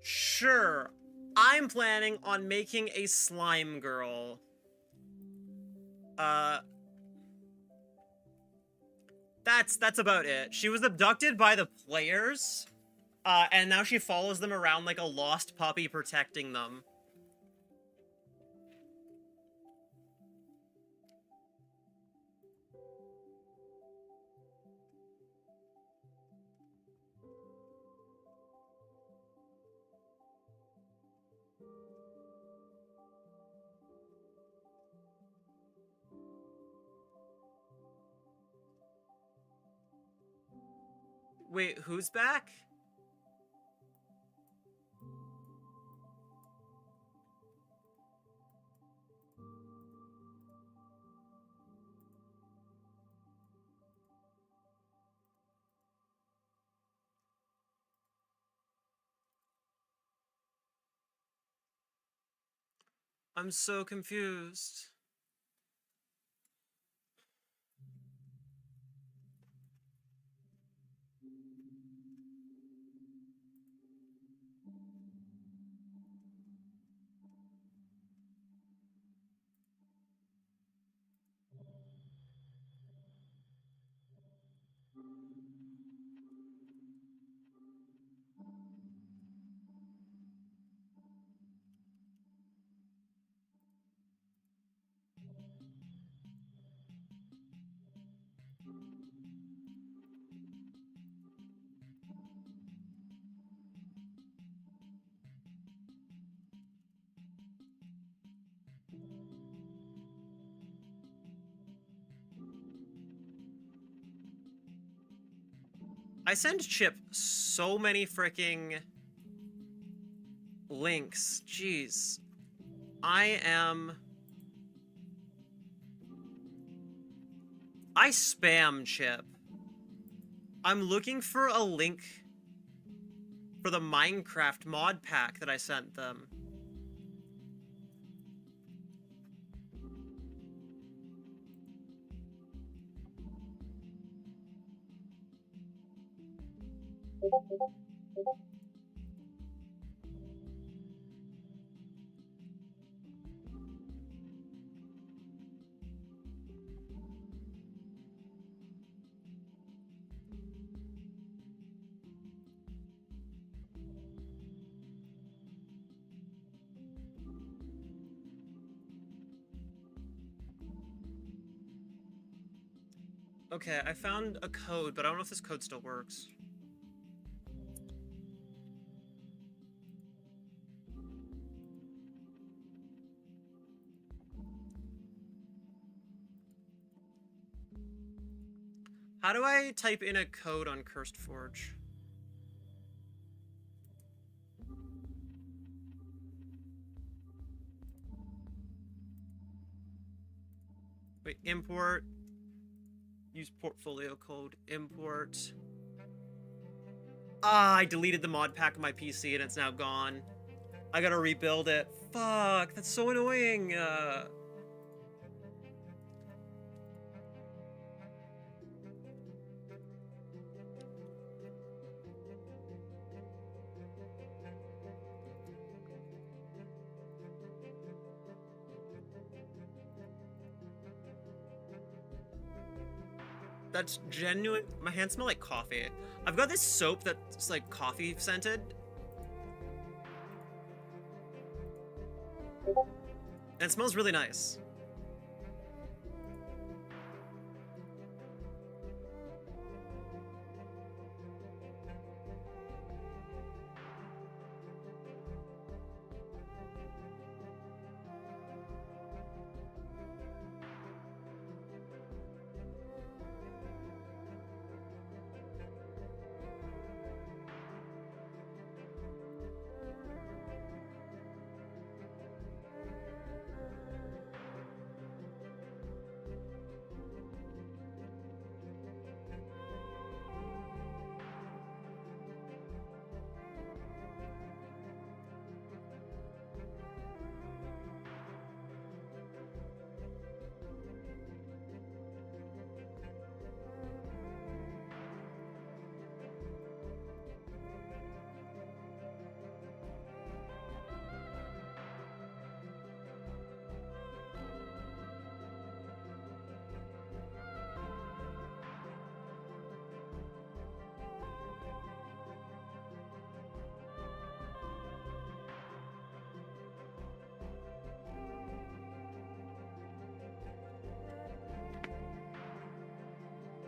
Speaker 1: Sure. I'm planning on making a slime girl. That's about it. She was abducted by the players, and now she follows them around like a lost puppy protecting them. Wait, who's back? I'm so confused. I send Chip so many freaking links. Jeez. I spam Chip. I'm looking for a link for the Minecraft mod pack that I sent them. Okay, I found a code, but I don't know if this code still works. How do I type in a code on Cursed Forge? Wait, import. Use portfolio code. Import. Ah, I deleted the mod pack on my PC and it's now gone. I gotta rebuild it. Fuck, that's so annoying. That's genuine. My hands smell like coffee. I've got this soap that's like coffee scented. And it smells really nice.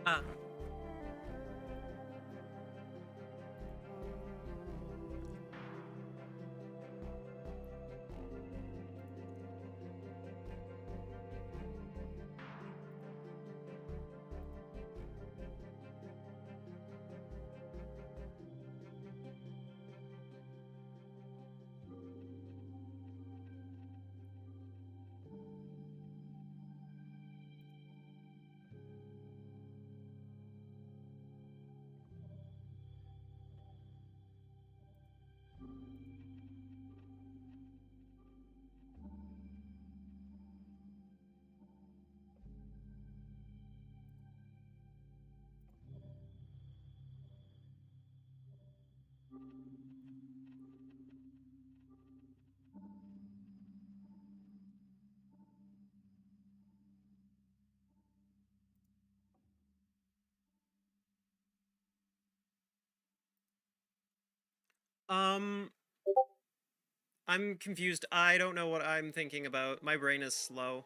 Speaker 1: Ah. Um, I'm confused. I don't know what I'm thinking about. My brain is slow.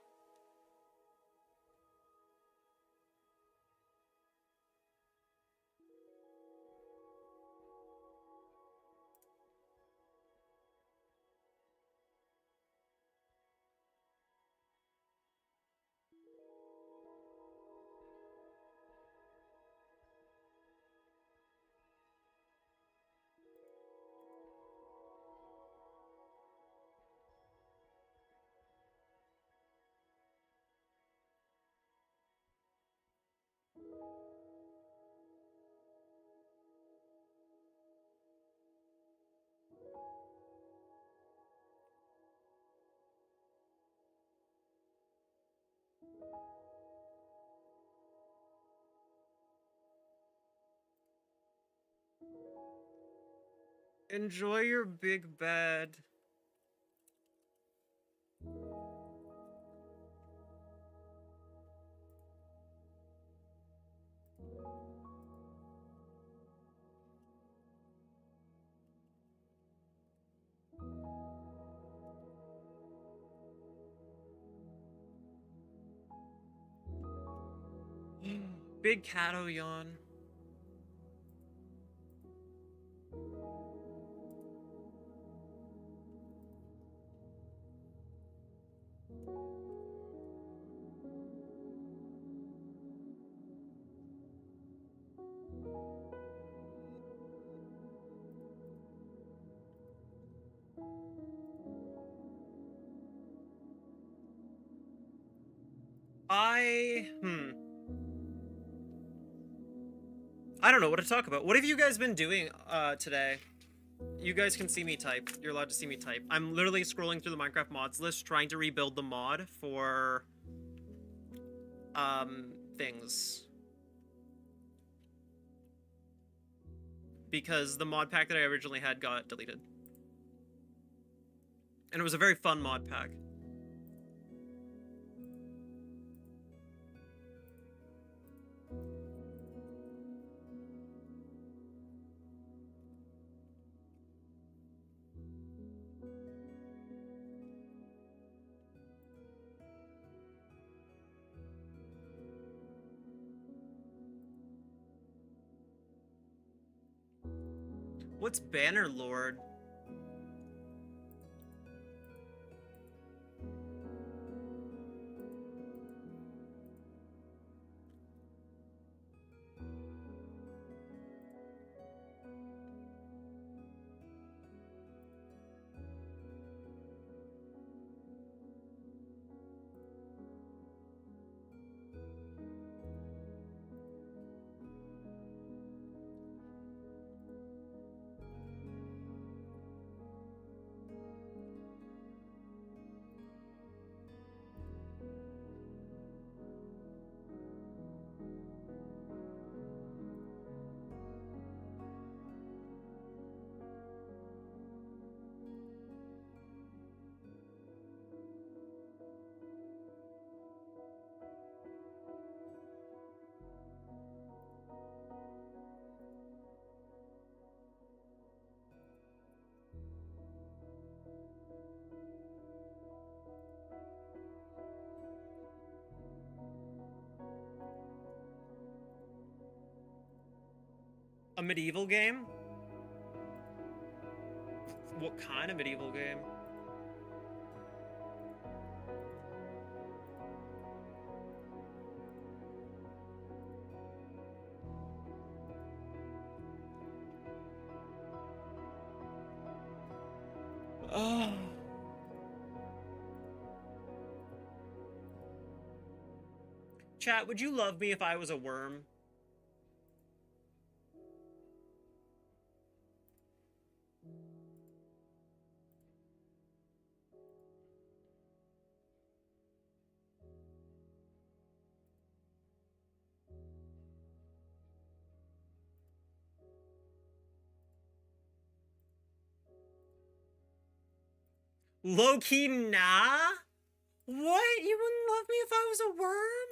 Speaker 1: Enjoy your big bed. Big Cato yawn. I don't know what to talk about. What have you guys been doing today? You guys can see me type. You're allowed to see me type. I'm literally scrolling through the Minecraft mods list trying to rebuild the mod for things. Because the mod pack that I originally had got deleted. And it was a very fun mod pack. What's Bannerlord? A medieval game? What kind of medieval game? Oh. Chat, would you love me if I was a worm? Low-key, nah? What? You wouldn't love me if I was a worm?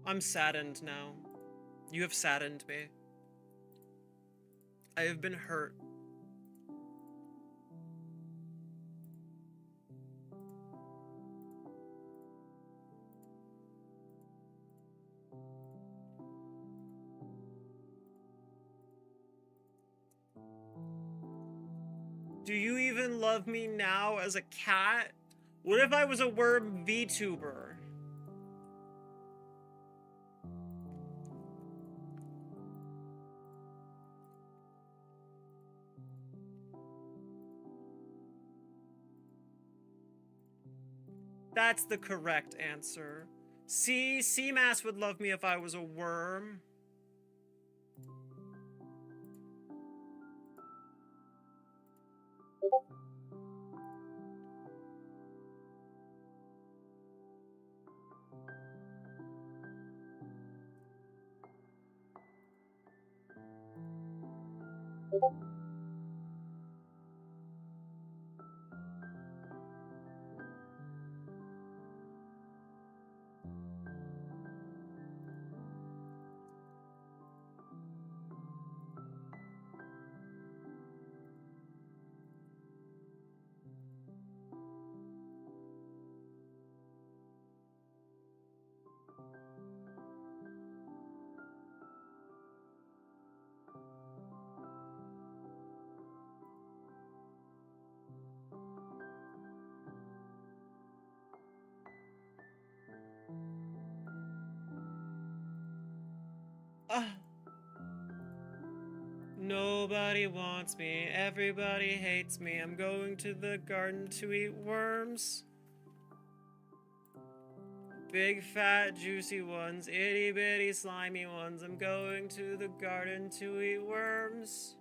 Speaker 1: I'm saddened now. You have saddened me. I have been hurt. Do you even love me now as a cat? What if I was a worm VTuber? That's the correct answer. See, Seamass would love me if I was a worm. Nobody wants me, everybody hates me. I'm going to the garden to eat worms. Big fat juicy ones, itty bitty slimy ones. I'm going to the garden to eat worms.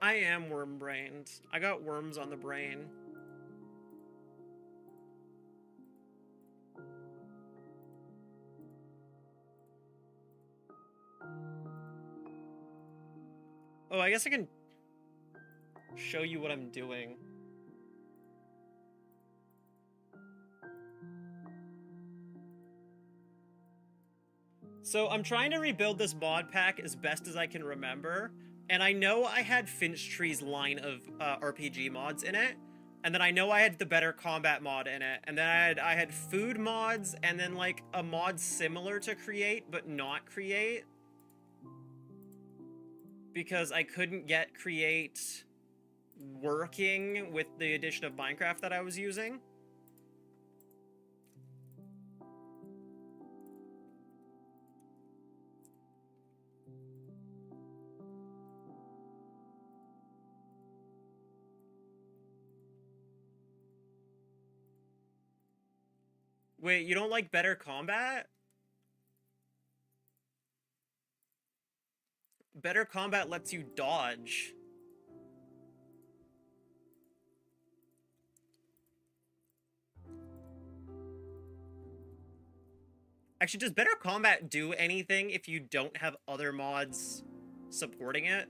Speaker 1: I am worm-brained. I got worms on the brain. Oh, I guess I can show you what I'm doing. So I'm trying to rebuild this mod pack as best as I can remember, and I know I had Finch Tree's line of RPG mods in it, and then I know I had the Better Combat mod in it, and then I had food mods, and then like a mod similar to Create but not Create, because I couldn't get Create working with the edition of Minecraft that I was using. Wait, you don't like Better Combat? Better Combat lets you dodge. Actually, does Better Combat do anything if you don't have other mods supporting it?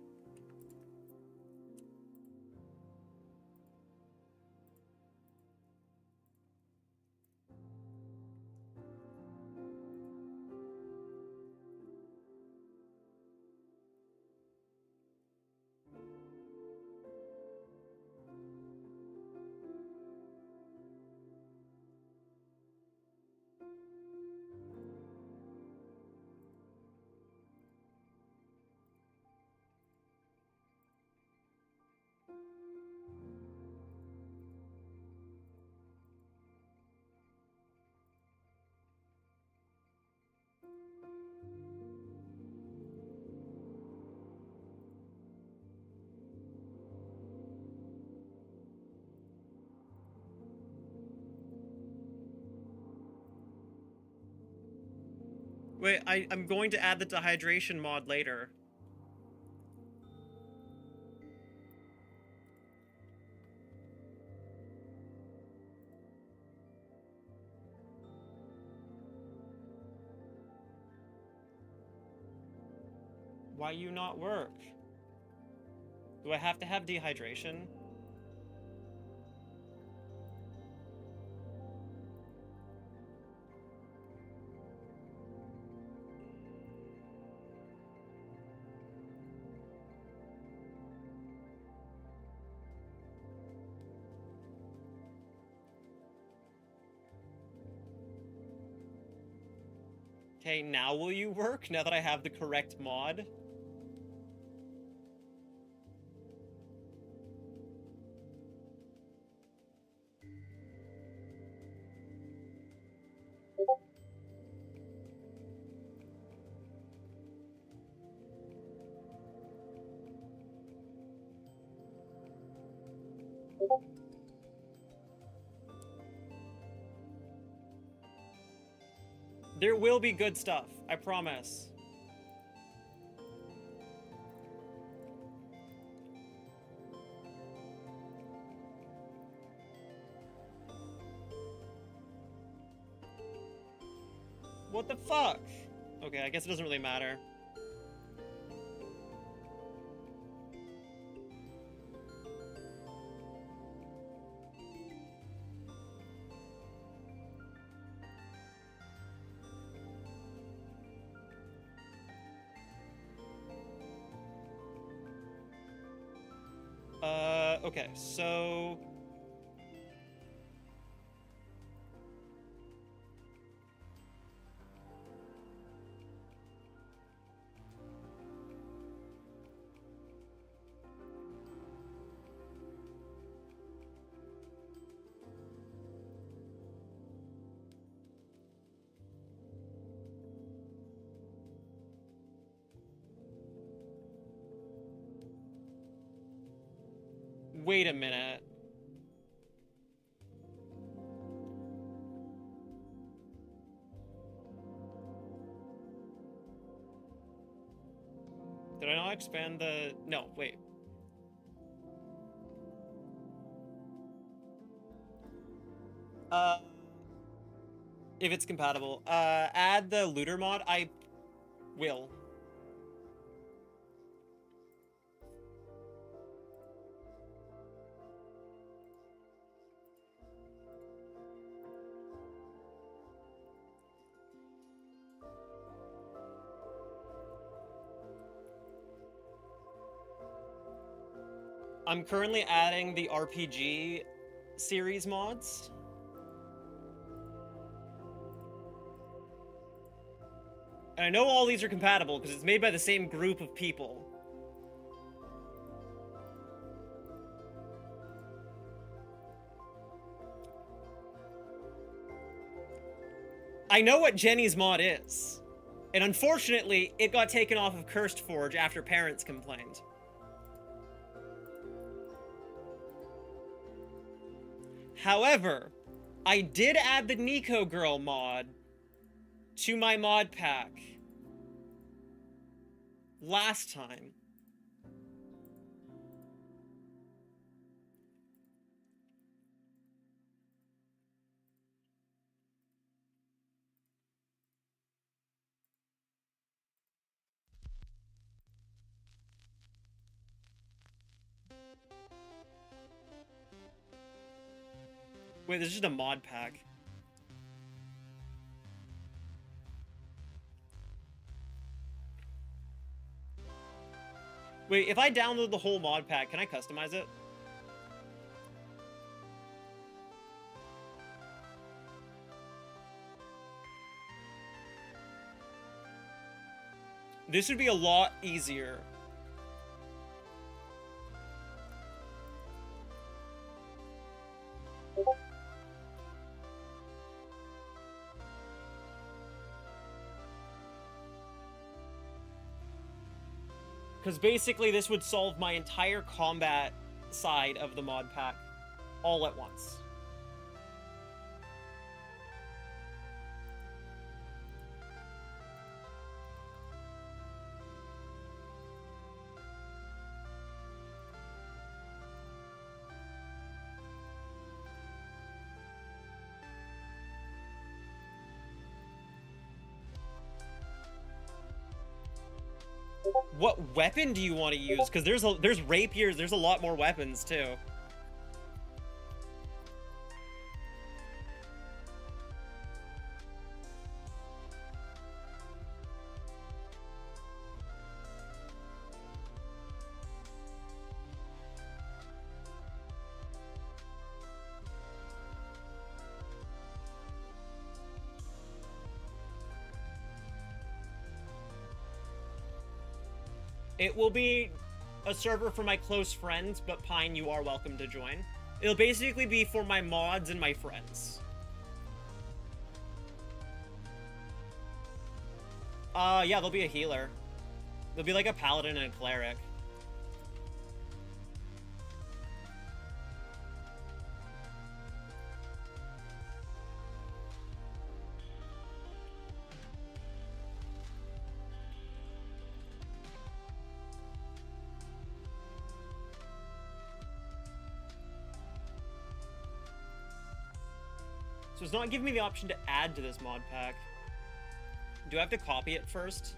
Speaker 1: Wait, I'm going to add the dehydration mod later. Why you not work? Do I have to have dehydration? Okay, now will you work, now that I have the correct mod? There will be good stuff, I promise. What the fuck? Okay, I guess it doesn't really matter. Okay, so... Wait a minute. Did I not expand the... No, wait. If it's compatible. Add the looter mod? I will. I'm currently adding the RPG series mods. And I know all these are compatible because it's made by the same group of people. I know what Jenny's mod is. And unfortunately, it got taken off of Cursed Forge after parents complained. However, I did add the Nico Girl mod to my mod pack last time. Wait, this is just a mod pack. Wait, if I download the whole mod pack, can I customize it? This would be a lot easier. Because basically this would solve my entire combat side of the mod pack all at once. What weapon do you want to use? Because there's rapiers, there's a lot more weapons too. It will be a server for my close friends, but Pine, you are welcome to join. It'll basically be for my mods and my friends. Yeah, there'll be a healer. There'll be like a paladin and a cleric. So it's not giving me the option to add to this mod pack. Do I have to copy it first?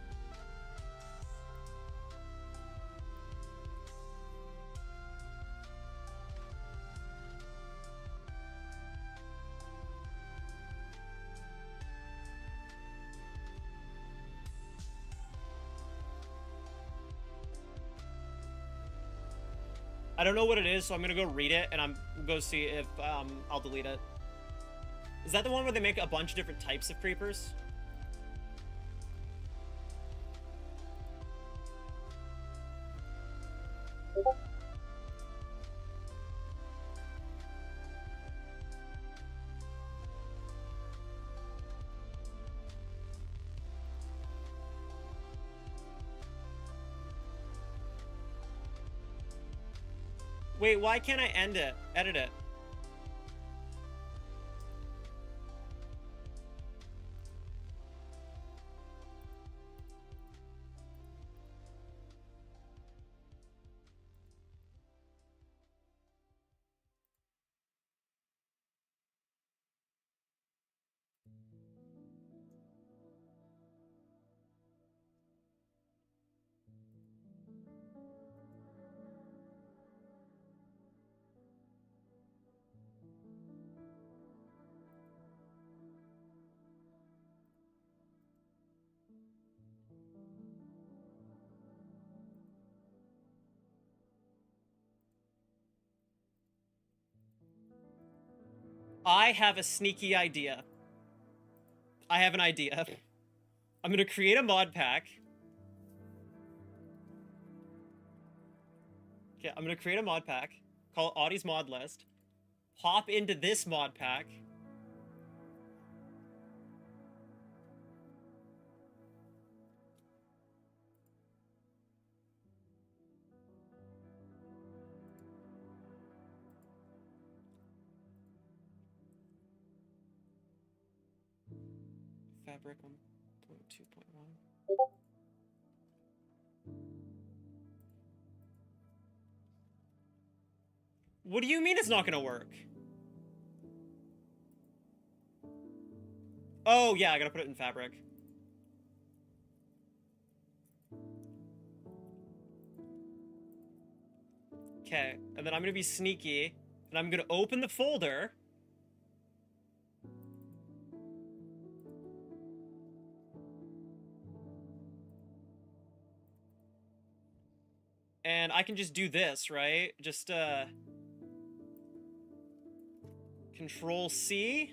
Speaker 1: I don't know what it is, so I'm gonna go read it and I'm go see if I'll delete it. Is that the one where they make a bunch of different types of creepers? Wait, why can't I edit it? I have a sneaky idea. I have an idea. I'm gonna create a mod pack. Okay, I'm gonna create a mod pack. Call it Audie's mod list. Hop into this mod pack. Fabric 1.2.1. What do you mean it's not gonna work? Oh, yeah, I gotta put it in Fabric. Okay, and then I'm gonna be sneaky, and I'm gonna open the folder. And I can just do this, right? Just, Control C.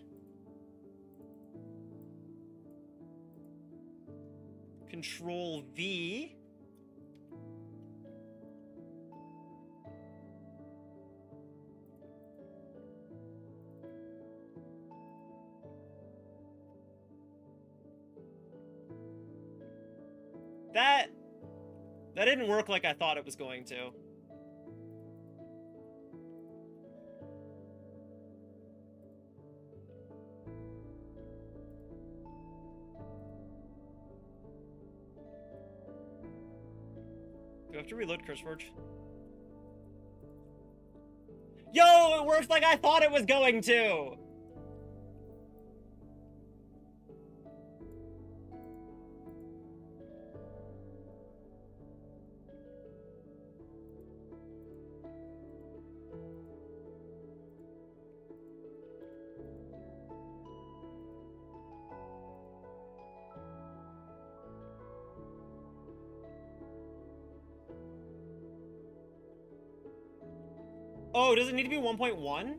Speaker 1: Control V. That didn't work like I thought it was going to. Do I have to reload CurseForge? Yo, it works like I thought it was going to! Oh, does it need to be 1.1?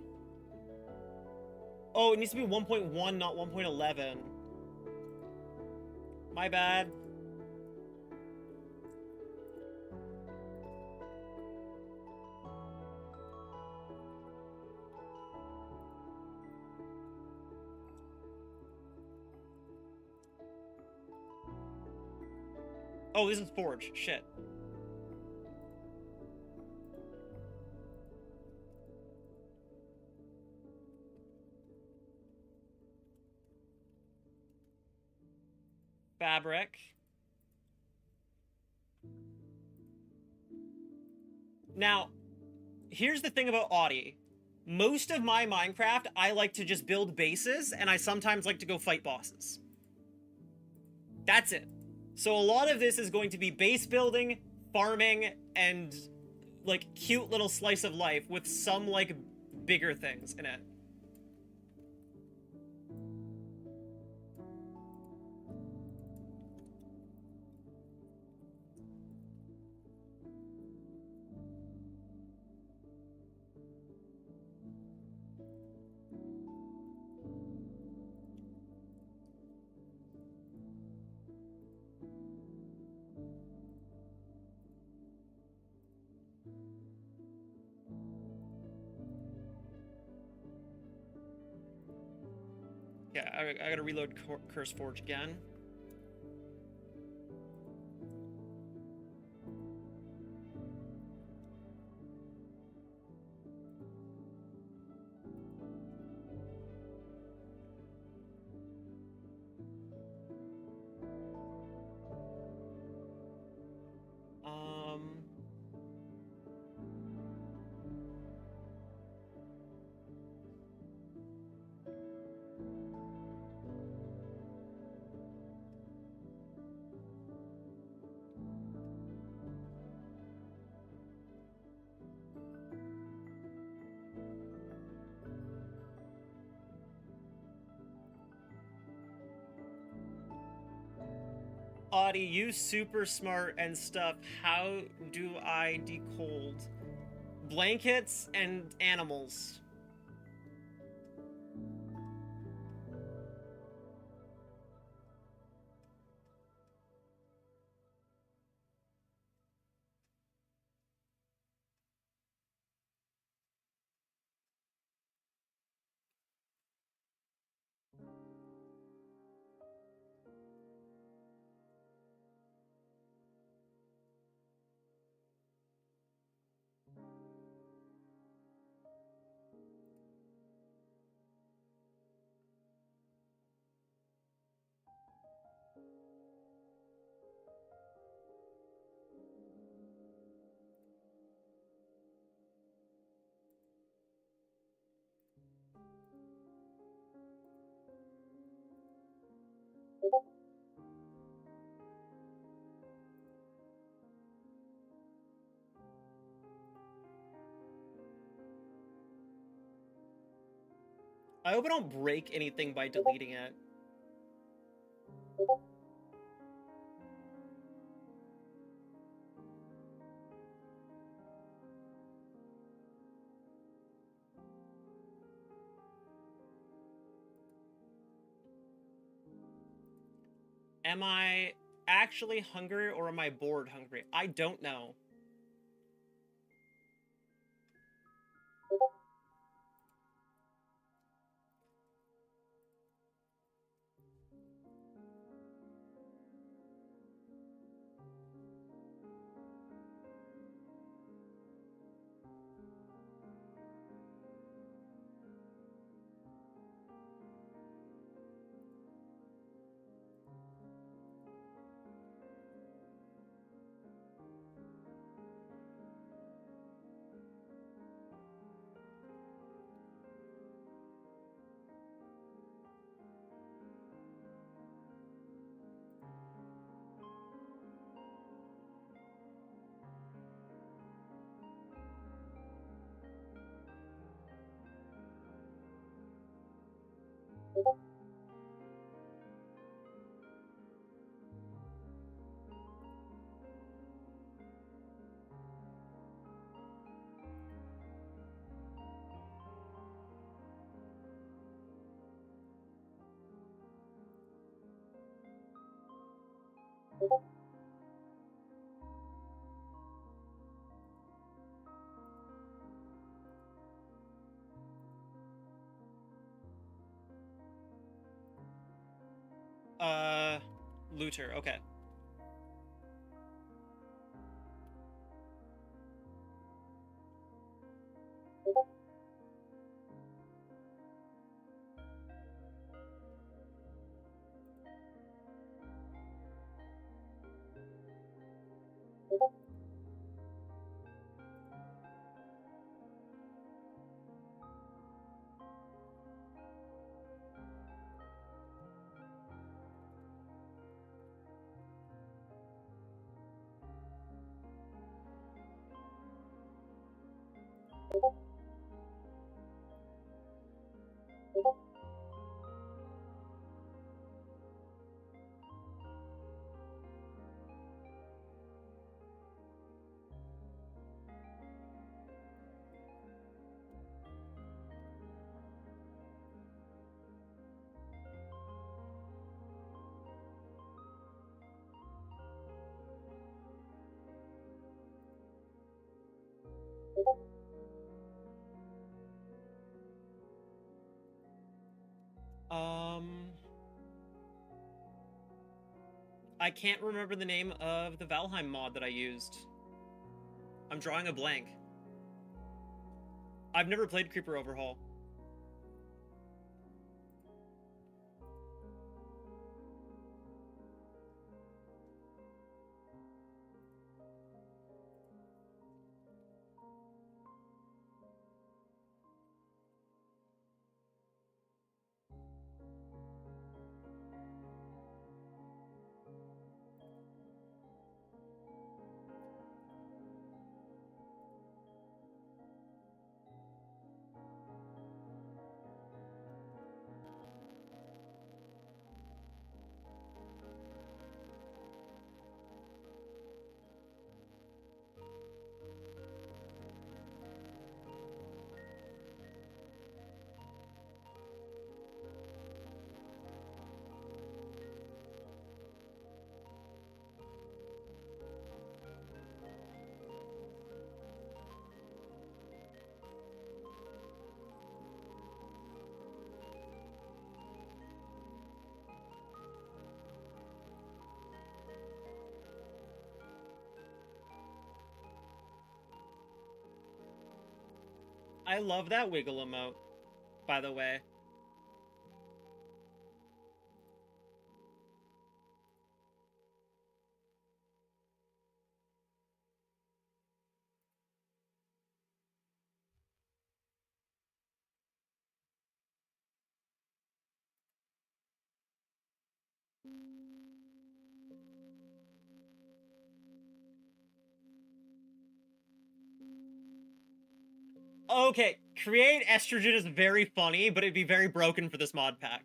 Speaker 1: Oh, it needs to be 1.1, not 1.11. My bad. Oh, this is Forge. Shit. Fabric. Now, here's the thing about Odyssey. Most of my Minecraft, I like to just build bases, and I sometimes like to go fight bosses. That's it. So a lot of this is going to be base building, farming, and like cute little slice of life with some like bigger things in it. Yeah, I gotta reload Curse Forge again. Audie, you super smart and stuff. How do I decold? Blankets and animals. I hope I don't break anything by deleting it. Am I actually hungry or am I bored hungry? I don't know. Looter, okay. I can't remember the name of the Valheim mod that I used. I'm drawing a blank. I've never played Creeper Overhaul. I love that wiggle emote, by the way. Okay, create estrogen is very funny, but it'd be very broken for this mod pack.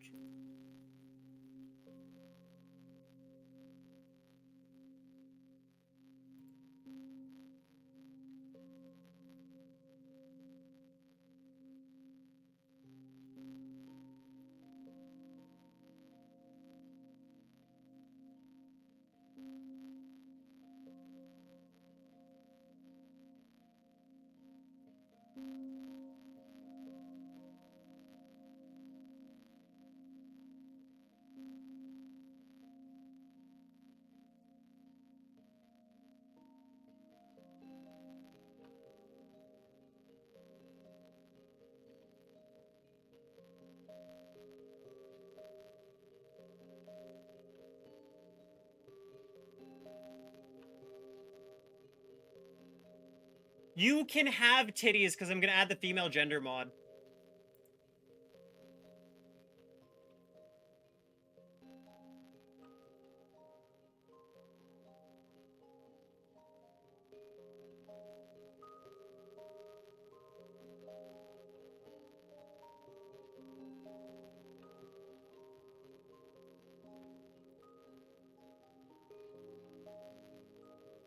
Speaker 1: You can have titties because I'm gonna add the female gender mod.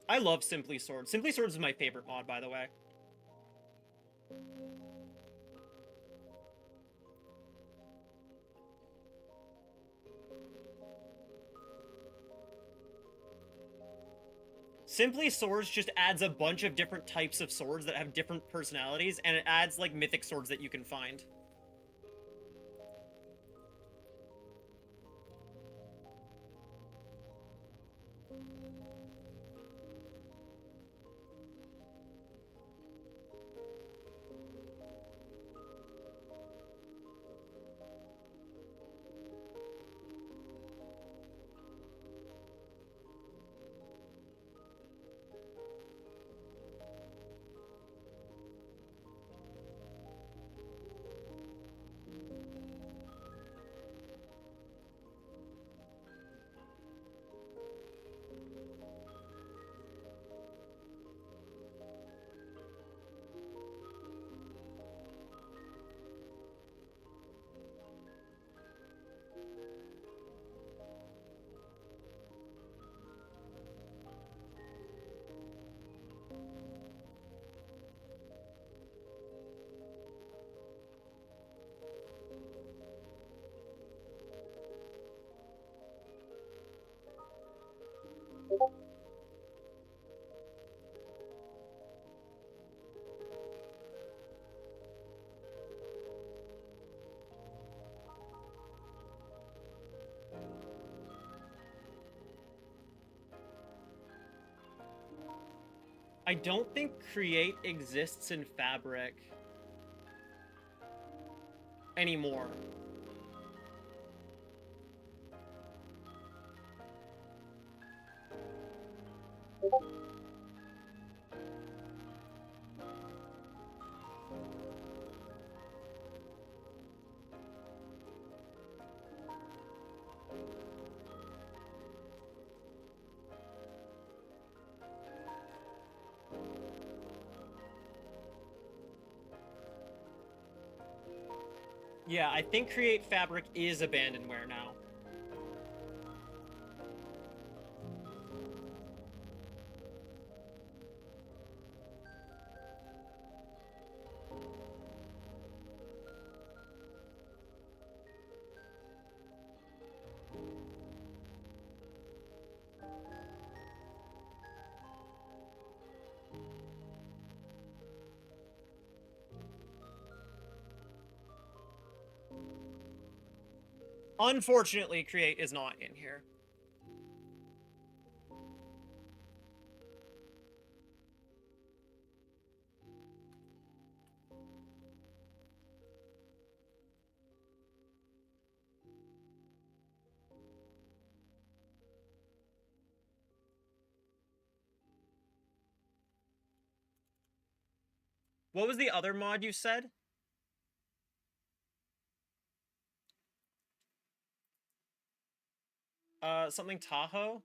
Speaker 1: I love Simply Swords. Simply Swords is my favorite mod, by the way. Simply Swords just adds a bunch of different types of swords that have different personalities, and it adds, like, mythic swords that you can find. I don't think create exists in Fabric anymore. Yeah, I think Create Fabric is abandonware now. Unfortunately, Create is not in here. What was the other mod you said? Something Tahoe?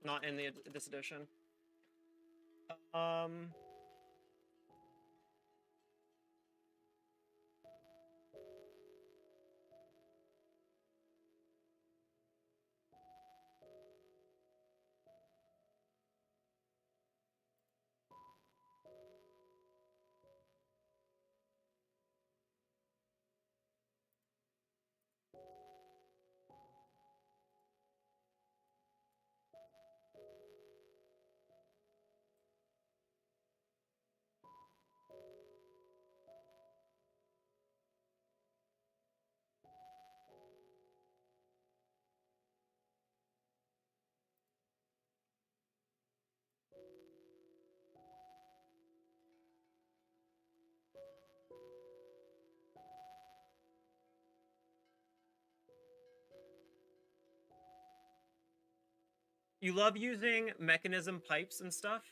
Speaker 1: Not in this edition. Um... You love using mechanism pipes and stuff?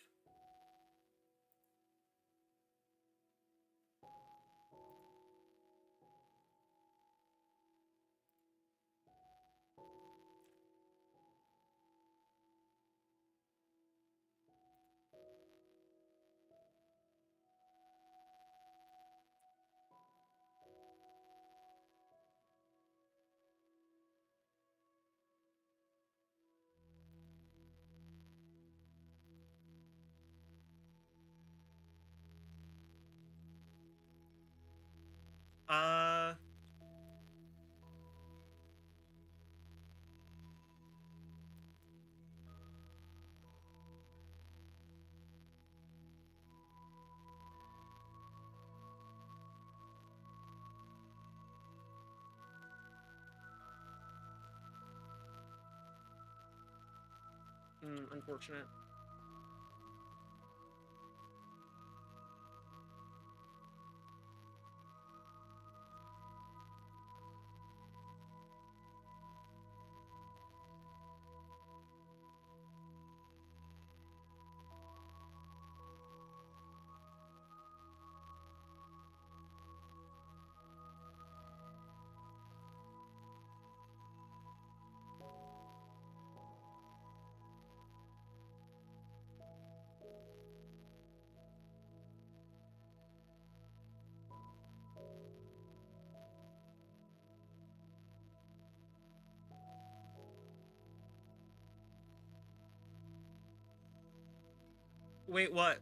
Speaker 1: Unfortunate. Wait, what?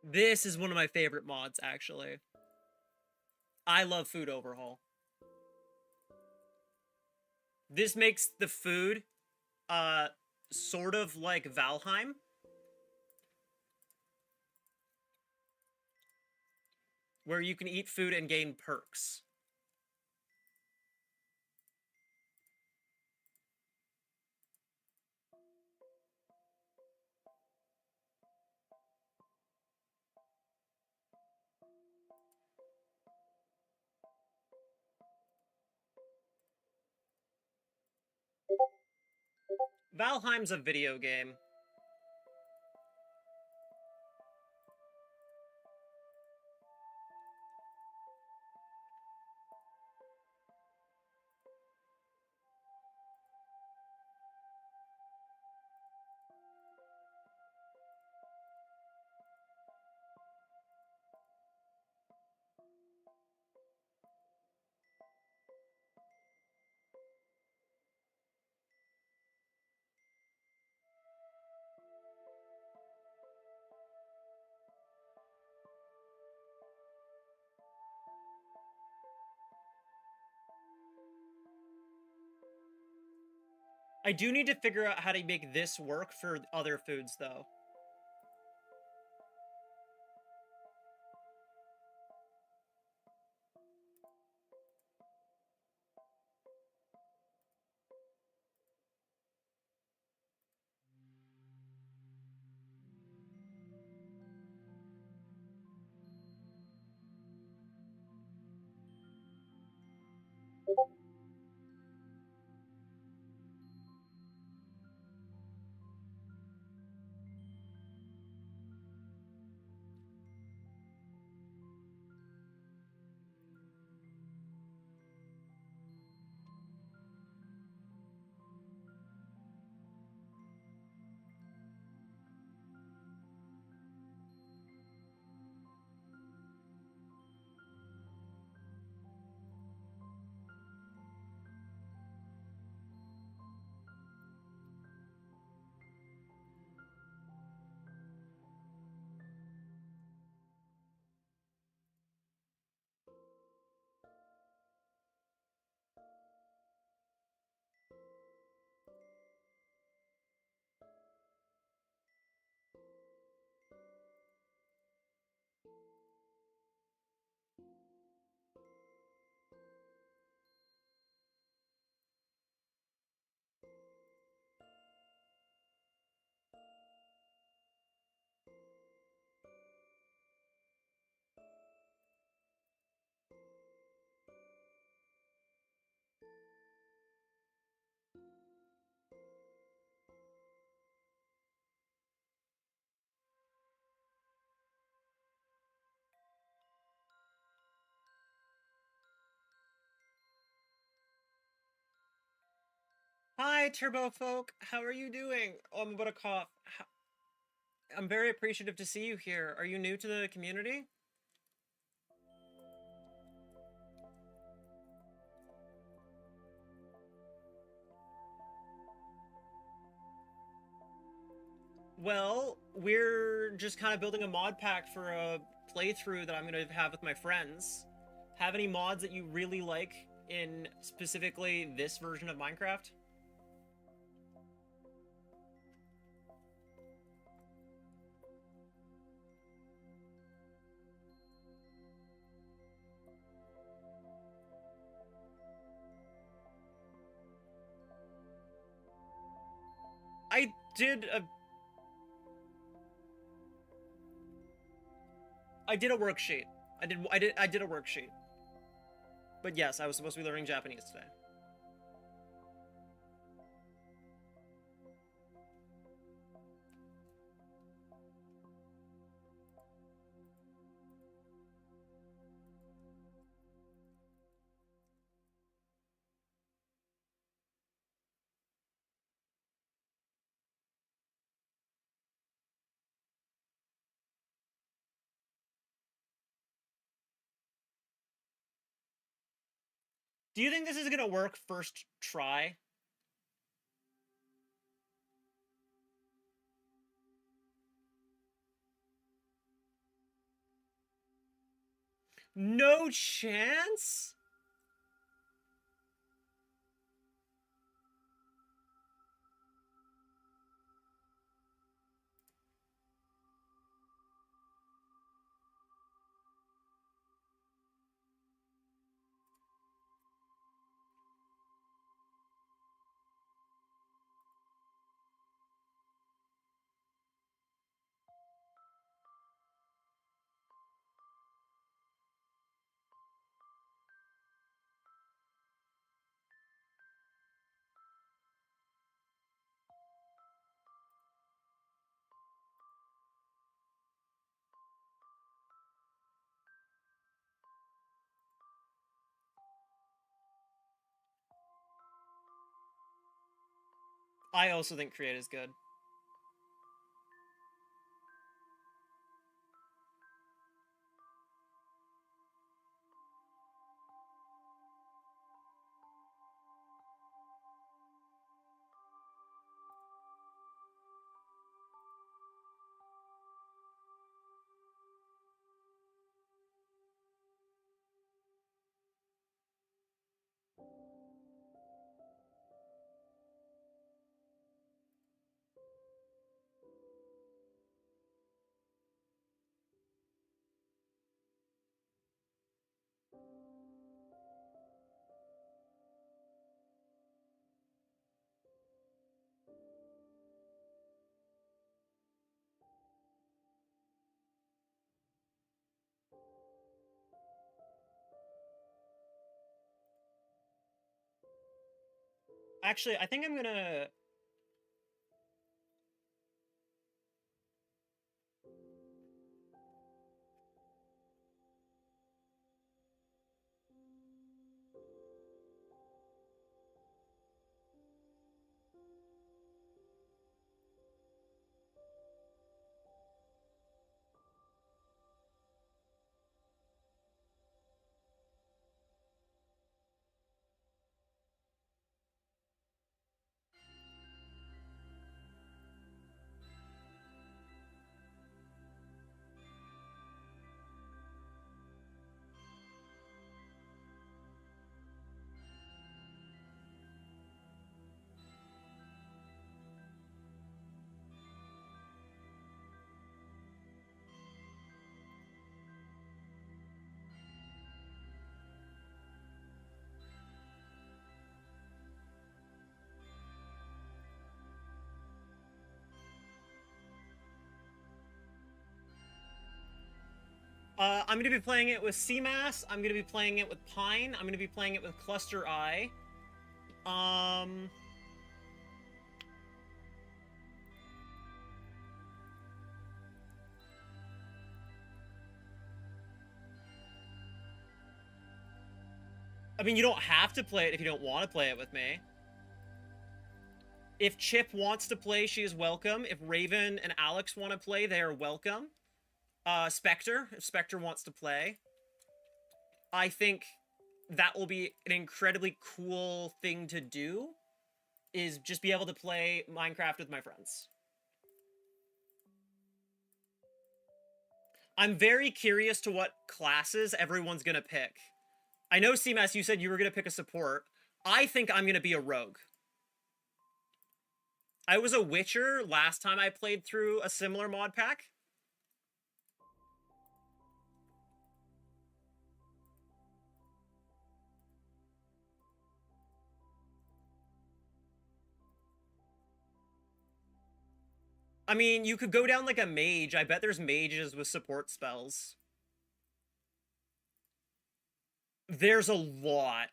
Speaker 1: This is one of my favorite mods, actually. I love Food Overhaul. This makes the food, uh, sort of like Valheim. Where you can eat food and gain perks. Valheim's a video game. I do need to figure out how to make this work for other foods, though. Hi, Turbo Folk. How are you doing? Oh, I'm about to cough. I'm very appreciative to see you here. Are you new to the community? Well, we're just kind of building a mod pack for a playthrough that I'm going to have with my friends. Have any mods that you really like in specifically this version of Minecraft? I did a worksheet. I did a worksheet. But yes, I was supposed to be learning Japanese today. Do you think this is gonna work first try? No chance? I also think create is good. Actually, I think I'm gonna... I'm gonna be playing it with CMAS, I'm gonna be playing it with Pine, I'm gonna be playing it with Cluster Eye. I mean, you don't have to play it if you don't want to play it with me. If Chip wants to play, she is welcome. If Raven and Alex want to play, they are welcome. Spectre, if Spectre wants to play. I think that will be an incredibly cool thing to do, is just be able to play Minecraft with my friends. I'm very curious to what classes everyone's gonna pick. I know, CMS, you said you were gonna pick a support. I think I'm gonna be a rogue. I was a Witcher last time I played through a similar mod pack. I mean, you could go down like a mage. I bet there's mages with support spells. There's a lot.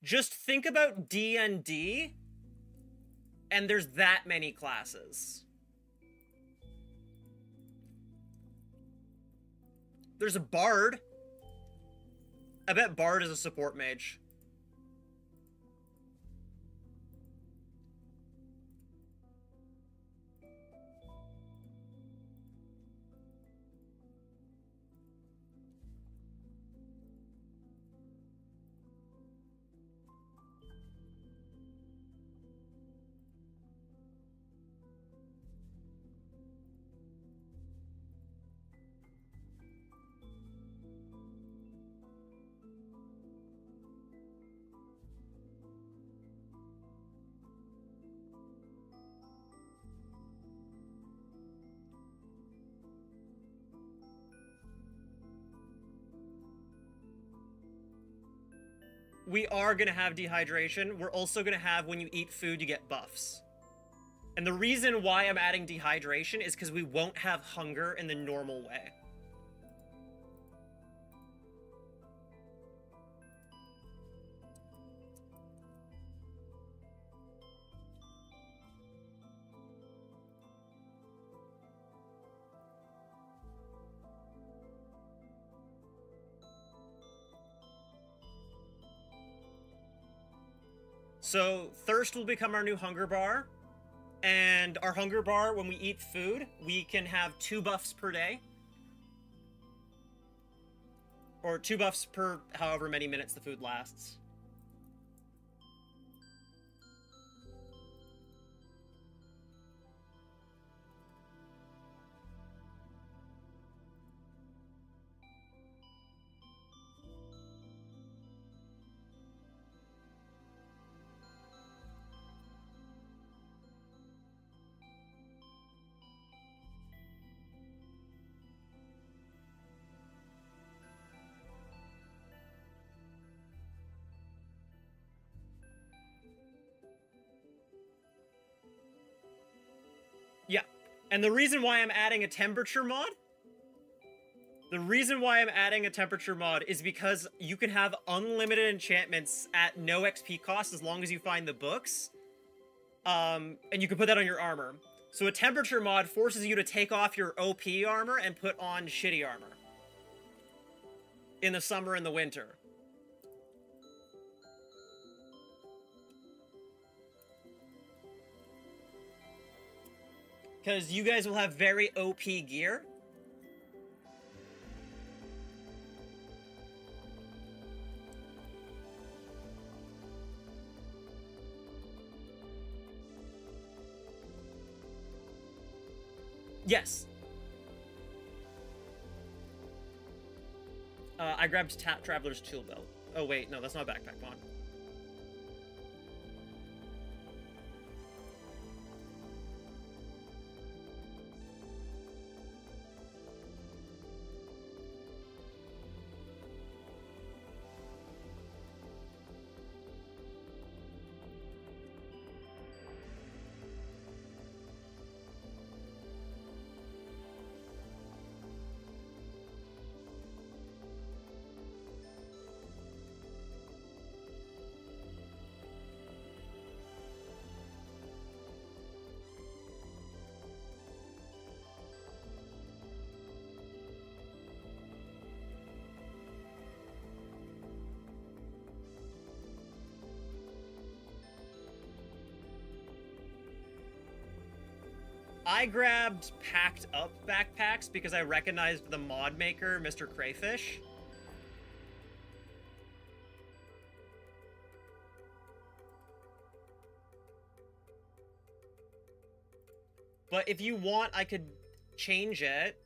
Speaker 1: Just think about D&D, and there's that many classes. There's a bard. I bet bard is a support mage. We are going to have dehydration. We're also going to have, when you eat food, you get buffs. And the reason why I'm adding dehydration is because we won't have hunger in the normal way. So thirst will become our new hunger bar. And our hunger bar, when we eat food, we can have 2 buffs per day. Or 2 buffs per however many minutes the food lasts. Yeah. And the reason why I'm adding a temperature mod is because you can have unlimited enchantments at no XP cost as long as you find the books. And you can put that on your armor. So a temperature mod forces you to take off your OP armor and put on shitty armor. In the summer and the winter. Because you guys will have very OP gear. Yes. I grabbed Traveler's Tool Belt. Oh wait, no, that's not a backpack mod. I grabbed packed up backpacks because I recognized the mod maker, Mr. Crayfish. But if you want, I could change it.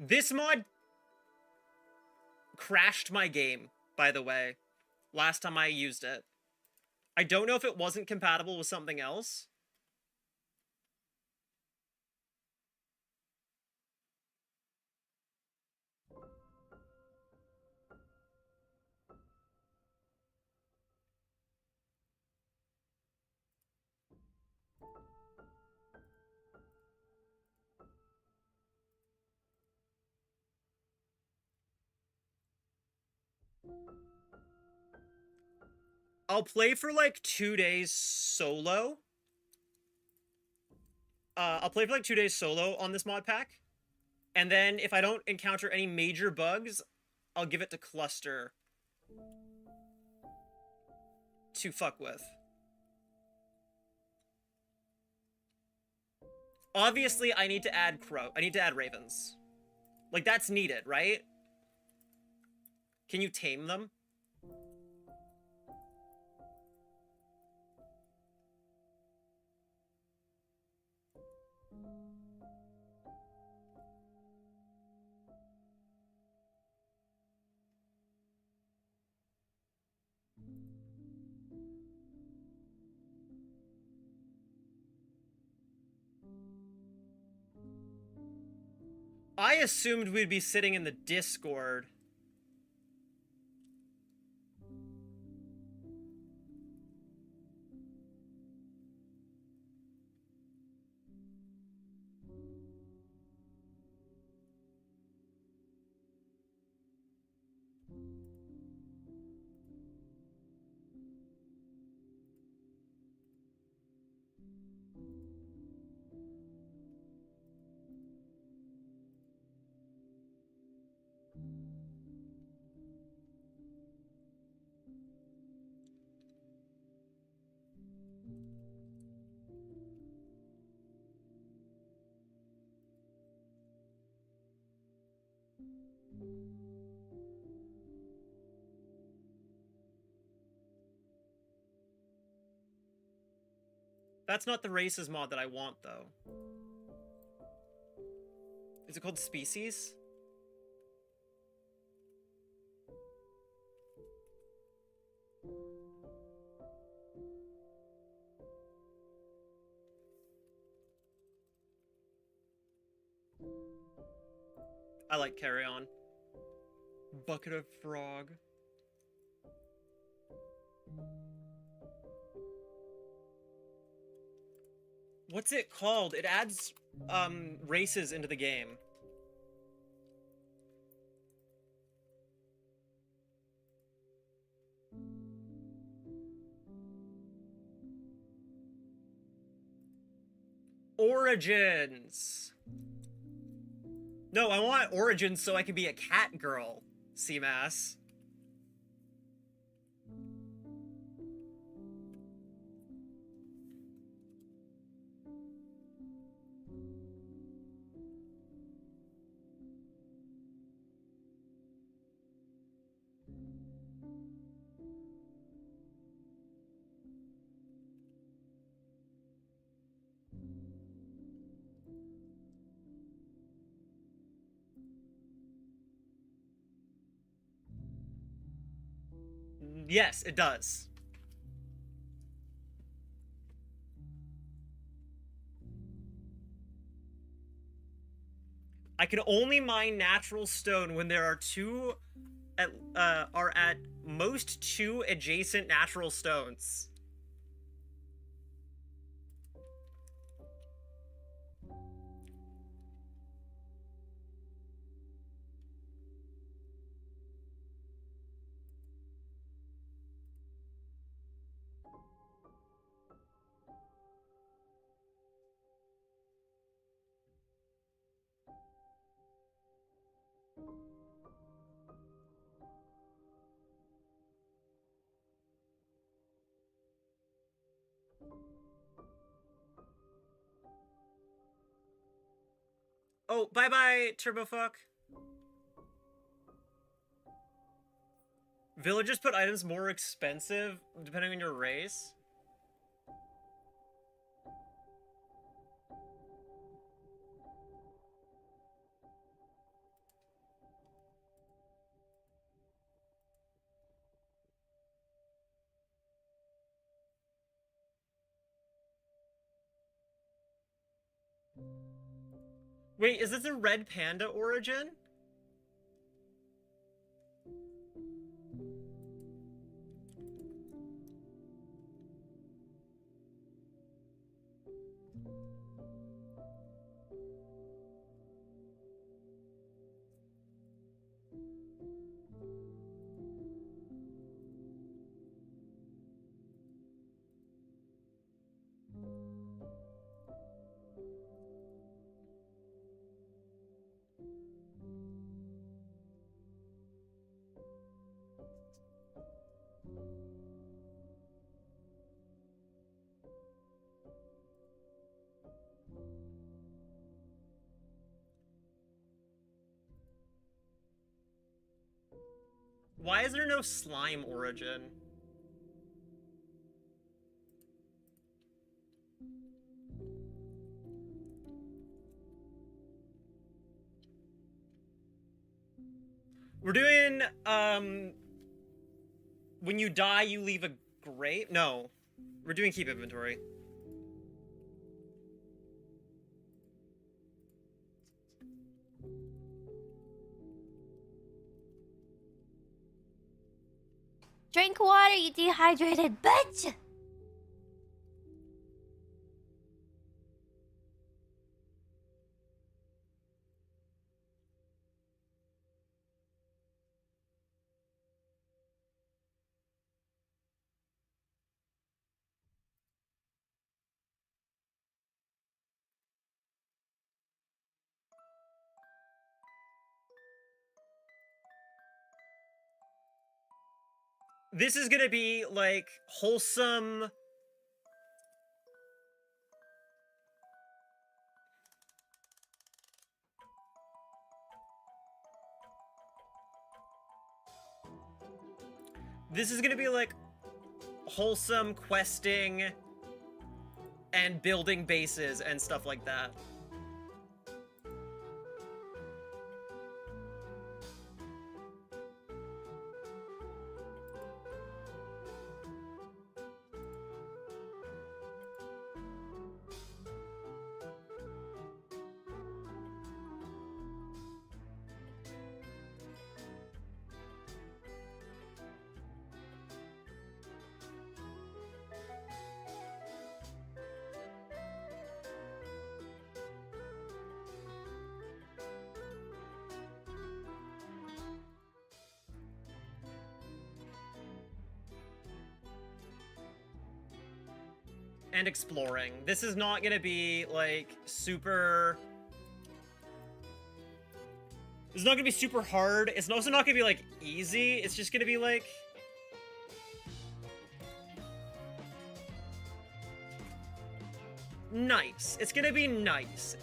Speaker 1: This mod crashed my game, by the way, last time I used it. I don't know if it wasn't compatible with something else. I'll play for like 2 days solo. I'll play for like 2 days solo on this mod pack. And then if I don't encounter any major bugs, I'll give it to Cluster to fuck with. Obviously, I need to add ravens. Like, that's needed, right? Can you tame them? I assumed we'd be sitting in the Discord. That's not the races mod that I want, though. Is it called Species? I like Carry On. Bucket of Frog. What's it called? It adds races into the game. Origins. No, I want Origins so I can be a cat girl, CMAS. Yes, it does. I can only mine natural stone when there are at most 2 adjacent natural stones. Oh, bye-bye, Turbofuck. Villagers put items more expensive depending on your race. Wait, is this a red panda origin? Why is there no slime origin? We're doing, when you die, you leave a grave? No. We're doing keep inventory.
Speaker 2: Drink water, you dehydrated bitch!
Speaker 1: This is gonna be, like, wholesome... This is gonna be, like, wholesome questing and building bases and stuff like that. And exploring. This is not gonna be, like, super... This is not gonna be super hard. It's also not gonna be, like, easy. It's just gonna be, like... nice. It's gonna be nice.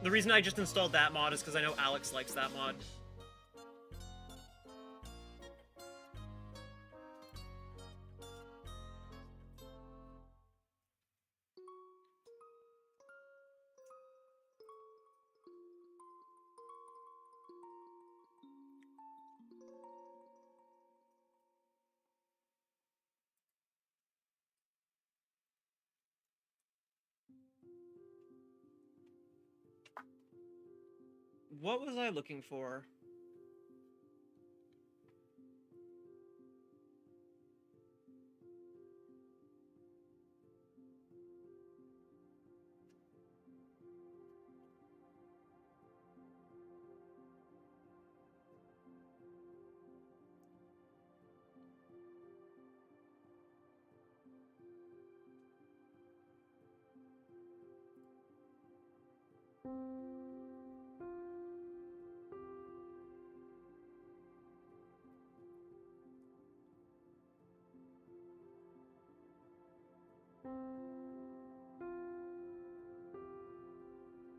Speaker 1: The reason I just installed that mod is because I know Alex likes that mod. What was I looking for?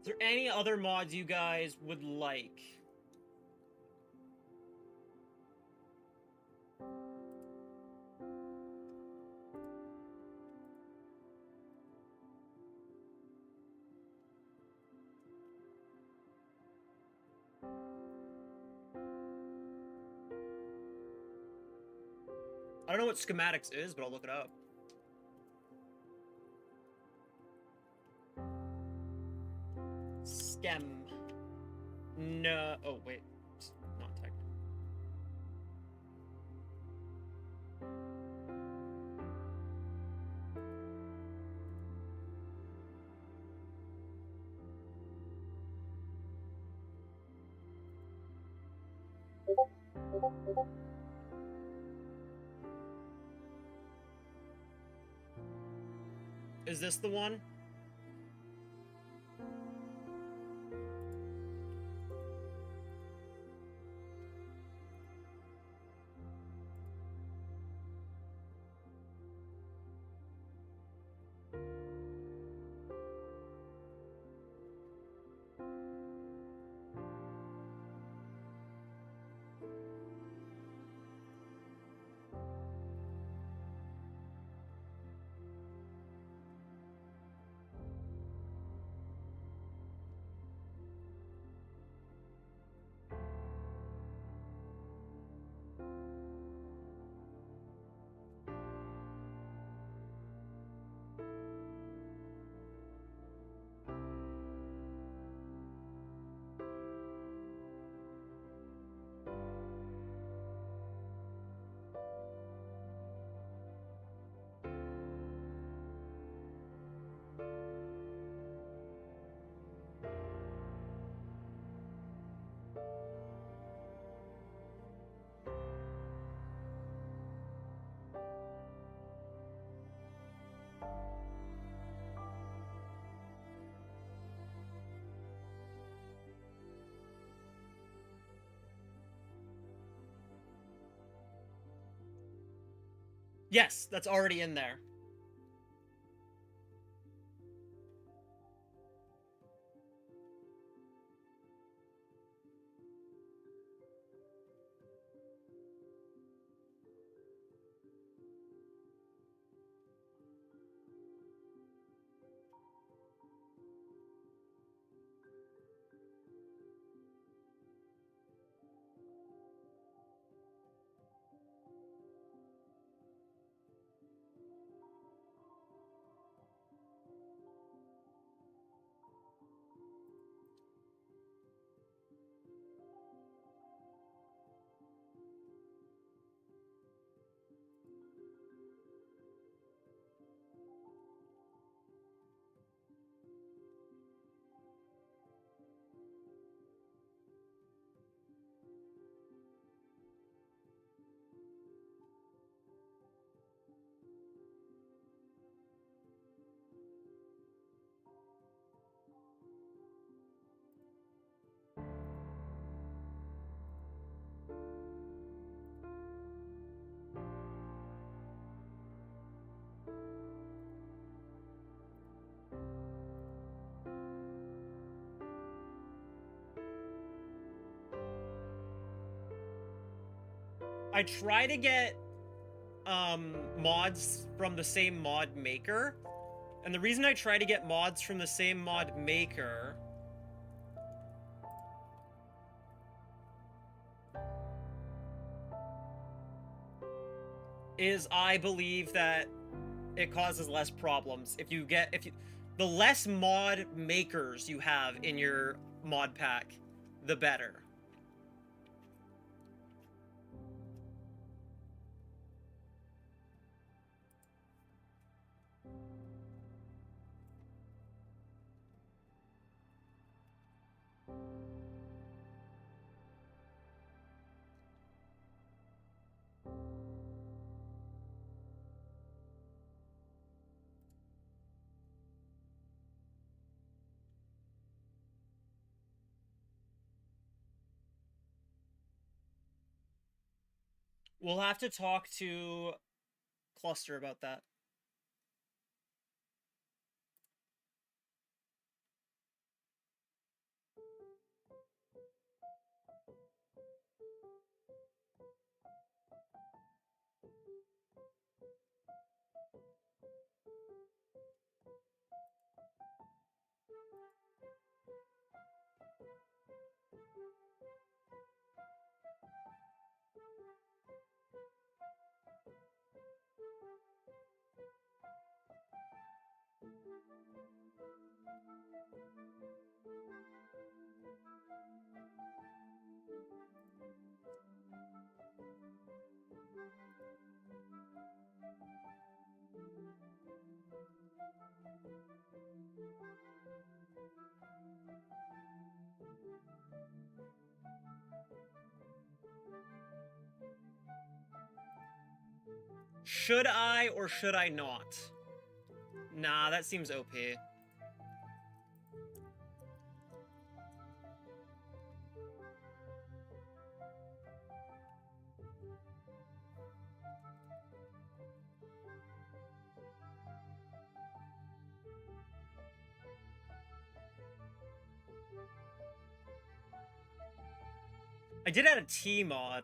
Speaker 1: Is there any other mods you guys would like? I don't know what schematics is, but I'll look it up. Schem. No. Oh, wait. It's not typed. Is this the one? Yes, that's already in there. I try to get mods from the same mod maker, and the reason I try to get mods from the same mod maker is I believe that it causes less problems if you the less mod makers you have in your mod pack, the better. We'll have to talk to Cluster about that. Should I or should I not? Nah, that seems OP. I did add a T mod.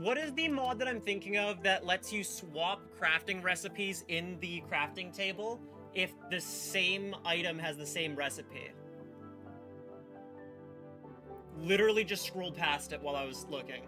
Speaker 1: What is the mod that I'm thinking of that lets you swap crafting recipes in the crafting table if the same item has the same recipe? Literally just scrolled past it while I was looking.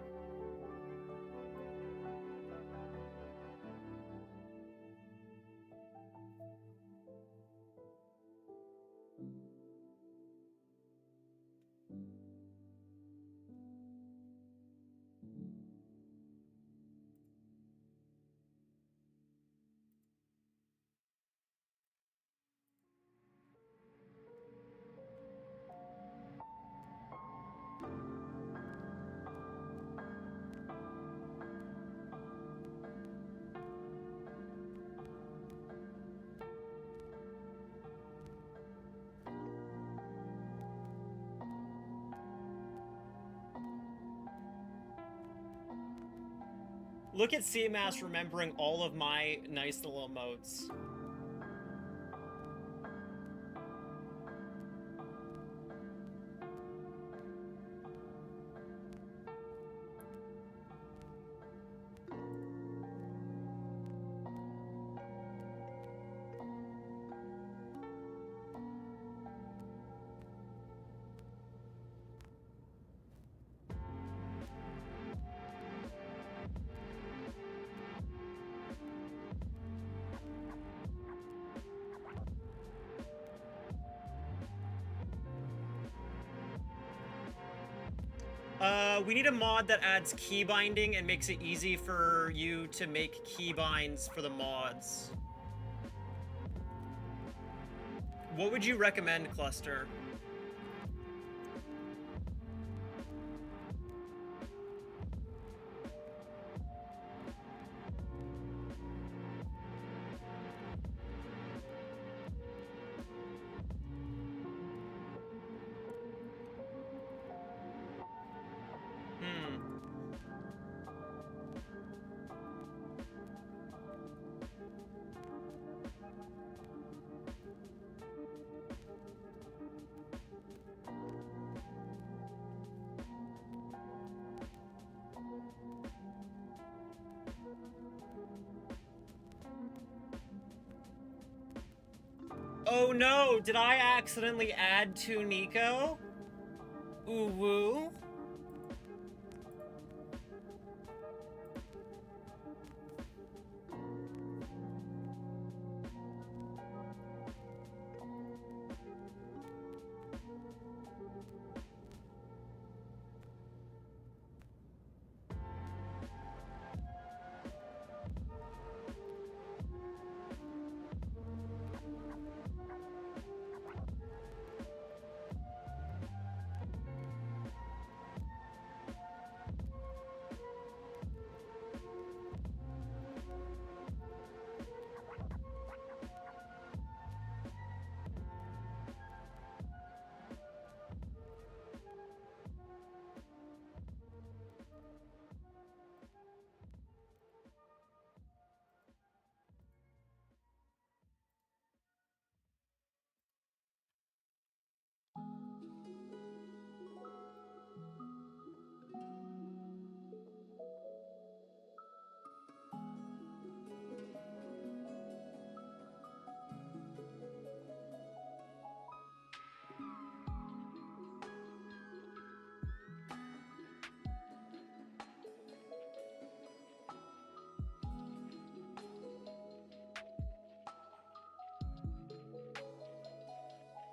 Speaker 1: Look at CMAS remembering all of my nice little emotes. We need a mod that adds key binding and makes it easy for you to make key binds for the mods. What would you recommend, Cluster? Oh no, did I accidentally add to Nico? Ooh woo.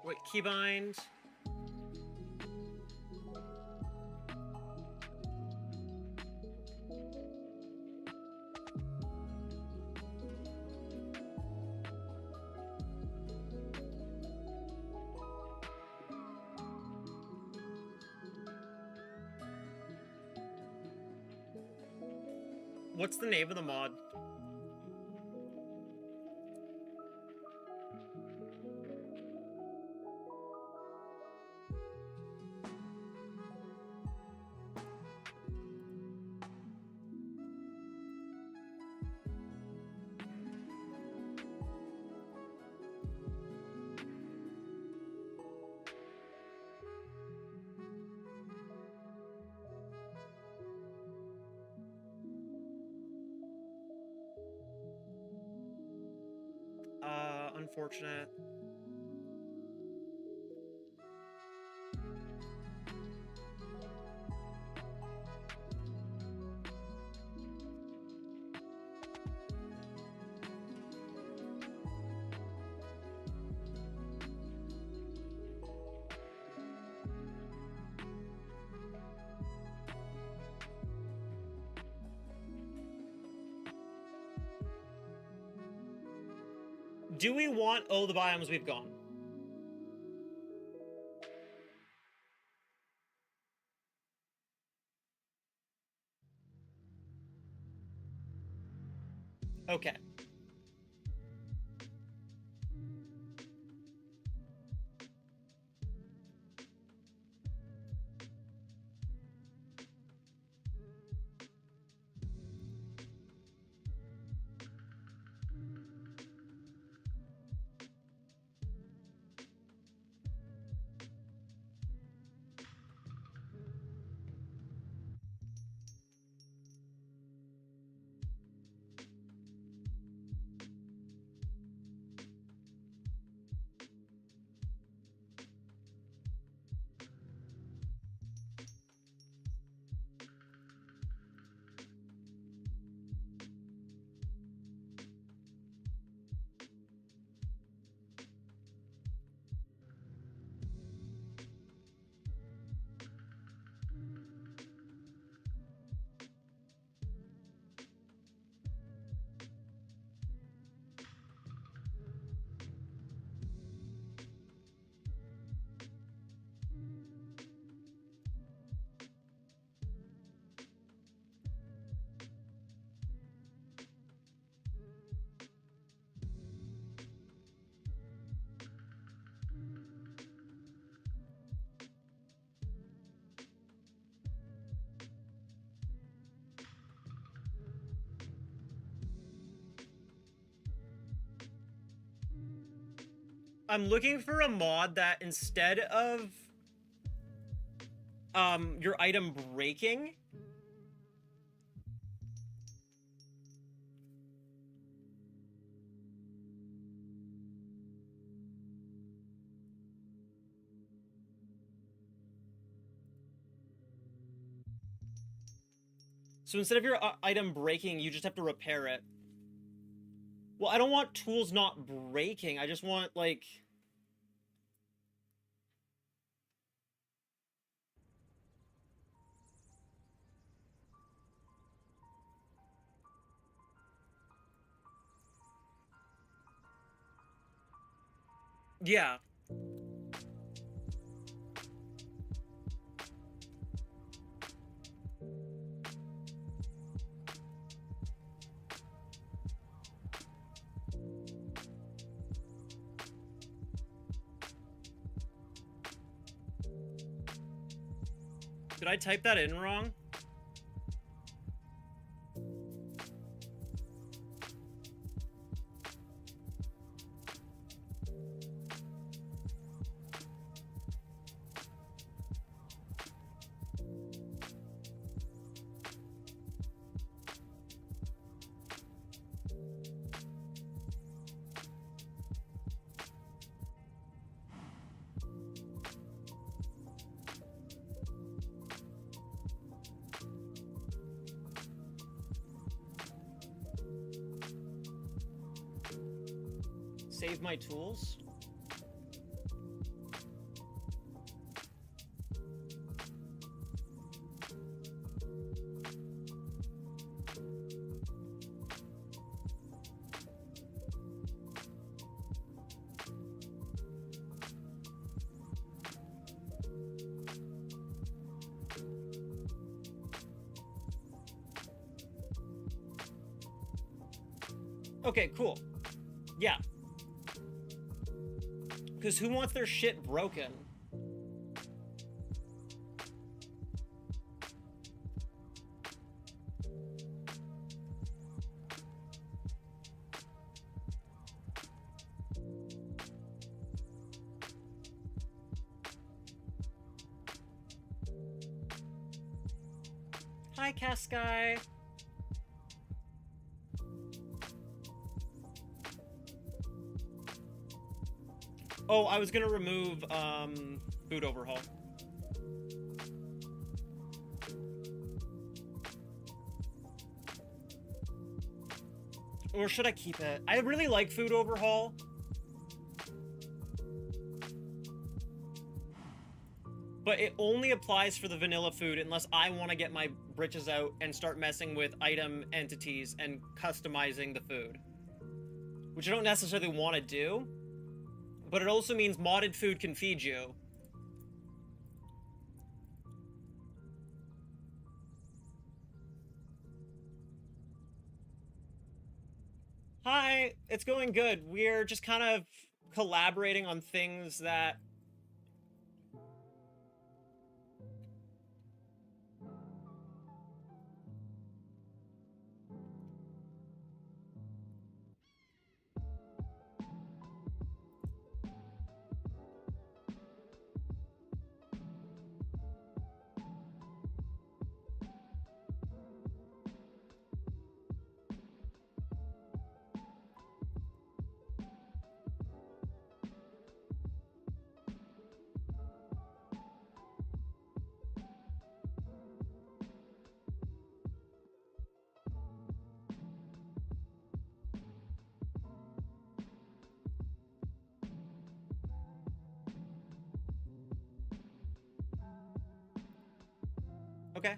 Speaker 1: Wait, keybind. What's the name of the mod? Unfortunate. Do we want all the biomes we've gone? Okay. I'm looking for a mod that instead of your item breaking, So instead of your item breaking, you just have to repair it. Well, I don't want tools not breaking. I just want, like... Yeah. Did I type that in wrong? Save my tools? Okay, cool. Yeah. Because who wants their shit broken? Hi, Caskai. Oh, I was gonna remove, food overhaul. Or should I keep it? I really like food overhaul. But it only applies for the vanilla food unless I want to get my britches out and start messing with item entities and customizing the food. Which I don't necessarily want to do. But it also means modded food can feed you. Hi, it's going good. We're just kind of collaborating on things that... Okay.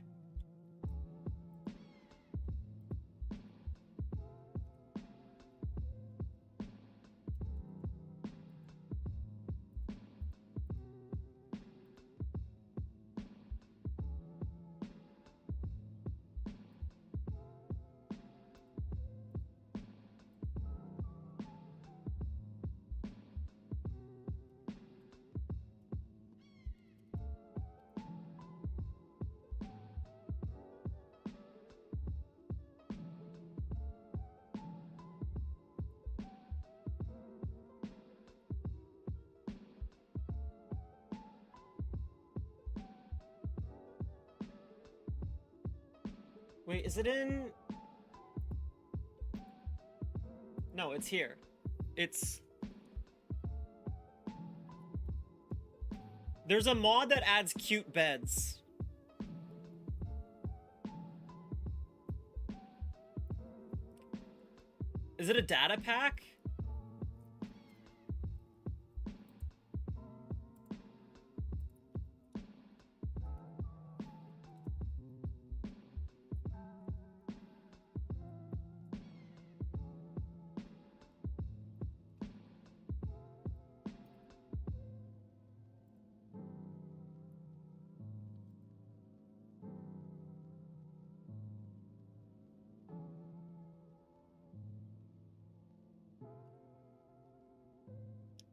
Speaker 1: Wait, is it in... No, it's here. It's... There's a mod that adds cute beds. Is it a data pack?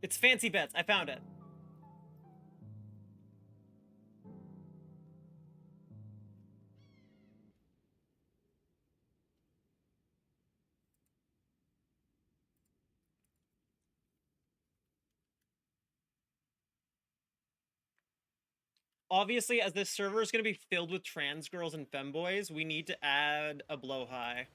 Speaker 1: It's Fancy Bets. I found it. Obviously, as this server is going to be filled with trans girls and femboys, we need to add a blow high.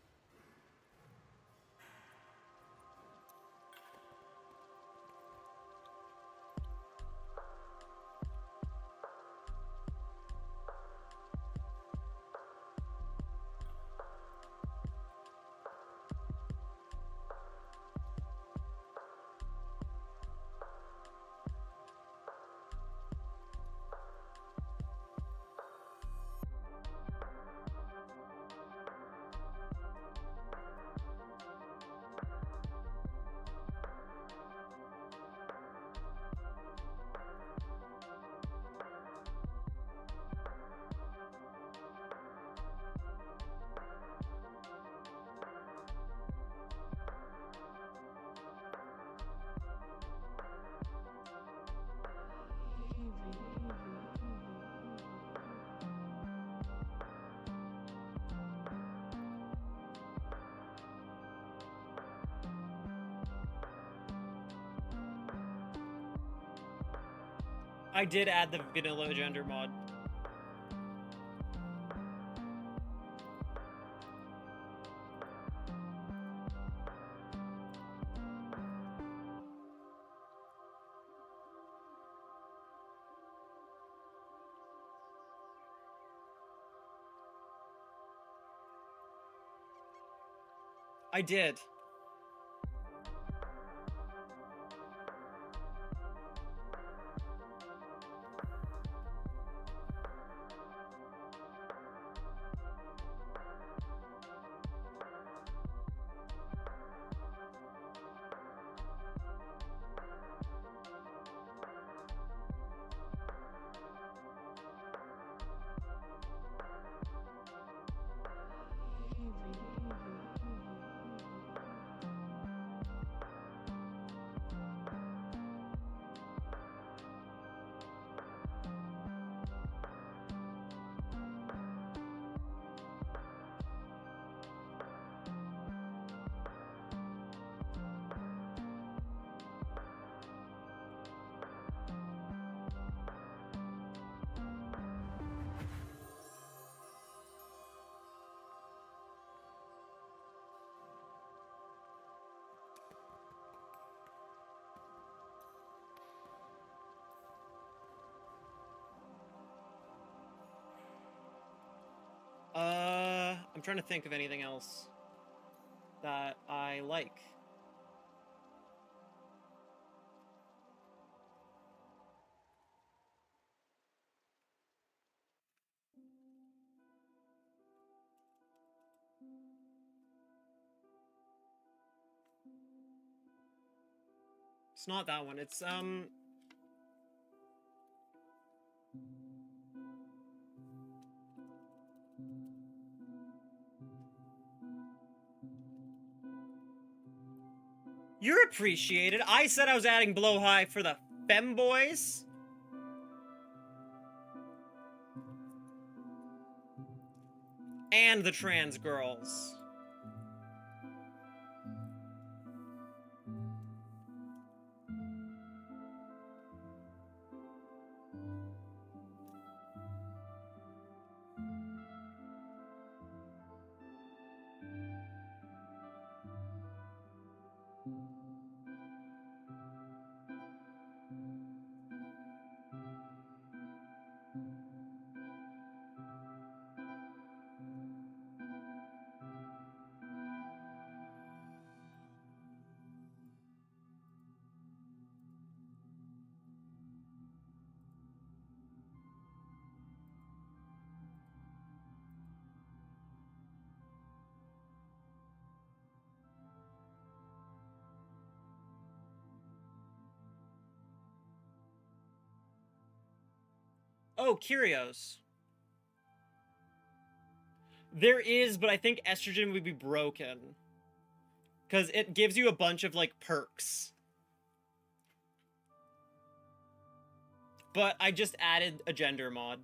Speaker 1: I did add the vanilla gender mod. I did. I'm trying to think of anything else that I like. It's not that one. It's You're appreciated. I said I was adding blow high for the femboys. And the trans girls. Oh, Kyrios. There is, but I think estrogen would be broken. Because it gives you a bunch of, like, perks. But I just added a gender mod.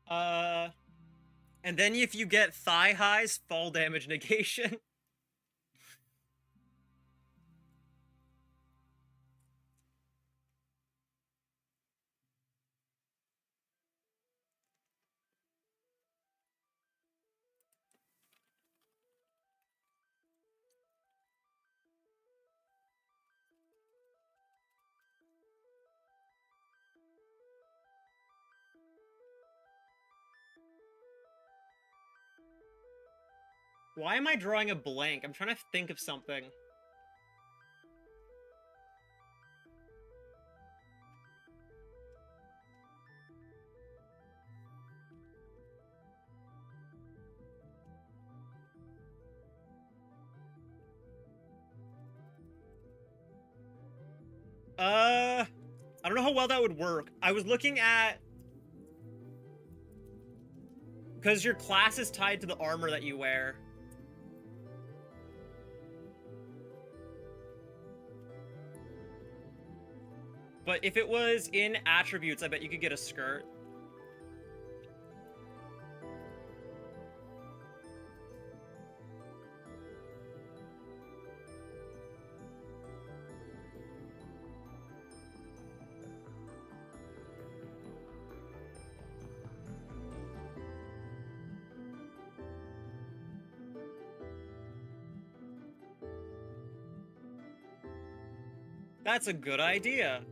Speaker 1: Uh, and then if you get thigh highs, fall damage negation. Why am I drawing a blank? I'm trying to think of something. I don't know how well that would work. I was looking at... Because your class is tied to the armor that you wear. But if it was in attributes, I bet you could get a skirt. That's a good idea.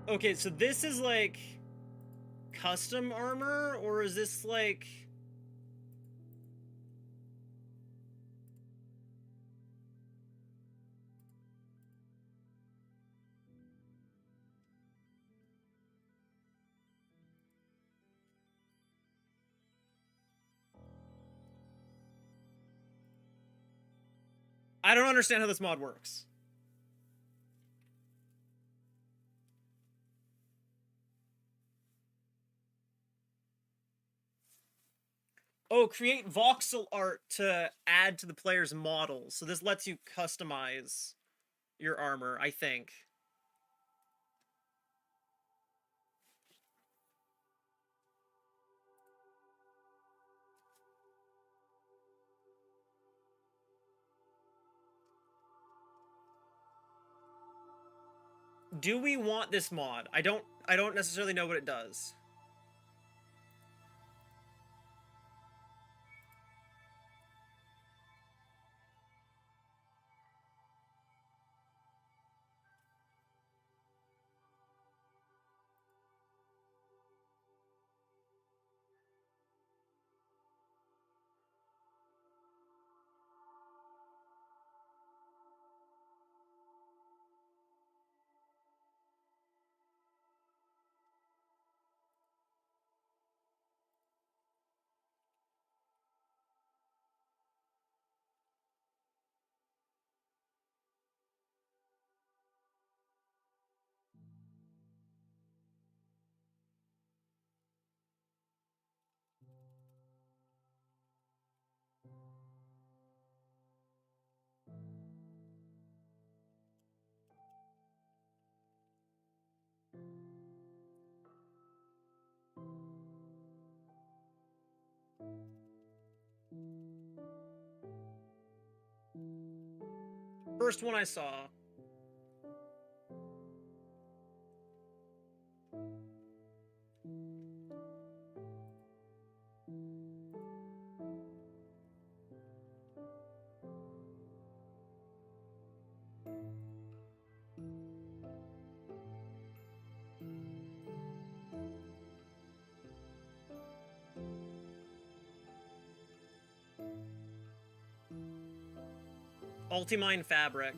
Speaker 1: Okay, so this is like custom armor, or is this like... I don't understand how this mod works. Oh, create voxel art to add to the player's model. So this lets you customize your armor, I think. Do we want this mod? I don't necessarily know what it does. First one I saw. Ultimine Fabric.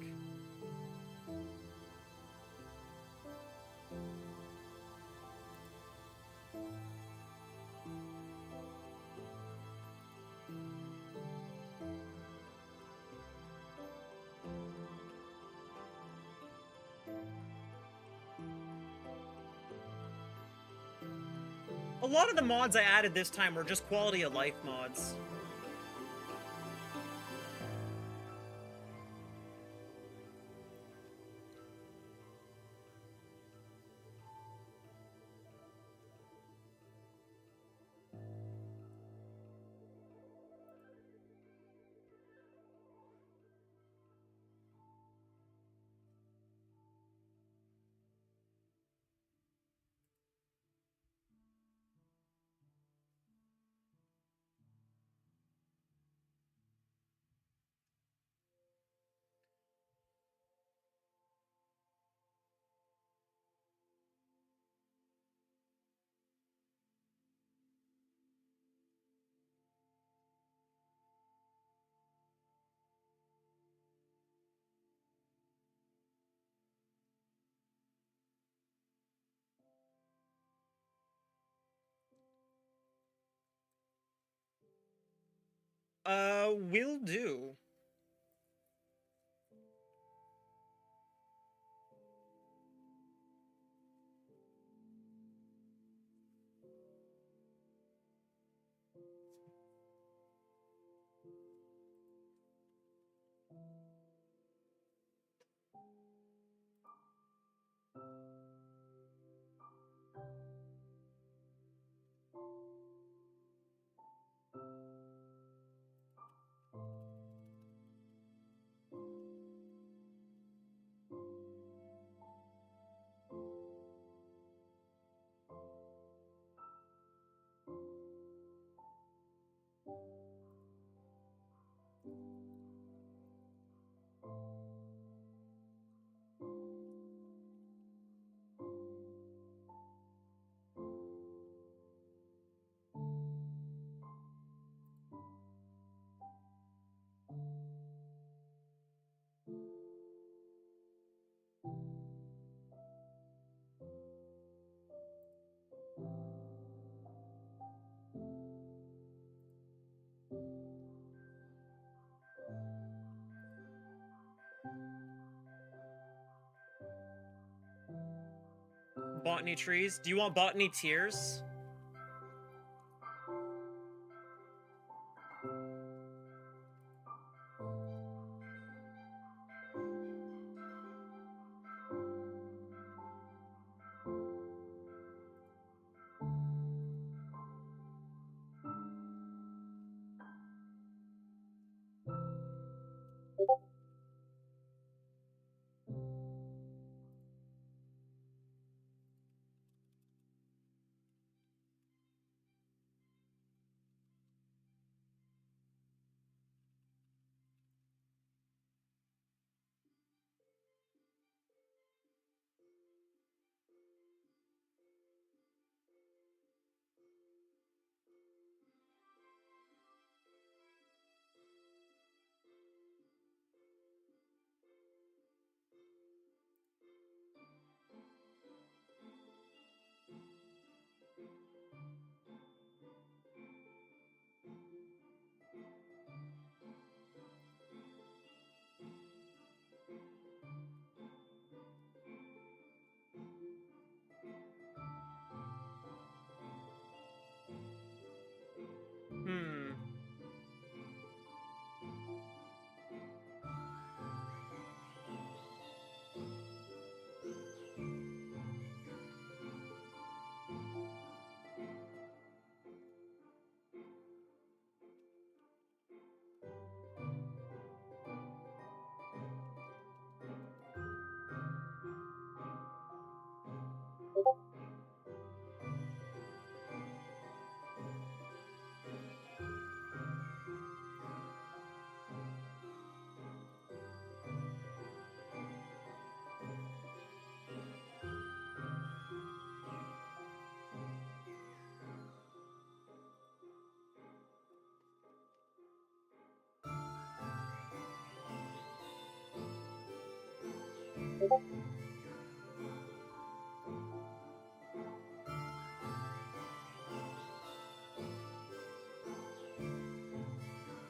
Speaker 1: A lot of the mods I added this time were just quality of life mods. Will do. Botany trees. Do you want botany tears?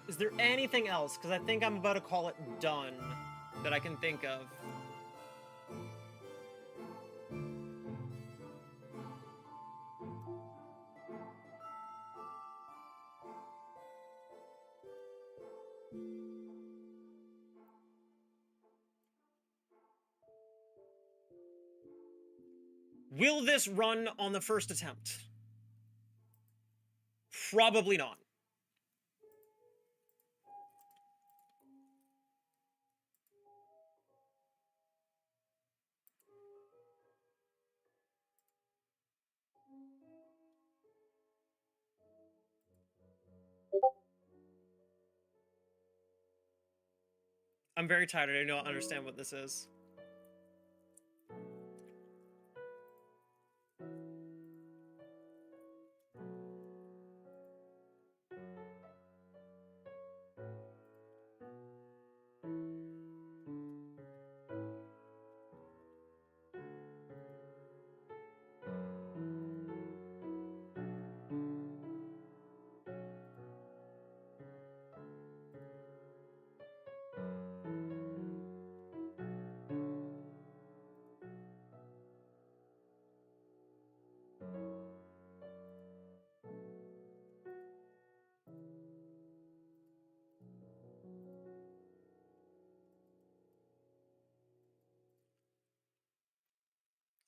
Speaker 1: Is there anything else? Because I think I'm about to call it done that I can think of. Will this run on the first attempt? Probably not. I'm very tired. I don't understand what this is.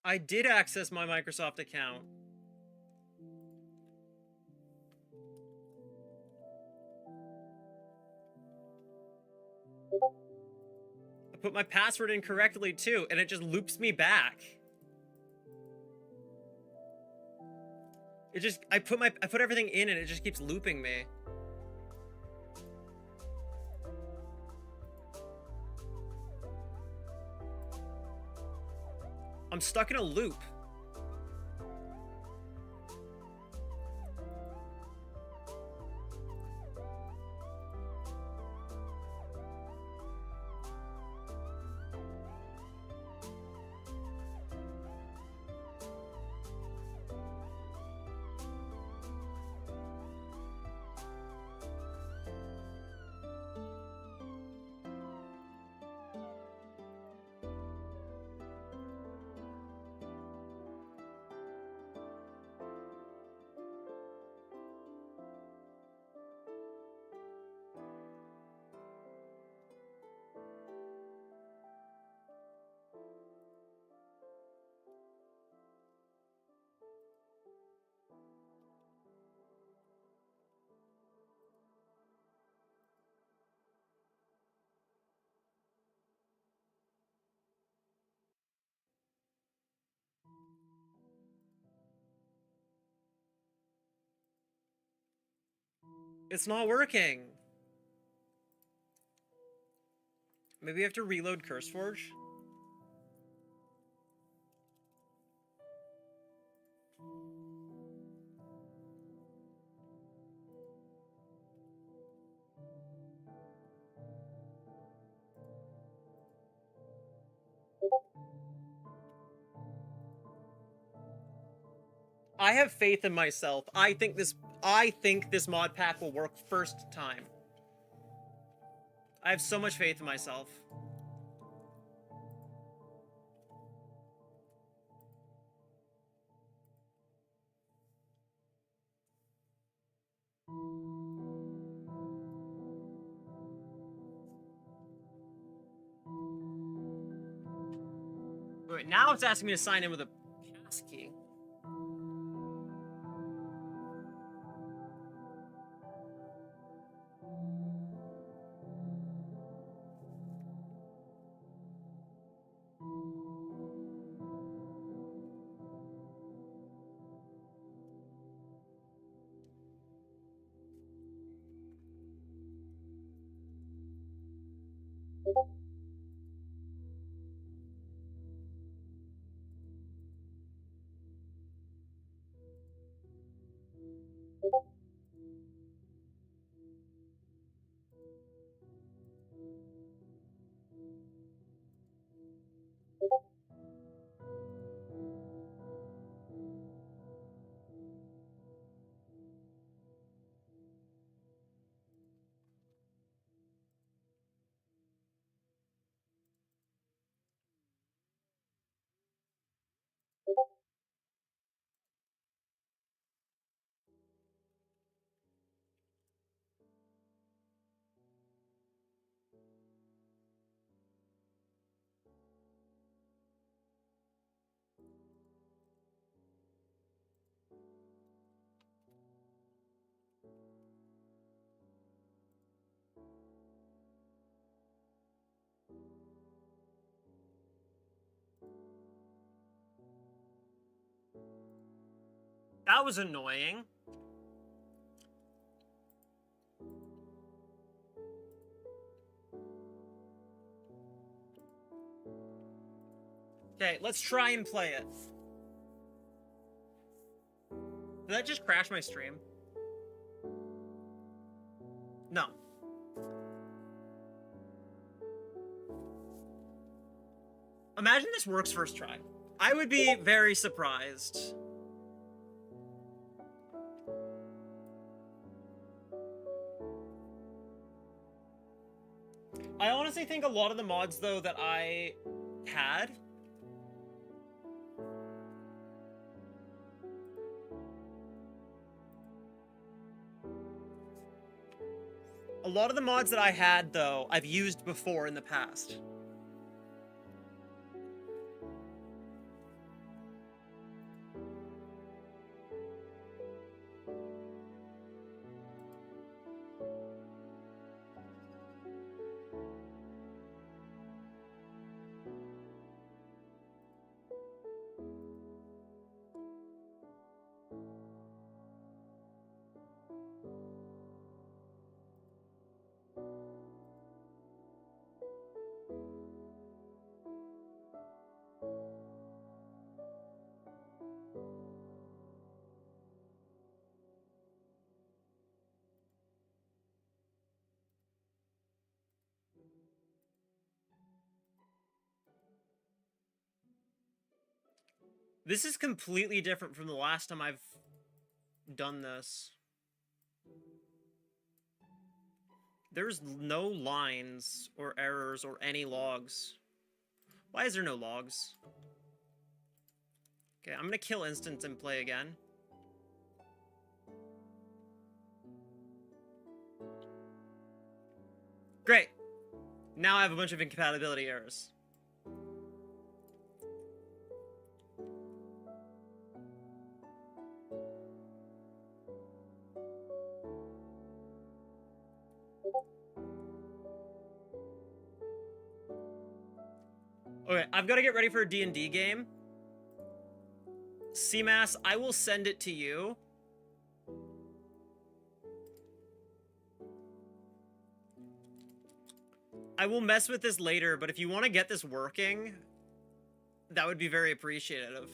Speaker 1: I did access my Microsoft account. I put my password in correctly too, and it just loops me back. It just I put everything in and it just keeps looping me. I'm stuck in a loop. It's not working. Maybe I have to reload CurseForge? I have faith in myself. I think this mod pack will work first time. I have so much faith in myself. Wait, now it's asking me to sign in with a passkey. That was annoying. Okay, let's try and play it. Did that just crash my stream? No. Imagine this works first try. I would be very surprised. I honestly think a lot of the mods, though, that I had... A lot of the mods that I had, though, I've used before in the past. This is completely different from the last time I've done this. There's no lines or errors or any logs. Why is there no logs? Okay, I'm gonna kill instance and play again. Great! Now I have a bunch of incompatibility errors. Okay, I've got to get ready for a D&D game. CMAS, I will send it to you. I will mess with this later, but if you want to get this working, that would be very appreciative.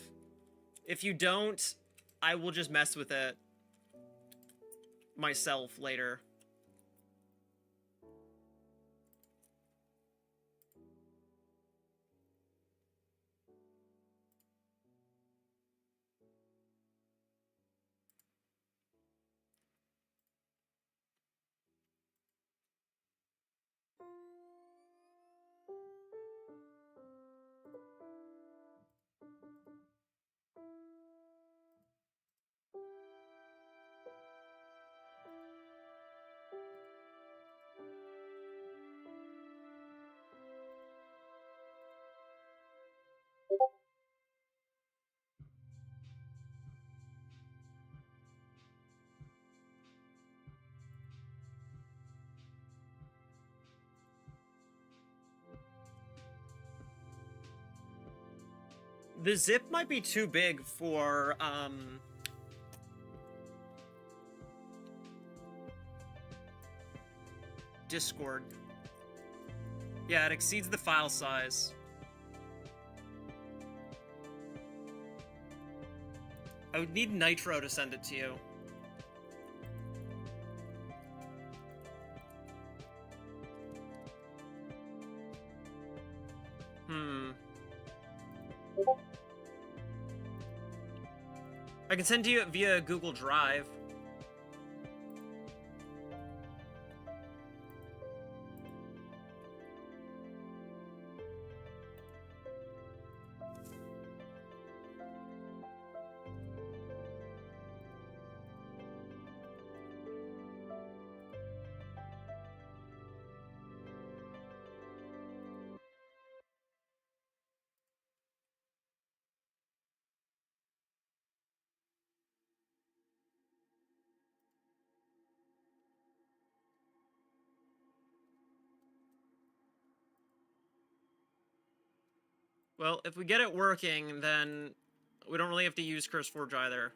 Speaker 1: If you don't, I will just mess with it myself later. The zip might be too big for, Discord. Yeah, it exceeds the file size. I would need Nitro to send it to you. I can send you it via Google Drive. Well, if we get it working, then we don't really have to use CurseForge either.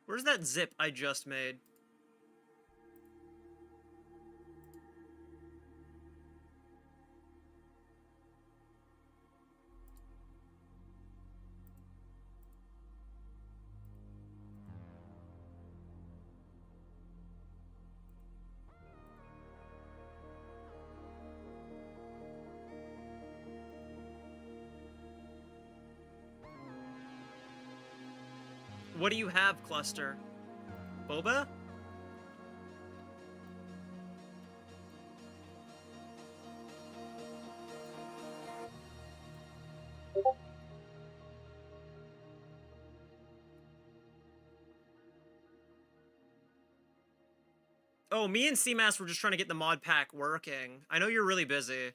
Speaker 1: Where's that zip I just made? What do you have, Cluster? Boba? Oh, me and CMAS were just trying to get the mod pack working. I know you're really busy.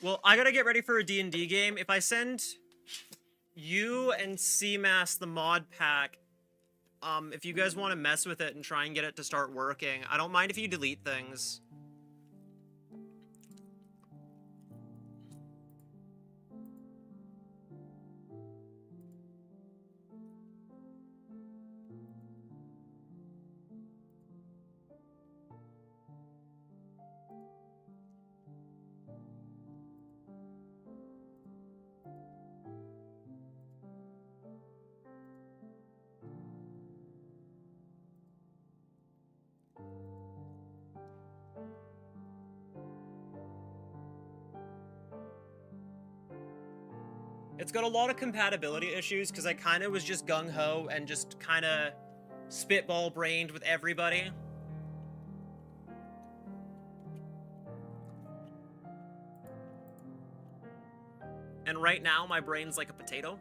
Speaker 1: Well, I gotta get ready for a D&D game. If I send you and CMAS the mod pack, if you guys want to mess with it and try and get it to start working, I don't mind if you delete things. It's got a lot of compatibility issues because I kind of was just gung-ho and just kind of spitball-brained with everybody. And right now, my brain's like a potato.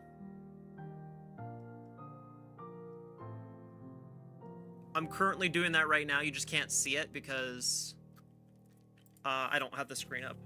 Speaker 1: I'm currently doing that right now. You just can't see it because I don't have the screen up.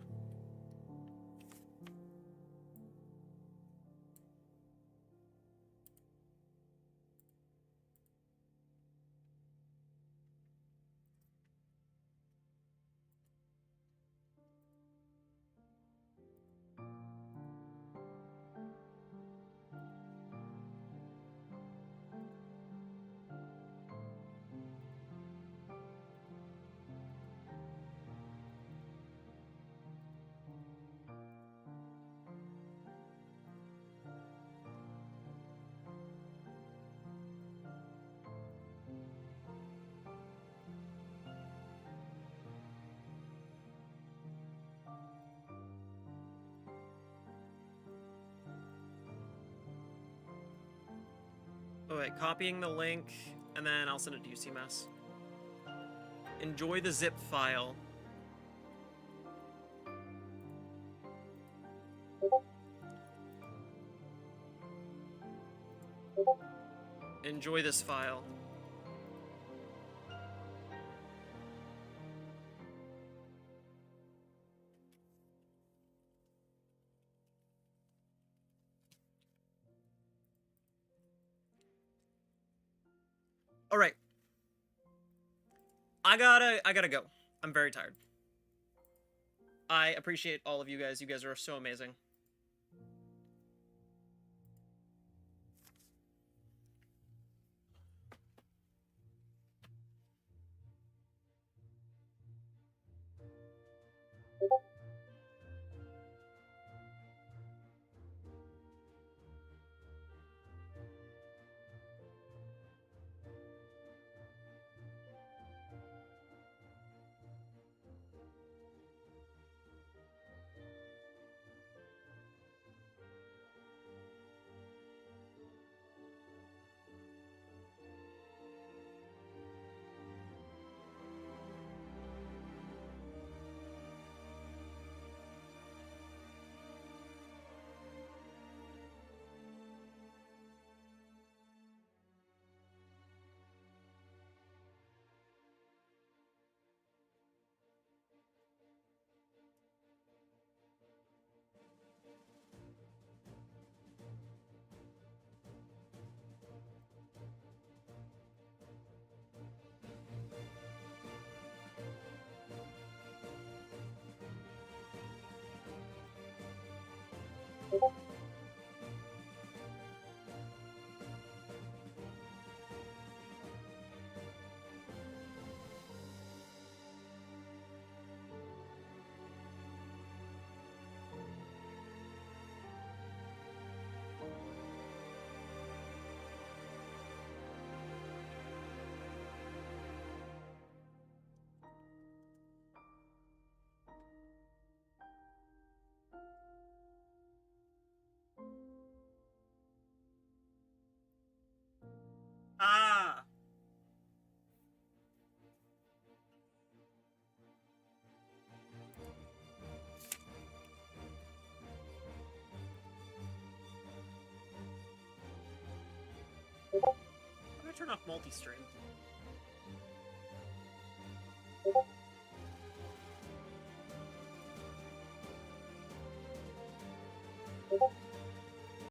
Speaker 1: Alright, copying the link, and then I'll send it to you, CMAS. Enjoy the zip file. Enjoy this file. Alright. I gotta go. I'm very tired. I appreciate all of you guys. You guys are so amazing. Ah! I'm gonna turn off multi-stream.